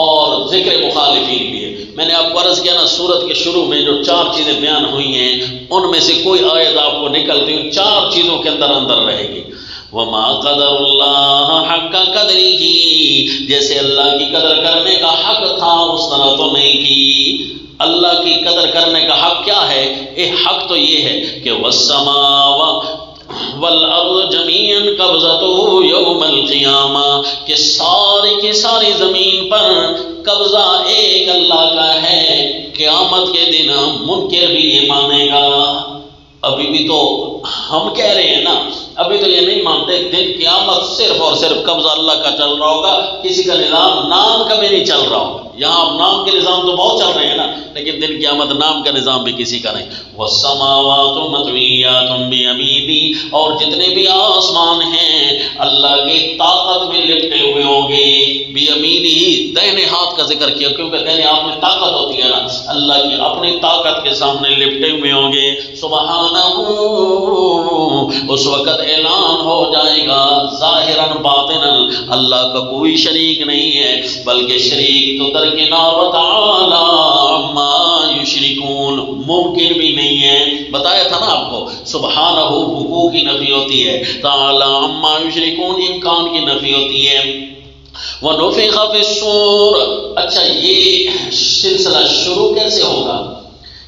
اور ذکر مخالفین بھی ہے. میں نے آپ کو عرض کیا نا، سورت کے شروع میں جو 4 چیزیں بیان ہوئی ہیں ان میں سے کوئی آیت آپ کو نکلتی ہوں 4 چیزوں کے اندر رہے گی. وَمَا قَدَرُ اللَّهَ حَقَّ قَدْرِهِ، جیسے اللہ کی قدر کرنے کا حق تھا اس طرح تو نہیں کی. اللہ کی قدر کرنے کا حق کیا ہے؟ حق تو یہ ہے کہ وَالسَّمَاوَاتُ وَالْأَرْضُ جَمِيعًا قَبْضَتُهُ يَوْمَ الْقِيَامَةِ، کہ ساری کی ساری زمین پر قبضہ ایک اللہ کا ہے، قیامت کے دن منکر بھی یہ مانے گا. ابھی بھی تو ہم کہہ رہے ہیں نا، ابھی تو یہ نہیں مانتے دن قیامت صرف اور صرف قبضہ اللہ کا چل رہا ہوگا، کسی کا نظام نام کا بھی نہیں چل رہا ہوگا. یہاں اب نام کے نظام تو بہت چل رہے ہیں نا، لیکن دن قیامت نام کا نظام بھی کسی کا نہیں. وَالسَّمَاوَاتُ مَطْوِيَّاتٌ بِيَمِينِهِ، اور جتنے بھی آسمان ہیں اللہ کی طاقت میں لپٹے ہوئے ہوں گے. بِيَمِينِهِ، دہنے ہاتھ کا ذکر کیا کیونکہ دہنے ہاتھ میں طاقت ہوتی ہے نا، اللہ کی اپنی طاقت کے سامنے لپٹے ہوئے ہوں گے. سبحانہ، اس وقت اعلان ہو جائے گا ظاہراً باطناً اللہ کا کوئی شریک نہیں ہے، بلکہ شریک تو درکنار. وتعالی عما یشرکون، ممکن بھی نہیں ہے. بتایا تھا نا آپ کو، سبحانہ وقوع کی نفی ہوتی ہے، تعالی عما یشرکون امکان کی نفی ہوتی ہے. وَنُفِخَ فِي الصُّورِ. اچھا، یہ سلسلہ شروع کیسے ہوگا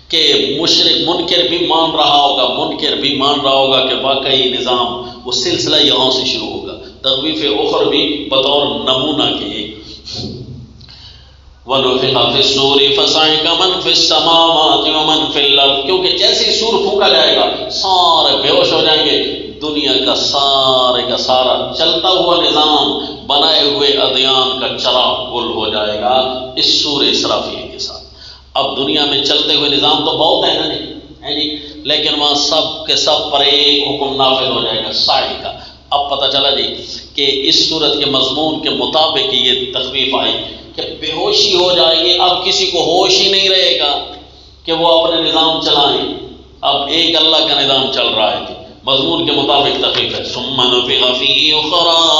کہ مشرک منکر بھی مان رہا ہوگا کہ واقعی نظام، وہ سلسلہ یہاں سے شروع ہوگا. تخویف اخروی بطور نمونہ کے. وَنُفِخَ فِي الصُّورِ فَصَعِقَ مَنْ فِي السَّمَاوَاتِ وَمَنْ فِي الْأَرْضِ، کیونکہ جیسے ہی سور پھونکا جائے گا سارے بے ہوش ہو جائیں گے. دنیا کا سارا چلتا ہوا نظام، بنائے ہوئے ادیان کا چراغ گل ہو جائے گا اس سور اسرافیل کے ساتھ. اب دنیا میں چلتے ہوئے نظام تو بہت ہے نا جی، لیکن وہاں سب کے سب پر ایک حکم نافذ ہو جائے گا، سائی کا. اب پتہ چلا جی کہ اس صورت کے مضمون کے مطابق یہ تخفیف آئی کہ بے ہوشی ہو جائے گی. اب کسی کو ہوش ہی نہیں رہے گا کہ وہ اپنے نظام چلائیں. اب ایک اللہ کا نظام چل رہا ہے. مضمون کے مطابق تخفیف ہے. ثم نفخ فیہ اخری،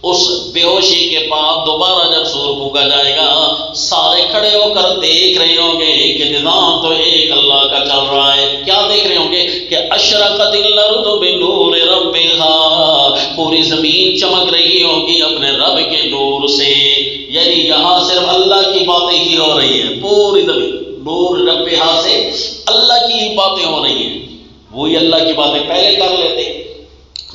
اس بے ہوشی کے بعد دوبارہ جب سور پھونکا جائے گا، سارے کھڑے ہو کر دیکھ رہے ہوں گے کہ نظام تو ایک اللہ کا چل رہا ہے۔ کیا دیکھ رہے ہوں گے کہ اشرقت الارض بنور ربها، پوری زمین چمک رہی ہوگی اپنے رب کے نور سے۔ یعنی یہاں صرف اللہ کی باتیں ہی ہو رہی ہیں، پوری زمین نور ربها سے اللہ کی ہی باتیں ہو رہی ہیں۔ وہی اللہ کی باتیں پہلے کر لیتے،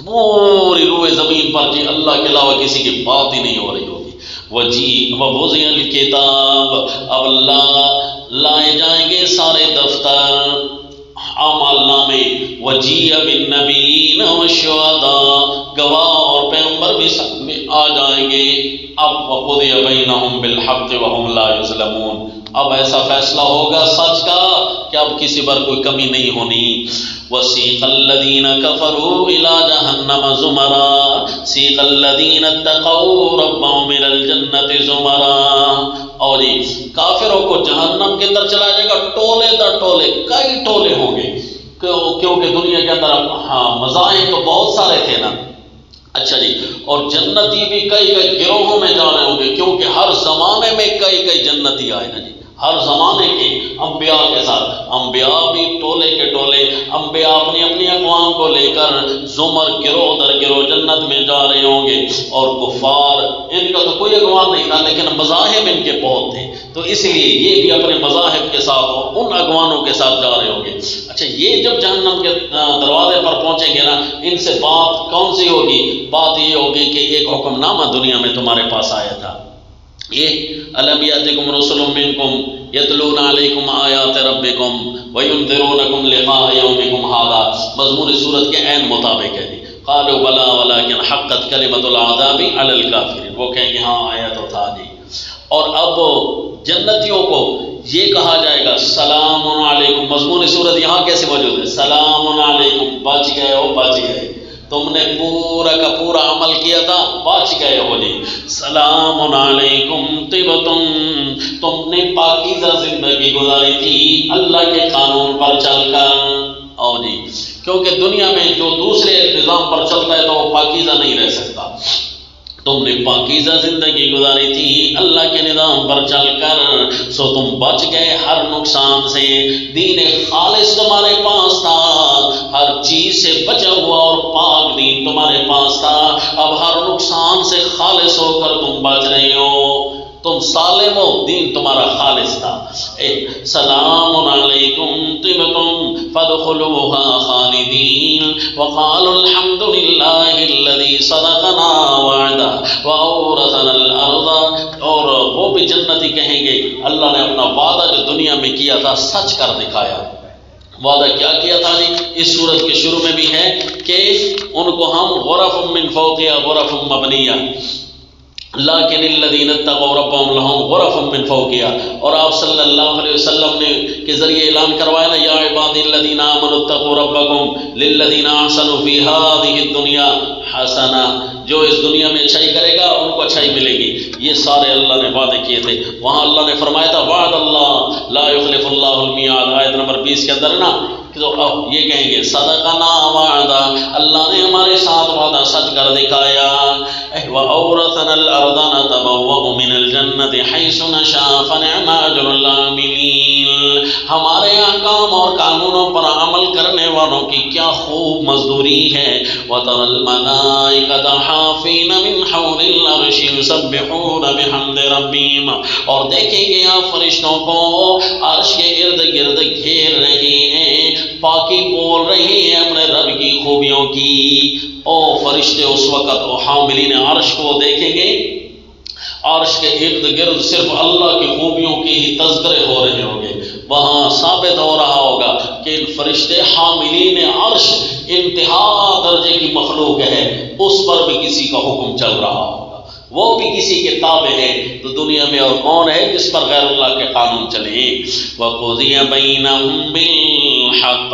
پوری روئے زمین پر جی اللہ کے علاوہ کسی کی بات ہی نہیں ہو رہی ہوگی۔ وَوُضِعَ الْكِتَابُ، اب لائے جائیں گے سارے دفتر اعمال نامے، وَجِيَ بِالنَّبِيِّينَ وَالشُّهَدَاءِ، گواہ اور پیغمبر بھی سب میں آ جائیں گے۔ اب وَقُضِيَ بَيْنَهُمْ بِالْحَقِّ وَهُمْ لَا يُظْلَمُونَ، اب ایسا فیصلہ ہوگا سچ کا کہ اب کسی پر کوئی کمی نہیں ہونی۔ وَسِيقَ الَّذِينَ كَفَرُوا إِلَى جَهَنَّمَ زُمَرًا سِيقَ الَّذِينَ اتَّقَوْا رَبَّهُمْ إِلَى الْجَنَّةِ زُمَرًا، اور کافروں کو جہنم کے اندر چلا جائے گا ٹولے در ٹولے، کئی ٹولے ہوں گے، کیونکہ دنیا کے اندر مزاحم تو بہت سارے تھے نا۔ اچھا جی، اور جنتی بھی کئی گروہوں میں جا رہے ہوں گے، کیونکہ ہر زمانے میں کئی جنتی آئے نا جی، ہر زمانے کے انبیاء کے ساتھ، انبیاء بھی ٹولے کے ٹولے، انبیاء اپنی اقوام کو لے کر زمر گروہ در گروہ جنت میں جا رہے ہوں گے، اور کفار ان کا تو کوئی اقوام نہیں تھا لیکن مذاہب ان کے بہت تھے، تو اس لیے یہ بھی اپنے مذاہب کے ساتھ ان اقواموں کے ساتھ جا رہے ہوں گے۔ اچھا، یہ جب جہنم کے دروازے پر پہنچیں گے نا، ان سے بات کون سی ہوگی؟ بات یہ ہوگی کہ ایک حکم نامہ دنیا میں تمہارے پاس آیا تھا، یہ الم یاتکم رسل منکم یتلون علیکم آیات ربکم وینذرونکم لقاء یومکم ھذا، مضمون سورت کے عین مطابق ہے۔ قالوا بلا ولکن حقت کلمۃ العذاب علی الکافرین، وہ کہیں گے ہاں آیا تو تھا جی۔ اور اب جنتیوں کو یہ کہا جائے گا سلام علیکم، مضمون سورت یہاں کیسے موجود ہے؟ سلام علیکم، بچ گئے ہو، بچ گئے، تم نے پورا کا پورا عمل کیا تھا، بچ گئے ہو جی۔ سلام علیکم طبتم، تم نے پاکیزہ زندگی گزاری تھی اللہ کے قانون پر چل کر، اور جی کیونکہ دنیا میں جو دوسرے نظام پر چلتا ہے تو وہ پاکیزہ نہیں رہ سکتا، تم نے پاکیزہ زندگی گزاری تھی اللہ کے نظام پر چل کر، سو تم بچ گئے ہر نقصان سے۔ دین خالص تمہارے پاس تھا، ہر چیز سے بچا ہوا اور پاک دین تمہارے پاس تھا، اب ہر نقصان سے خالص ہو کر تم بچ رہے ہو، تم سالم ہو، دین تمہارا خالص تھا۔ سلام علیکم طبتم فادخلوها خالدین وقالوا الحمد للہ الذی صدقنا وعدہ وأورثنا الارض، اور وہ بھی جنتی کہیں گے اللہ نے اپنا وعدہ جو دنیا میں کیا تھا سچ کر دکھایا۔ وعدہ کیا کیا تھا جی؟ اس سورت کے شروع میں بھی ہے کہ ان کو ہم غرف من فوقها غرف مبنیہ، لیکن الذین اتقوا ربهم لهم غرف من فوقها، اور آپ صلی اللہ علیہ وسلم نے کے ذریعے اعلان کروایا نا، یا عبادی الذین آمنوا اتقوا ربکم للذین احسنوا فی هذه الدنیا حسنہ، جو اس دنیا میں اچھائی کرے گا ان کو اچھائی ملے گی۔ یہ سارے اللہ نے وعدے کیے تھے، وہاں اللہ نے فرمایا تھا وعد اللہ لا یخلف اللہ المیعاد، آیت نمبر 20 کے اندر نا، تو اب یہ کہیں گے صدقنا وعدہ، اللہ نے ہمارے ساتھ وعدہ سچ کر دکھایا۔ وَأَوْرَثَنَا الْأَرْضَ نَتَبَوَّأُ مِنَ الْجَنَّةِ حَيْثُ نَشَاءُ فَنِعْمَ أَجْرُ الْعَامِلِينَ، ہمارے احکام اور قانونوں پر عمل کرنے والوں کی کیا خوب مزدوری ہے۔ وَتَرَى الْمَلَائِكَةَ حَافِينَ مِنْ حَوْلِ الْعَرْشِ يُسَبِّحُونَ بِحَمْدِ رَبِّهِمْ، اور دیکھیں گے آپ فرشتوں کو عرش کے ارد گرد گھیر رہے ہیں، پاکی بول رہی ہیں اپنے رب کی خوبیوں کی۔ او فرشتے اس وقت وہ حاملین عرش کو دیکھیں گے، عرش کے ارد گرد صرف اللہ کی خوبیوں کی ہی تذکرے ہو رہے ہوں گے، وہاں ثابت ہو رہا ہوگا کہ ان فرشتے حاملین عرش انتہا درجے کی مخلوق ہے، اس پر بھی کسی کا حکم چل رہا ہوگا، وہ بھی کسی کے تابع ہے، تو دنیا میں اور کون ہے جس پر غیر اللہ کے قانون چلے۔ وَقُضِيَ بَيْنَهُم بِالْحَقِّ،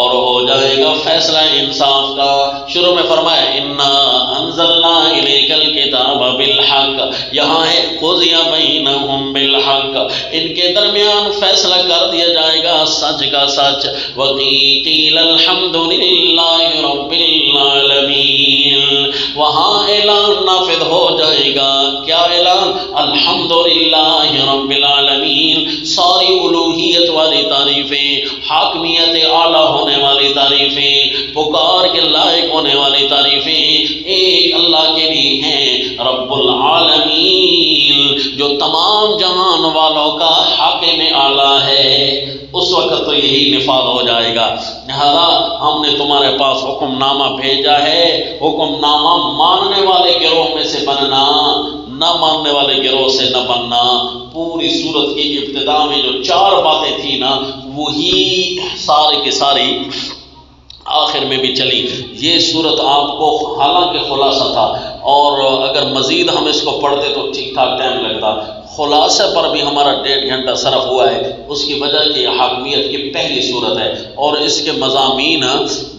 اور ہو جائے گا فیصلہ انصاف کا۔ شروع میں فرمایا اِنَّا أَنزَلْنَا إِلَيْكَ الْكِتَابَ بِالْحَقِّ، یہاں ہے قُضِيَ بَيْنَهُم بِالْحَقِّ، ان کے درمیان فیصلہ کر دیا جائے گا سچ کا سچ۔ وَقِيلَ الْحَمْدُ لِلَّهِ رَبِّ الْعَالَمِينَ، وہاں اعلان نافذ ہو جائے گا. کیا اعلان؟ الحمدللہ رب العالمین. ساری الوہیت والی تعریفیں، حاکمیت اعلیٰ ہونے والی تعریفیں، پکار کے لائق ہونے والی تعریفیں ایک اللہ کے لیے ہیں، رب العالمین، جو تمام جہان والوں کا حاکم اعلیٰ ہے. اس وقت تو یہی نفاذ ہو جائے گا. لہذا ہم نے تمہارے پاس حکم نامہ بھیجا ہے، حکم نامہ ماننے والے گروہ میں سے بننا، نہ ماننے والے گروہ سے نہ بننا. پوری سورت کی ابتدا میں جو 4 باتیں تھیں نا، وہی سارے کی ساری آخر میں بھی چلی. یہ سورت آپ کو حالانکہ خلاصہ تھا، اور اگر مزید ہم اس کو پڑھتے تو ٹھیک ٹھاک ٹائم لگتا. خلاصے پر بھی ہمارا 1.5 گھنٹہ صرف ہوا ہے. اس کی وجہ کہ یہ حاکمیت کی پہلی صورت ہے اور اس کے مضامین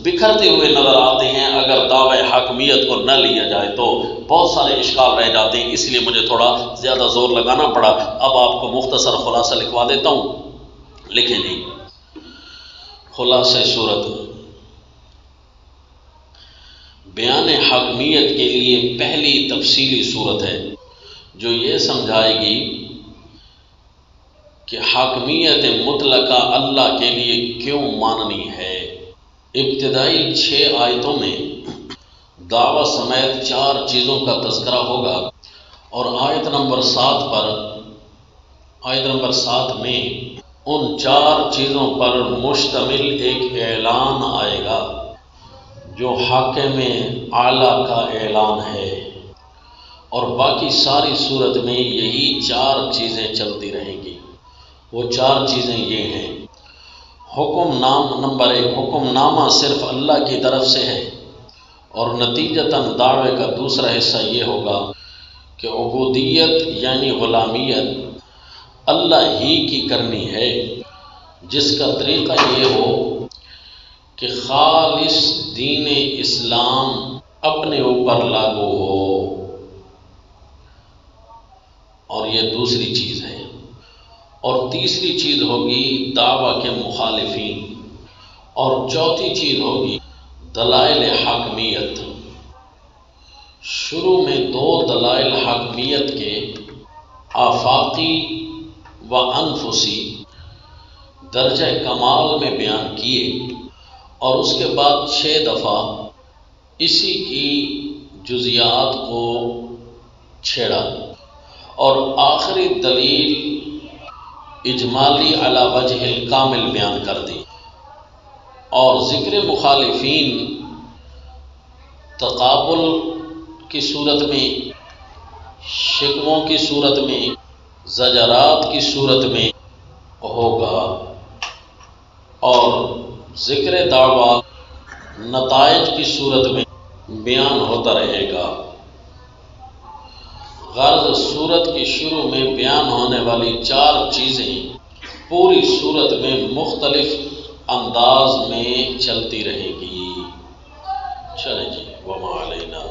بکھرتے ہوئے نظر آتے ہیں. اگر دعوی حاکمیت کو نہ لیا جائے تو بہت سارے اشکال رہ جاتے ہیں، اس لیے مجھے تھوڑا زیادہ زور لگانا پڑا. اب آپ کو مختصر خلاصہ لکھوا دیتا ہوں. لکھیں جی. خلاصہ صورت بیان حاکمیت کے لیے پہلی تفصیلی صورت ہے جو یہ سمجھائے گی کہ حاکمیت مطلقہ اللہ کے لیے کیوں ماننی ہے. ابتدائی 6 آیتوں میں دعویٰ سمیت 4 چیزوں کا تذکرہ ہوگا، اور آیت نمبر 7 میں ان 4 چیزوں پر مشتمل ایک اعلان آئے گا جو حاکم اعلیٰ کا اعلان ہے، اور باقی ساری صورت میں یہی 4 چیزیں چلتی رہیں گی. وہ 4 چیزیں یہ ہیں. نمبر 1، حکم نامہ صرف اللہ کی طرف سے ہے، اور نتیجتاً دعوے کا دوسرا حصہ یہ ہوگا کہ عبودیت یعنی غلامیت اللہ ہی کی کرنی ہے، جس کا طریقہ یہ ہو کہ خالص دین اسلام اپنے اوپر لاگو ہو، اور یہ دوسری چیز ہے. اور تیسری چیز ہوگی دعویٰ کے مخالفین، اور چوتھی چیز ہوگی دلائل حاکمیت. شروع میں 2 دلائل حاکمیت کے آفاقی و انفسی درجہ کمال میں بیان کیے، اور اس کے بعد 6 دفعہ اسی کی جزیات کو چھیڑا، اور آخری دلیل اجمالی علی وجہ الکامل بیان کر دی. اور ذکر مخالفین تقابل کی صورت میں، شکووں کی صورت میں، زجرات کی صورت میں ہوگا، اور ذکر دعویٰ نتائج کی صورت میں بیان ہوتا رہے گا. غرض صورت کی شروع میں بیان ہونے والی 4 چیزیں پوری صورت میں مختلف انداز میں چلتی رہیں گی. چلیں جی، وما علینا